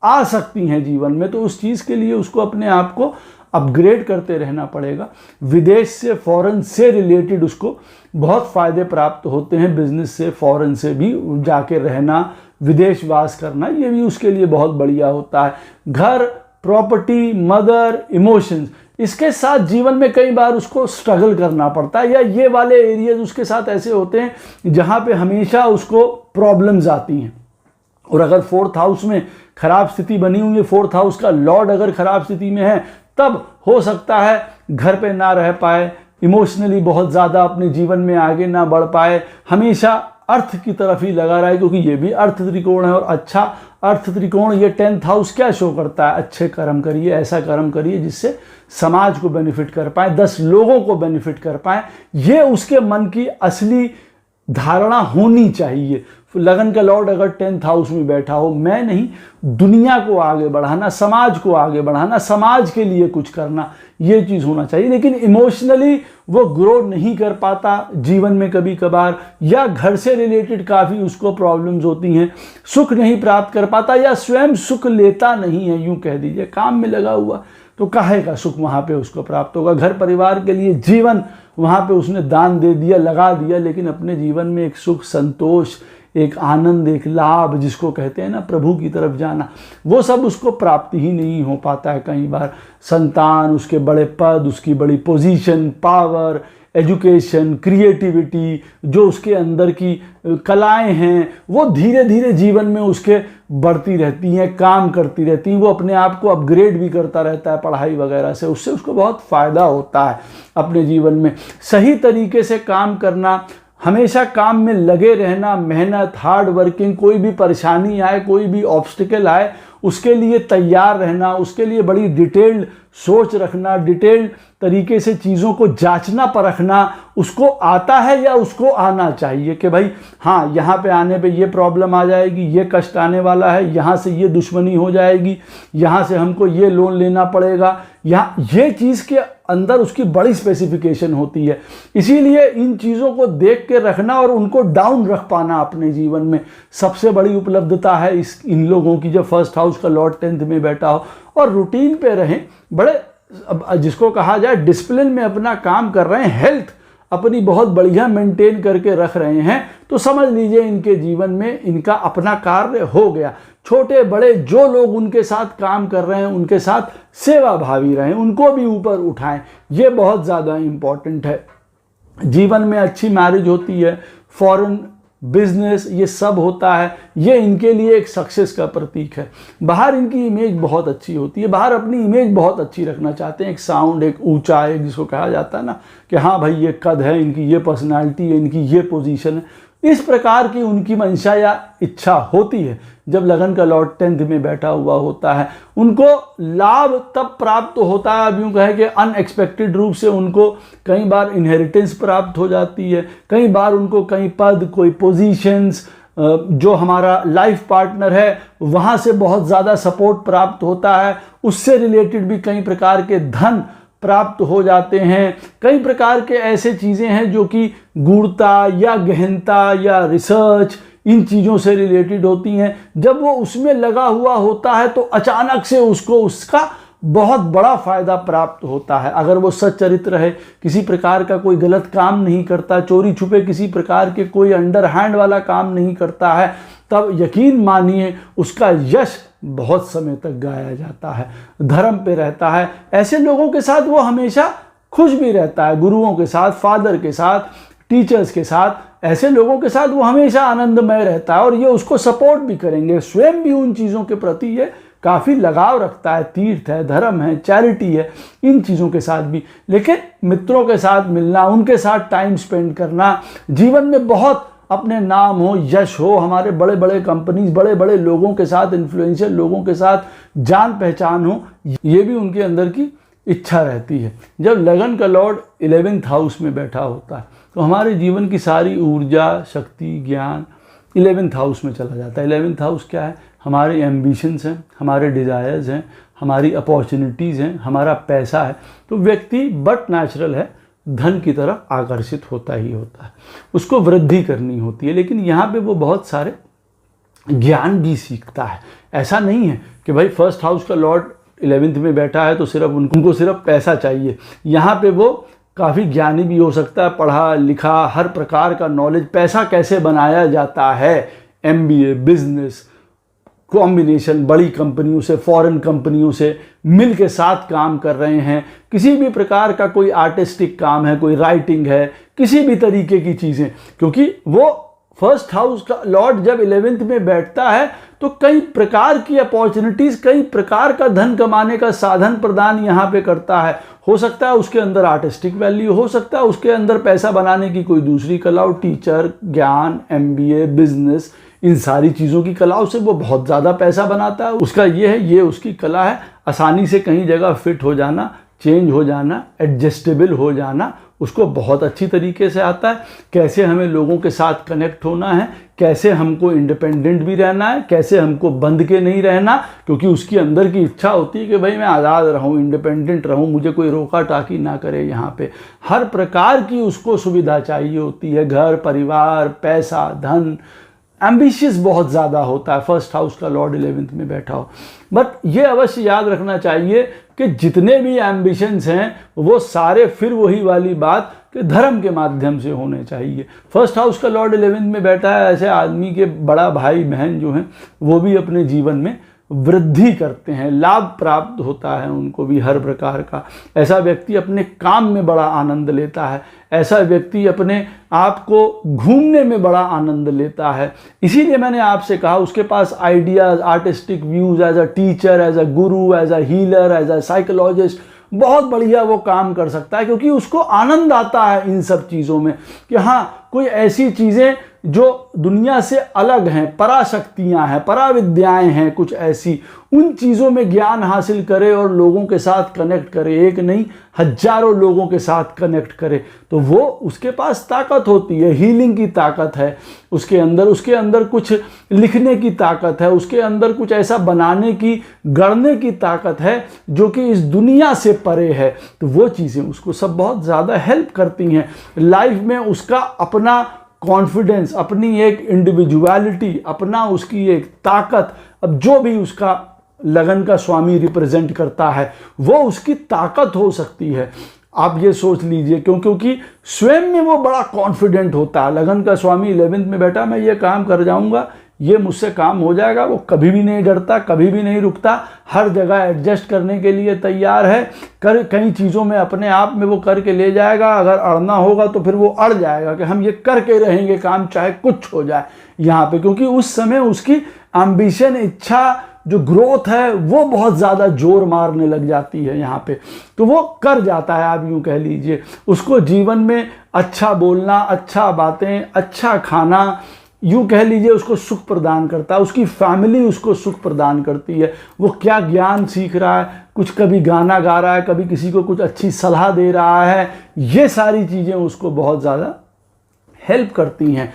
आ सकती हैं जीवन में। तो उस चीज़ के लिए उसको अपने आप को अपग्रेड करते रहना पड़ेगा। विदेश से, फॉरेन से रिलेटेड उसको बहुत फ़ायदे प्राप्त होते हैं, बिजनेस से, फॉरेन से भी जाके रहना, विदेशवास करना, ये भी उसके लिए बहुत बढ़िया होता है। घर, प्रॉपर्टी, मदर, इमोशंस, इसके साथ जीवन में कई बार उसको स्ट्रगल करना पड़ता है, या ये वाले एरियाज उसके साथ ऐसे होते हैं जहाँ पे हमेशा उसको प्रॉब्लम्स आती हैं। और अगर 4th हाउस में खराब स्थिति बनी हुई है, 4th हाउस का लॉर्ड अगर खराब स्थिति में है, तब हो सकता है घर पे ना रह पाए, इमोशनली बहुत ज़्यादा अपने जीवन में आगे ना बढ़ पाए, हमेशा अर्थ की तरफ ही लगा रहा है, क्योंकि ये भी अर्थ त्रिकोण है। और अच्छा अर्थ त्रिकोण ये 10th हाउस क्या शो करता है? अच्छे कर्म करिए, ऐसा कर्म करिए जिससे समाज को बेनिफिट कर पाए, 10 लोगों को बेनिफिट कर पाए, ये उसके मन की असली धारणा होनी चाहिए। लगन का लॉर्ड अगर 10th हाउस में बैठा हो, मैं नहीं, दुनिया को आगे बढ़ाना, समाज को आगे बढ़ाना, समाज के लिए कुछ करना, ये चीज़ होना चाहिए। लेकिन इमोशनली वो ग्रो नहीं कर पाता जीवन में कभी कभार, या घर से रिलेटेड काफ़ी उसको प्रॉब्लम्स होती हैं, सुख नहीं प्राप्त कर पाता, या स्वयं सुख लेता नहीं है, यूँ कह दीजिए। काम में लगा हुआ तो काहे का सुख वहाँ पे उसको प्राप्त होगा? घर परिवार के लिए जीवन वहाँ पे उसने दान दे दिया, लगा दिया, लेकिन अपने जीवन में एक सुख, संतोष, एक आनंद, एक लाभ जिसको कहते हैं ना, प्रभु की तरफ जाना, वो सब उसको प्राप्त ही नहीं हो पाता है। कई बार संतान, उसके बड़े पद, उसकी बड़ी पोजीशन, पावर, एजुकेशन, क्रिएटिविटी, जो उसके अंदर की कलाएं हैं, वो धीरे धीरे जीवन में उसके बढ़ती रहती हैं, काम करती रहती हैं। वो अपने आप को अपग्रेड भी करता रहता है पढ़ाई वगैरह से, उससे उसको बहुत फ़ायदा होता है अपने जीवन में। सही तरीके से काम करना, हमेशा काम में लगे रहना, मेहनत, हार्ड वर्किंग, कोई भी परेशानी आए, कोई भी ऑब्स्टिकल आए, उसके लिए तैयार रहना, उसके लिए बड़ी डिटेल्ड सोच रखना, डिटेल्ड तरीके से चीज़ों को जांचना परखना, उसको आता है या उसको आना चाहिए कि भाई हाँ, यहाँ पे आने पे ये प्रॉब्लम आ जाएगी, ये कष्ट आने वाला है, यहाँ से ये दुश्मनी हो जाएगी, यहाँ से हमको ये लोन लेना पड़ेगा, यहाँ ये चीज़ के अंदर उसकी बड़ी स्पेसिफिकेशन होती है। इसीलिए इन चीज़ों को देख के रखना और उनको डाउन रख पाना अपने जीवन में सबसे बड़ी उपलब्धता है इन लोगों की, जब फर्स्ट हाउस का लॉर्ड 10th में बैठा हो और रूटीन पे रहें, बड़े जिसको कहा जाए डिसिप्लिन में अपना काम कर रहे हैं, हेल्थ अपनी बहुत बढ़िया मेंटेन करके रख रहे हैं, तो समझ लीजिए इनके जीवन में इनका अपना कार्य हो गया। छोटे बड़े जो लोग उनके साथ काम कर रहे हैं, उनके साथ सेवा भावी रहें, उनको भी ऊपर उठाएं, ये बहुत ज़्यादा इम्पॉर्टेंट है। जीवन में अच्छी मैरिज होती है, फॉरेन बिजनेस, ये सब होता है, ये इनके लिए एक सक्सेस का प्रतीक है। बाहर इनकी इमेज बहुत अच्छी होती है, बाहर अपनी इमेज बहुत अच्छी रखना चाहते हैं, एक साउंड, एक ऊंचा, एक जिसको कहा जाता है ना कि हाँ भाई ये कद है, इनकी ये पर्सनालिटी है, इनकी ये पोजीशन है, इस प्रकार की उनकी मंशा या इच्छा होती है। जब लगन का लॉर्ड 10th में बैठा हुआ होता है, उनको लाभ तब प्राप्त होता है, अब यूँ कहें कि अनएक्सपेक्टेड रूप से उनको कई बार इनहेरिटेंस प्राप्त हो जाती है, कई बार उनको कई पद, कोई पोजीशंस, जो हमारा लाइफ पार्टनर है वहाँ से बहुत ज़्यादा सपोर्ट प्राप्त होता है, उससे रिलेटेड भी कई प्रकार के धन प्राप्त हो जाते हैं। कई प्रकार के ऐसे चीज़ें हैं जो कि गूढ़ता या गहनता या रिसर्च, इन चीज़ों से रिलेटेड होती हैं। जब वो उसमें लगा हुआ होता है तो अचानक से उसको उसका बहुत बड़ा फ़ायदा प्राप्त होता है। अगर वो सच्चरित्र है, किसी प्रकार का कोई गलत काम नहीं करता, चोरी छुपे किसी प्रकार के कोई अंडर हैंड वाला काम नहीं करता है, तब यकीन मानिए उसका यश बहुत समय तक गाया जाता है। धर्म पे रहता है, ऐसे लोगों के साथ वो हमेशा खुश भी रहता है, गुरुओं के साथ, फादर के साथ, टीचर्स के साथ, ऐसे लोगों के साथ वो हमेशा आनंदमय रहता है और ये उसको सपोर्ट भी करेंगे। स्वयं भी उन चीज़ों के प्रति ये काफ़ी लगाव रखता है, तीर्थ है, धर्म है, चैरिटी है, इन चीज़ों के साथ भी। लेकिन मित्रों के साथ मिलना, उनके साथ टाइम स्पेंड करना, जीवन में बहुत अपने नाम हो, यश हो, हमारे बड़े बड़े कंपनीज, बड़े बड़े लोगों के साथ, इन्फ्लुएंशियल लोगों के साथ जान पहचान हो, ये भी उनके अंदर की इच्छा रहती है। जब लगन का लॉर्ड 11th हाउस में बैठा होता है तो हमारे जीवन की सारी ऊर्जा, शक्ति, ज्ञान 11th हाउस में चला जाता है। 11th हाउस क्या है? हमारे एम्बिशंस हैं, हमारे डिज़ायर्स हैं, हमारी अपॉर्चुनिटीज़ हैं, हमारा पैसा है। तो व्यक्ति बट नेचुरल है, धन की तरफ आकर्षित होता ही होता है, उसको वृद्धि करनी होती है। लेकिन यहाँ पे वो बहुत सारे ज्ञान भी सीखता है। ऐसा नहीं है कि भाई फर्स्ट हाउस का लॉर्ड 11th में बैठा है तो सिर्फ उनको सिर्फ पैसा चाहिए। यहाँ पे वो काफ़ी ज्ञानी भी हो सकता है, पढ़ा लिखा, हर प्रकार का नॉलेज, पैसा कैसे बनाया जाता है, MBA, बिजनेस, कॉम्बिनेशन, बड़ी कंपनियों से, फॉरेन कंपनियों से मिल के साथ काम कर रहे हैं, किसी भी प्रकार का कोई आर्टिस्टिक काम है, कोई राइटिंग है, किसी भी तरीके की चीज़ें, क्योंकि वो फर्स्ट हाउस का लॉर्ड जब 11th में बैठता है तो कई प्रकार की अपॉर्चुनिटीज़, कई प्रकार का धन कमाने का साधन प्रदान यहाँ पे करता है। हो सकता है उसके अंदर आर्टिस्टिक वैल्यू, हो सकता है उसके अंदर पैसा बनाने की कोई दूसरी कला हो, टीचर, ज्ञान, MBA, बिजनेस, इन सारी चीज़ों की कलाओं से वो बहुत ज़्यादा पैसा बनाता है। उसका ये है, ये उसकी कला है, आसानी से कहीं जगह फिट हो जाना, चेंज हो जाना, एडजस्टेबल हो जाना, उसको बहुत अच्छी तरीके से आता है। कैसे हमें लोगों के साथ कनेक्ट होना है, कैसे हमको इंडिपेंडेंट भी रहना है, कैसे हमको बंध के नहीं रहना, क्योंकि उसकी अंदर की इच्छा होती है कि भाई मैं आज़ाद रहूं, इंडिपेंडेंट रहूं, मुझे कोई रोका टाकी ना करे। यहाँ पे हर प्रकार की उसको सुविधा चाहिए होती है, घर, परिवार, पैसा, धन, एम्बिशियस बहुत ज़्यादा होता है, फर्स्ट हाउस का लॉर्ड 11th में बैठा हो। बट ये अवश्य याद रखना चाहिए कि जितने भी एम्बिशंस हैं वो सारे फिर वही वाली बात कि धर्म के माध्यम से होने चाहिए। फर्स्ट हाउस का लॉर्ड 11th में बैठा है, ऐसे आदमी के बड़ा भाई बहन जो हैं वो भी अपने जीवन में वृद्धि करते हैं, लाभ प्राप्त होता है उनको भी हर प्रकार का। ऐसा व्यक्ति अपने काम में बड़ा आनंद लेता है, ऐसा व्यक्ति अपने आप को घूमने में बड़ा आनंद लेता है। इसीलिए मैंने आपसे कहा उसके पास ideas, artistic views, as a teacher, as a guru, as a healer, as a psychologist बहुत बढ़िया वो काम कर सकता है, क्योंकि उसको आनंद आता है इन सब चीज़ों में कि हाँ कोई ऐसी चीज़ें जो दुनिया से अलग हैं, पराशक्तियाँ हैं, पराविद्याएँ हैं, कुछ ऐसी उन चीज़ों में ज्ञान हासिल करे और लोगों के साथ कनेक्ट करे, एक नहीं हजारों लोगों के साथ कनेक्ट करे, तो वो उसके पास ताकत होती है। हीलिंग की ताकत है उसके अंदर कुछ लिखने की ताकत है, उसके अंदर कुछ ऐसा बनाने की, गढ़ने की ताकत है जो कि इस दुनिया से परे है। तो वो चीज़ें उसको सब बहुत ज़्यादा हेल्प करती हैं लाइफ में। उसका अपना कॉन्फिडेंस, अपनी एक इंडिविजुअलिटी, अपना उसकी एक ताकत, अब जो भी उसका लगन का स्वामी रिप्रेजेंट करता है वो उसकी ताकत हो सकती है। आप ये सोच लीजिए, क्योंकि स्वयं में वो बड़ा कॉन्फिडेंट होता है। लगन का स्वामी 11th में बैठा, मैं ये काम कर जाऊंगा, ये मुझसे काम हो जाएगा, वो कभी भी नहीं डरता, कभी भी नहीं रुकता, हर जगह एडजस्ट करने के लिए तैयार है। कई चीज़ों में अपने आप में वो करके ले जाएगा, अगर अड़ना होगा तो फिर वो अड़ जाएगा कि हम ये करके रहेंगे काम, चाहे कुछ हो जाए यहाँ पे, क्योंकि उस समय उसकी एम्बिशन, इच्छा, जो ग्रोथ है वो बहुत ज़्यादा जोर मारने लग जाती है यहाँ पे, तो वो कर जाता है, आप यूँ कह लीजिए। उसको जीवन में अच्छा बोलना, अच्छा बातें, अच्छा खाना, यूँ कह लीजिए उसको सुख प्रदान करता है, उसकी फैमिली उसको सुख प्रदान करती है। वो क्या ज्ञान सीख रहा है, कुछ कभी गाना गा रहा है, कभी किसी को कुछ अच्छी सलाह दे रहा है, ये सारी चीज़ें उसको बहुत ज़्यादा हेल्प करती हैं।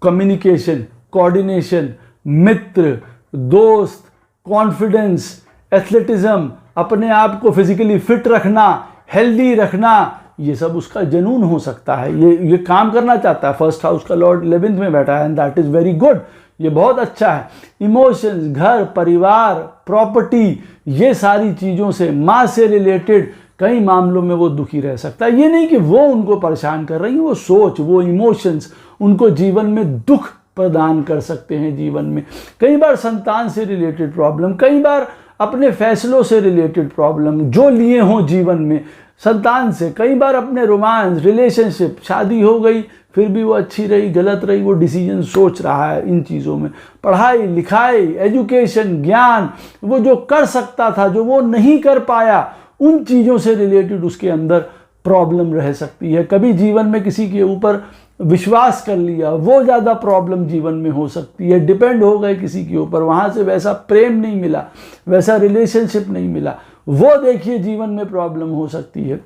कम्युनिकेशन, कोऑर्डिनेशन, मित्र, दोस्त, कॉन्फिडेंस, एथलेटिज्म, अपने आप को फिजिकली फिट रखना, हेल्दी रखना, ये सब उसका जुनून हो सकता है। ये काम करना चाहता है। फर्स्ट हाउस का लॉर्ड 11th में बैठा है, and that is very good, ये बहुत अच्छा है। इमोशंस, घर, परिवार, प्रॉपर्टी, ये सारी चीज़ों से, माँ से रिलेटेड कई मामलों में वो दुखी रह सकता है। ये नहीं कि वो उनको परेशान कर रही है, वो सोच, वो इमोशंस उनको जीवन में दुख प्रदान कर सकते हैं। जीवन में कई बार संतान से रिलेटेड प्रॉब्लम, कई बार अपने फैसलों से रिलेटेड प्रॉब्लम जो लिए हों जीवन में, संतान से, कई बार अपने रोमांस, रिलेशनशिप, शादी हो गई फिर भी वो अच्छी रही, गलत रही, वो डिसीजन सोच रहा है इन चीज़ों में। पढ़ाई लिखाई, एजुकेशन, ज्ञान, वो जो कर सकता था जो वो नहीं कर पाया, उन चीज़ों से रिलेटेड उसके अंदर प्रॉब्लम रह सकती है। कभी जीवन में किसी के ऊपर विश्वास कर लिया, वो ज़्यादा प्रॉब्लम जीवन में हो सकती है। डिपेंड हो गए किसी के ऊपर, वहाँ से वैसा प्रेम नहीं मिला, वैसा रिलेशनशिप नहीं मिला, वो देखिए जीवन में प्रॉब्लम हो सकती है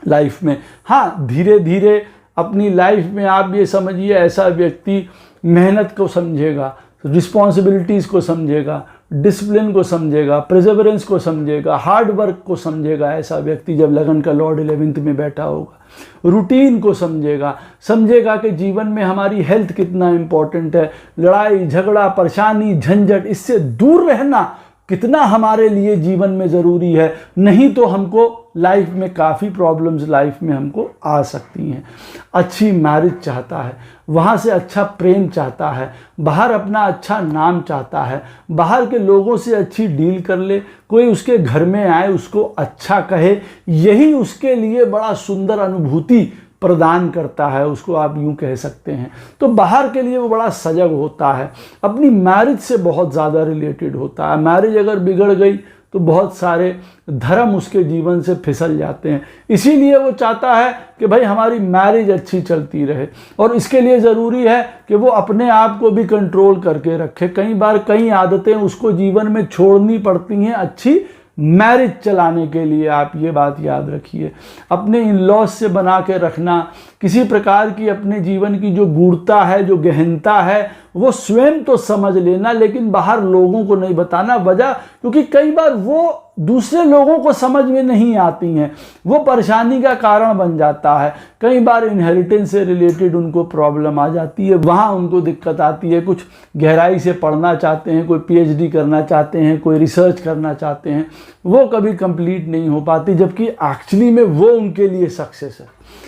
लाइफ में। हाँ, धीरे धीरे अपनी लाइफ में आप ये समझिए ऐसा व्यक्ति मेहनत को समझेगा, रिस्पॉन्सिबिलिटीज़ को समझेगा, डिसिप्लिन को समझेगा, प्रिजर्वेरेंस को समझेगा, हार्ड वर्क को समझेगा। ऐसा व्यक्ति जब लगन का लॉर्ड 11th में बैठा होगा, रूटीन को समझेगा कि जीवन में हमारी हेल्थ कितना इम्पोर्टेंट है, लड़ाई झगड़ा, परेशानी, झंझट, इससे दूर रहना कितना हमारे लिए जीवन में ज़रूरी है। नहीं तो हमको लाइफ में काफ़ी प्रॉब्लम्स लाइफ में हमको आ सकती हैं। अच्छी मैरिज चाहता है, वहाँ से अच्छा प्रेम चाहता है, बाहर अपना अच्छा नाम चाहता है, बाहर के लोगों से अच्छी डील कर ले, कोई उसके घर में आए उसको अच्छा कहे, यही उसके लिए बड़ा सुंदर अनुभूति प्रदान करता है, उसको आप यूँ कह सकते हैं। तो बाहर के लिए वो बड़ा सजग होता है, अपनी मैरिज से बहुत ज़्यादा रिलेटेड होता है। मैरिज अगर बिगड़ गई तो बहुत सारे धर्म उसके जीवन से फिसल जाते हैं। इसीलिए वो चाहता है कि भाई हमारी मैरिज अच्छी चलती रहे, और इसके लिए ज़रूरी है कि वो अपने आप को भी कंट्रोल करके रखे। कई बार कई आदतें उसको जीवन में छोड़नी पड़ती हैं अच्छी मैरिज चलाने के लिए। आप ये बात याद रखिए, अपने इन लॉज से बना के रखना, किसी प्रकार की अपने जीवन की जो गूढ़ता है, जो गहनता है, वो स्वयं तो समझ लेना लेकिन बाहर लोगों को नहीं बताना। वजह क्योंकि कई बार वो दूसरे लोगों को समझ में नहीं आती हैं, वो परेशानी का कारण बन जाता है। कई बार इनहेरिटेंस से रिलेटेड उनको प्रॉब्लम आ जाती है, वहाँ उनको दिक्कत आती है। कुछ गहराई से पढ़ना चाहते हैं, कोई पीएचडी करना चाहते हैं, कोई रिसर्च करना चाहते हैं, वो कभी कंप्लीट नहीं हो पाती, जबकि एक्चुअली में वो उनके लिए सक्सेस है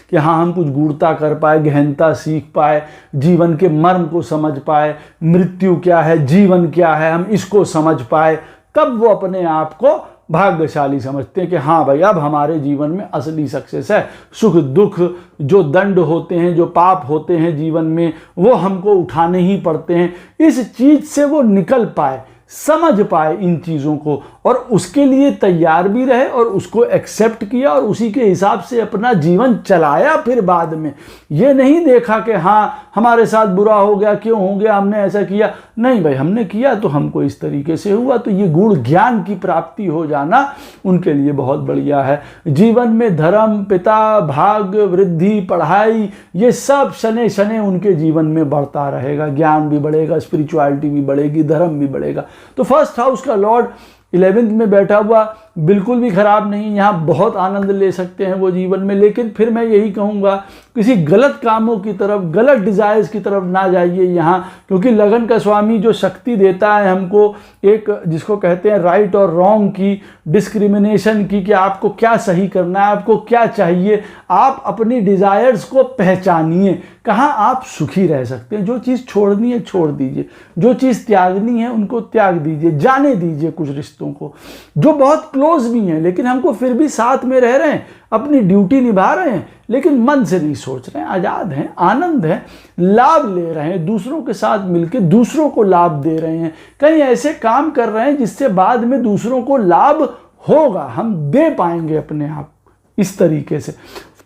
कि हाँ हम कुछ गूढ़ता कर पाए, गहनता सीख पाए, जीवन के मर्म को समझ पाए, मृत्यु क्या है, जीवन क्या है, हम इसको समझ पाए। तब वो अपने आप को भाग्यशाली समझते हैं कि हाँ भाई अब हमारे जीवन में असली सक्सेस है। सुख दुख जो दंड होते हैं, जो पाप होते हैं जीवन में, वो हमको उठाने ही पड़ते हैं। इस चीज़ से वो निकल पाए, समझ पाए इन चीज़ों को, और उसके लिए तैयार भी रहे और उसको एक्सेप्ट किया और उसी के हिसाब से अपना जीवन चलाया। फिर बाद में ये नहीं देखा कि हाँ हमारे साथ बुरा हो गया, क्यों हो गया, हमने ऐसा किया। नहीं भाई, हमने किया तो हमको इस तरीके से हुआ। तो ये गूढ़ ज्ञान की प्राप्ति हो जाना उनके लिए बहुत बढ़िया है। जीवन में धर्म, पिता, भाग्य, वृद्धि, पढ़ाई, ये सब शनै शनै उनके जीवन में बढ़ता रहेगा। ज्ञान भी बढ़ेगा, स्पिरिचुअलिटी भी बढ़ेगी, धर्म भी बढ़ेगा। तो फर्स्ट हाउस का लॉर्ड 11th में बैठा हुआ बिल्कुल भी खराब नहीं, यहाँ बहुत आनंद ले सकते हैं वो जीवन में। लेकिन फिर मैं यही कहूँगा, किसी गलत कामों की तरफ, गलत डिज़ायर्स की तरफ ना जाइए यहाँ, क्योंकि लगन का स्वामी जो शक्ति देता है हमको, एक जिसको कहते हैं राइट और रॉन्ग की, डिस्क्रिमिनेशन की, कि आपको क्या सही करना है, आपको क्या चाहिए, आप अपनी डिज़ायर्स को पहचानिए, कहाँ आप सुखी रह सकते हैं। जो चीज़ छोड़नी है छोड़ दीजिए, जो चीज़ त्यागनी है उनको त्याग दीजिए, जाने दीजिए कुछ रिश्तों को जो बहुत क्लोज भी हैं लेकिन हमको फिर भी साथ में रह रहे हैं, अपनी ड्यूटी निभा रहे हैं, लेकिन मन से नहीं सोच रहे हैं, आज़ाद हैं, आनंद हैं, लाभ ले रहे हैं, दूसरों के साथ मिलकर दूसरों को लाभ दे रहे हैं, कहीं ऐसे काम कर रहे हैं जिससे बाद में दूसरों को लाभ होगा, हम दे पाएंगे अपने आप। इस तरीके से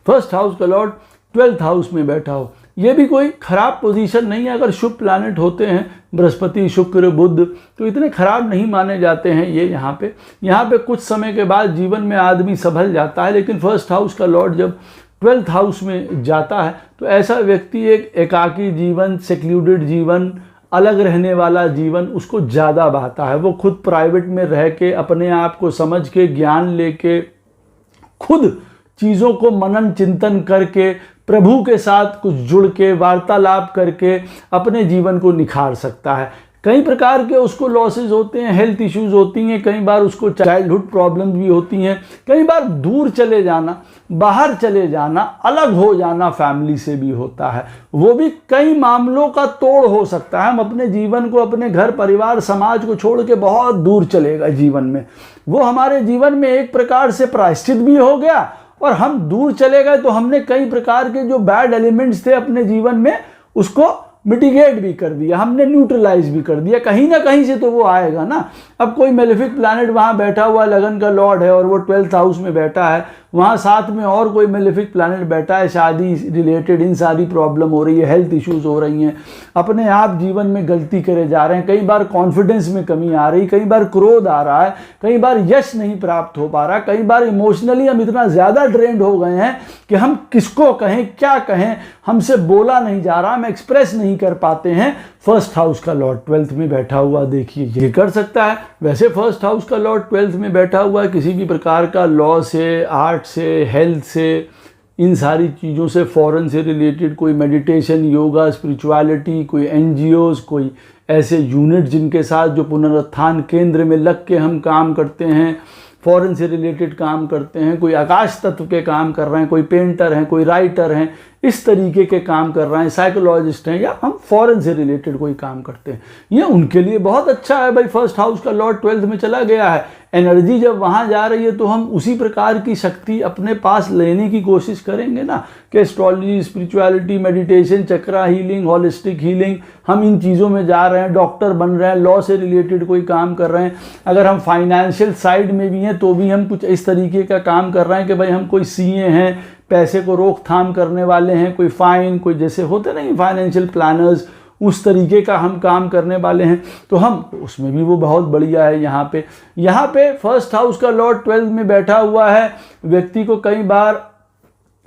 फर्स्ट हाउस का लॉर्ड 12th हाउस में बैठा हो, ये भी कोई खराब पोजीशन नहीं है। अगर शुभ प्लैनेट होते हैं बृहस्पति, शुक्र, बुध, तो इतने खराब नहीं माने जाते हैं ये। यहाँ पे कुछ समय के बाद जीवन में आदमी संभल जाता है, लेकिन फर्स्ट हाउस का लॉर्ड जब 12th हाउस में जाता है तो ऐसा व्यक्ति एक एकाकी जीवन, सेक्लूडेड जीवन, अलग रहने वाला जीवन उसको ज़्यादा भाता है। वो खुद प्राइवेट में रह के, अपने आप को समझ के, ज्ञान लेके, खुद चीज़ों को मनन चिंतन करके, प्रभु के साथ कुछ जुड़ के, वार्तालाप करके अपने जीवन को निखार सकता है। कई प्रकार के उसको लॉसेस होते हैं, हेल्थ इश्यूज होती हैं, कई बार उसको चाइल्डहुड प्रॉब्लम्स भी होती हैं, कई बार दूर चले जाना, बाहर चले जाना, अलग हो जाना फैमिली से भी होता है। वो भी कई मामलों का तोड़ हो सकता है। हम अपने जीवन को, अपने घर परिवार समाज को छोड़ के बहुत दूर चलेगा जीवन में, वो हमारे जीवन में एक प्रकार से प्रायश्चित भी हो गया, और हम दूर चले गए तो हमने कई प्रकार के जो बैड एलिमेंट्स थे अपने जीवन में उसको मिटिगेट भी कर दिया, हमने न्यूट्रलाइज भी कर दिया। कहीं ना कहीं से तो वो आएगा ना। अब कोई मेलेफिक प्लैनेट वहाँ बैठा हुआ लगन का लॉर्ड है और वो 12th हाउस में बैठा है, वहाँ साथ में और कोई मेलेफिक प्लैनेट बैठा है, शादी रिलेटेड इन सारी प्रॉब्लम हो रही है, हेल्थ इश्यूज हो रही हैं, अपने आप जीवन में गलती करे जा रहे हैं, कई बार कॉन्फिडेंस में कमी आ रही, कई बार क्रोध आ रहा है, कई बार यश नहीं प्राप्त हो पा रहा, कई बार इमोशनली हम इतना ज़्यादा ड्रेन्ड हो गए हैं कि हम किसको कहें, क्या कहें, हमसे बोला नहीं जा रहा, हम एक्सप्रेस नहीं कर पाते हैं। फर्स्ट हाउस का लॉर्ड 12th में बैठा हुआ देखिए ये कर सकता है। वैसे फर्स्ट हाउस का लॉर्ड 12th में बैठा हुआ है, किसी भी प्रकार का लॉ से, आर्ट से, हेल्थ से, इन सारी चीज़ों से, फॉरेन से रिलेटेड कोई मेडिटेशन, योगा, स्पिरिचुअलिटी, कोई एनजीओज, कोई ऐसे यूनिट जिनके साथ जो पुनरुत्थान केंद्र में लग के हम काम करते हैं, फॉरेन से रिलेटेड काम करते हैं, कोई आकाश तत्व के काम कर रहे हैं, कोई पेंटर हैं, कोई राइटर हैं, इस तरीके के काम कर रहे हैं, साइकोलॉजिस्ट हैं, या हम फॉरेन से रिलेटेड कोई काम करते हैं, ये उनके लिए बहुत अच्छा है। भाई फर्स्ट हाउस का लॉर्ड 12th में चला गया है, एनर्जी जब वहाँ जा रही है तो हम उसी प्रकार की शक्ति अपने पास लेने की कोशिश करेंगे ना, कि एस्ट्रोलॉजी, स्पिरिचुअलिटी, मेडिटेशन, चक्रा हीलिंग, हॉलिस्टिक हीलिंग, हम इन चीज़ों में जा रहे हैं, डॉक्टर बन रहे हैं, लॉ से रिलेटेड कोई काम कर रहे हैं, अगर हम फाइनेंशियल साइड में भी हैं तो भी हम कुछ इस तरीके का काम कर रहे हैं कि भाई हम कोई सीए हैं, पैसे को रोकथाम करने वाले हैं, कोई फाइन, कोई जैसे होते नहीं फाइनेंशियल प्लानर्स, उस तरीके का हम काम करने वाले हैं, तो हम उसमें भी वो बहुत बढ़िया है। यहाँ पे फर्स्ट हाउस का लॉर्ड 12th में बैठा हुआ है, व्यक्ति को कई बार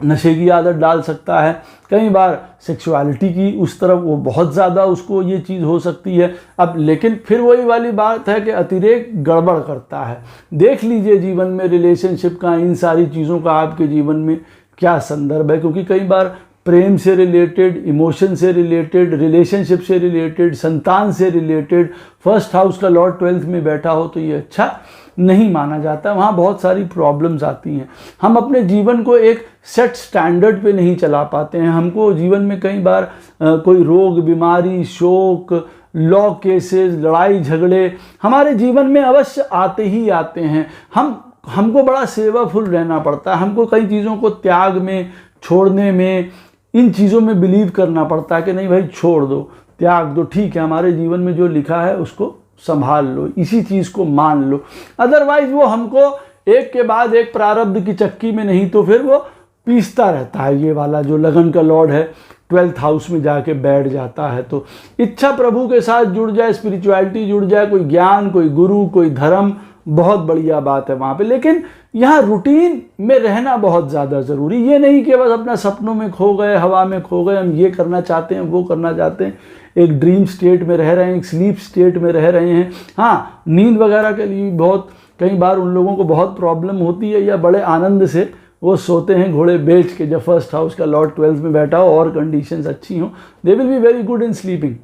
नशे की आदत डाल सकता है, कई बार सेक्सुअलिटी की उस तरफ वो बहुत ज़्यादा उसको ये चीज़ हो सकती है। अब लेकिन फिर वही वाली बात है कि अतिरेक गड़बड़ करता है। देख लीजिए जीवन में रिलेशनशिप का, इन सारी चीज़ों का आपके जीवन में क्या संदर्भ है, क्योंकि कई बार प्रेम से रिलेटेड, इमोशन से रिलेटेड, रिलेशनशिप से रिलेटेड, संतान से रिलेटेड फर्स्ट हाउस का लॉर्ड 12th में बैठा हो तो ये अच्छा नहीं माना जाता। वहाँ बहुत सारी प्रॉब्लम्स आती हैं। हम अपने जीवन को एक सेट स्टैंडर्ड पे नहीं चला पाते हैं। हमको जीवन में कई बार कोई रोग, बीमारी, शोक, लॉ केसेस, लड़ाई झगड़े हमारे जीवन में अवश्य आते ही आते हैं। हमको बड़ा सेवाफुल रहना पड़ता है। हमको कई चीज़ों को त्याग में, छोड़ने में, इन चीज़ों में बिलीव करना पड़ता है कि नहीं भाई छोड़ दो, त्याग दो, ठीक है, हमारे जीवन में जो लिखा है उसको संभाल लो, इसी चीज़ को मान लो। अदरवाइज वो हमको एक के बाद एक प्रारब्ध की चक्की में नहीं तो फिर वो पीसता रहता है। ये वाला जो लगन का लॉर्ड है 12th हाउस में जाके बैठ जाता है। तो इच्छा प्रभु के साथ जुड़ जाए, स्पिरिचुअलिटी जुड़ जाए, कोई ज्ञान, कोई गुरु, कोई धर्म, बहुत बढ़िया बात है वहाँ पे। लेकिन यहाँ रूटीन में रहना बहुत ज़्यादा ज़रूरी। ये नहीं कि बस अपना सपनों में खो गए, हवा में खो गए, हम ये करना चाहते हैं, वो करना चाहते हैं, एक ड्रीम स्टेट में रह रहे हैं, एक स्लीप स्टेट में रह रहे हैं। हाँ, नींद वगैरह के लिए बहुत कई बार उन लोगों को बहुत प्रॉब्लम होती है, या बड़े आनंद से वो सोते हैं घोड़े बेच के, जब फर्स्ट हाउस का लॉर्ड 12th में बैठा हो और कंडीशंस अच्छी हों, they will be very good in sleeping.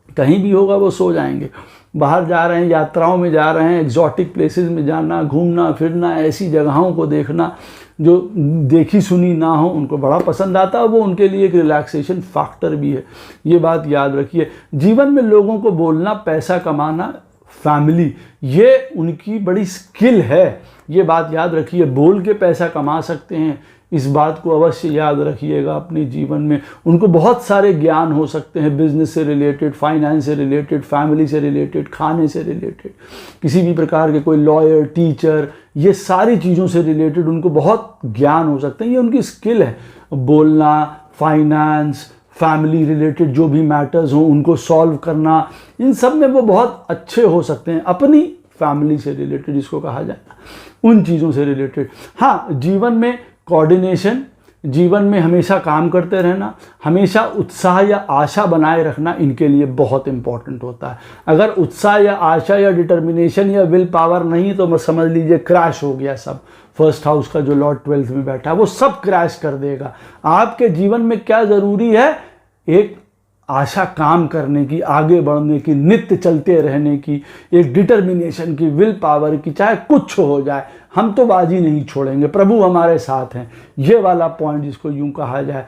कहीं भी होगा वो सो जाएंगे। बाहर जा रहे हैं, यात्राओं में जा रहे हैं, एग्जॉटिक प्लेसेस में जाना, घूमना फिरना, ऐसी जगहों को देखना जो देखी सुनी ना हो, उनको बड़ा पसंद आता है। वो उनके लिए एक रिलैक्सेशन फैक्टर भी है। ये बात याद रखिए। जीवन में लोगों को बोलना, पैसा कमाना, फैमिली, ये उनकी बड़ी स्किल है। ये बात याद रखिए। बोल के पैसा कमा सकते हैं, इस बात को अवश्य याद रखिएगा अपने जीवन में। उनको बहुत सारे ज्ञान हो सकते हैं, बिजनेस से रिलेटेड, फाइनेंस से रिलेटेड, फैमिली से रिलेटेड, खाने से रिलेटेड, किसी भी प्रकार के कोई लॉयर, टीचर, ये सारी चीज़ों से रिलेटेड उनको बहुत ज्ञान हो सकते हैं। ये उनकी स्किल है। बोलना, फाइनेंस, फैमिली रिलेटेड जो भी मैटर्स हों उनको सॉल्व करना, इन सब में वो बहुत अच्छे हो सकते हैं। अपनी फैमिली से रिलेटेड जिसको कहा जाए, उन चीज़ों से रिलेटेड। हाँ, जीवन में कोऑर्डिनेशन, जीवन में हमेशा काम करते रहना, हमेशा उत्साह या आशा बनाए रखना इनके लिए बहुत इंपॉर्टेंट होता है। अगर उत्साह या आशा या डिटर्मिनेशन या विल पावर नहीं तो समझ लीजिए क्रैश हो गया सब। फर्स्ट हाउस का जो लॉर्ड 12th में बैठा है वो सब क्रैश कर देगा। आपके जीवन में क्या ज़रूरी है? एक आशा काम करने की, आगे बढ़ने की, नित्य चलते रहने की, एक डिटर्मिनेशन की, विल पावर की, चाहे कुछ हो जाए हम तो बाजी नहीं छोड़ेंगे, प्रभु हमारे साथ हैं। ये वाला पॉइंट जिसको यूं कहा जाए।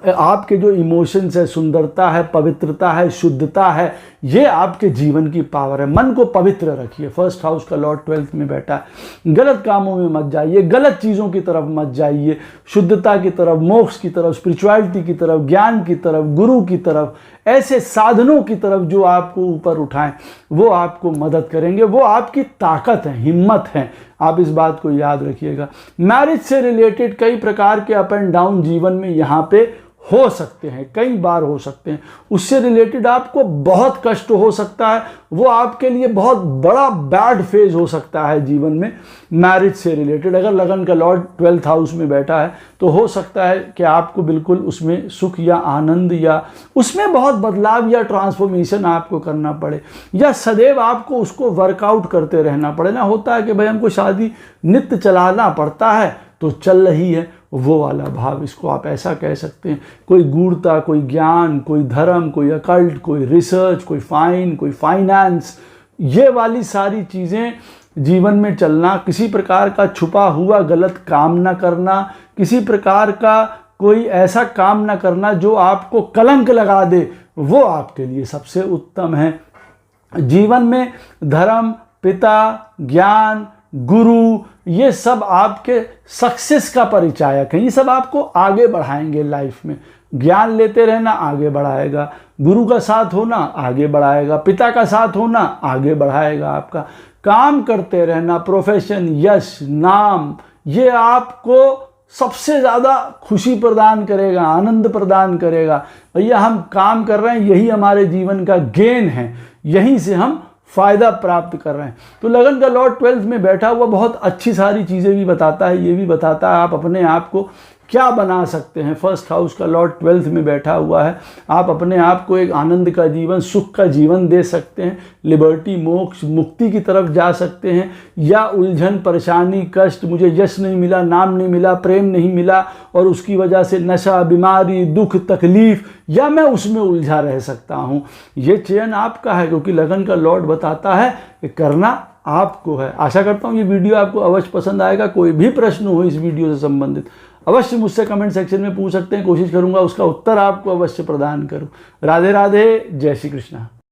आपके जो इमोशंस है, सुंदरता है, पवित्रता है, शुद्धता है, ये आपके जीवन की पावर है। मन को पवित्र रखिए। फर्स्ट हाउस का लॉर्ड 12th में बैठा है। गलत कामों में मत जाइए, गलत चीज़ों की तरफ मत जाइए। शुद्धता की तरफ, मोक्ष की तरफ, स्पिरिचुअलिटी की तरफ, ज्ञान की तरफ, गुरु की तरफ, ऐसे साधनों की तरफ जो आपको ऊपर उठाएं, वो आपको मदद करेंगे। वो आपकी ताकत है, हिम्मत है। आप इस बात को याद रखिएगा। मैरिज से रिलेटेड कई प्रकार के अप एंड डाउन जीवन में यहाँ पे हो सकते हैं, कई बार हो सकते हैं। उससे रिलेटेड आपको बहुत कष्ट हो सकता है। वो आपके लिए बहुत बड़ा बैड फेज हो सकता है जीवन में। मैरिज से रिलेटेड अगर लगन का लॉर्ड 12th हाउस में बैठा है तो हो सकता है कि आपको बिल्कुल उसमें सुख या आनंद या उसमें बहुत बदलाव या ट्रांसफॉर्मेशन आपको करना पड़े, या सदैव आपको उसको वर्कआउट करते रहना पड़े। ना होता है कि भाई हमको शादी नित्य चलाना पड़ता है तो चल रही है, वो वाला भाव, इसको आप ऐसा कह सकते हैं। कोई गूढ़ता, कोई ज्ञान, कोई धर्म, कोई अकल्ट, कोई रिसर्च, कोई कोई फाइनेंस, ये वाली सारी चीज़ें जीवन में चलना, किसी प्रकार का छुपा हुआ गलत काम ना करना, किसी प्रकार का कोई ऐसा काम ना करना जो आपको कलंक लगा दे, वो आपके लिए सबसे उत्तम है। जीवन में धर्म, पिता, ज्ञान, गुरु, ये सब आपके सक्सेस का परिचायक है। ये सब आपको आगे बढ़ाएंगे लाइफ में। ज्ञान लेते रहना आगे बढ़ाएगा, गुरु का साथ होना आगे बढ़ाएगा, पिता का साथ होना आगे बढ़ाएगा आपका। काम करते रहना, प्रोफेशन, यश, नाम, ये आपको सबसे ज़्यादा खुशी प्रदान करेगा, आनंद प्रदान करेगा। भैया हम काम कर रहे हैं, यही हमारे जीवन का गेन है, यहीं से हम फ़ायदा प्राप्त कर रहे हैं। तो लगन का लॉर्ड 12th में बैठा हुआ बहुत अच्छी सारी चीज़ें भी बताता है। ये भी बताता है आप अपने आप को क्या बना सकते हैं। फर्स्ट हाउस का लॉर्ड 12th में बैठा हुआ है, आप अपने आप को एक आनंद का जीवन, सुख का जीवन दे सकते हैं, लिबर्टी, मोक्ष, मुक्ति की तरफ जा सकते हैं, या उलझन, परेशानी, कष्ट, मुझे यश नहीं मिला, नाम नहीं मिला, प्रेम नहीं मिला और उसकी वजह से नशा, बीमारी, दुख, तकलीफ, या मैं उसमें उलझा रह सकता हूँ। ये चयन आपका है, क्योंकि लगन का लॉर्ड बताता है कि करना आपको है। आशा करता हूँ ये वीडियो आपको अवश्य पसंद आएगा। कोई भी प्रश्न हो इस वीडियो से संबंधित अवश्य मुझसे कमेंट सेक्शन में पूछ सकते हैं, कोशिश करूंगा उसका उत्तर आपको अवश्य प्रदान करूं। राधे राधे, जय श्री कृष्णा।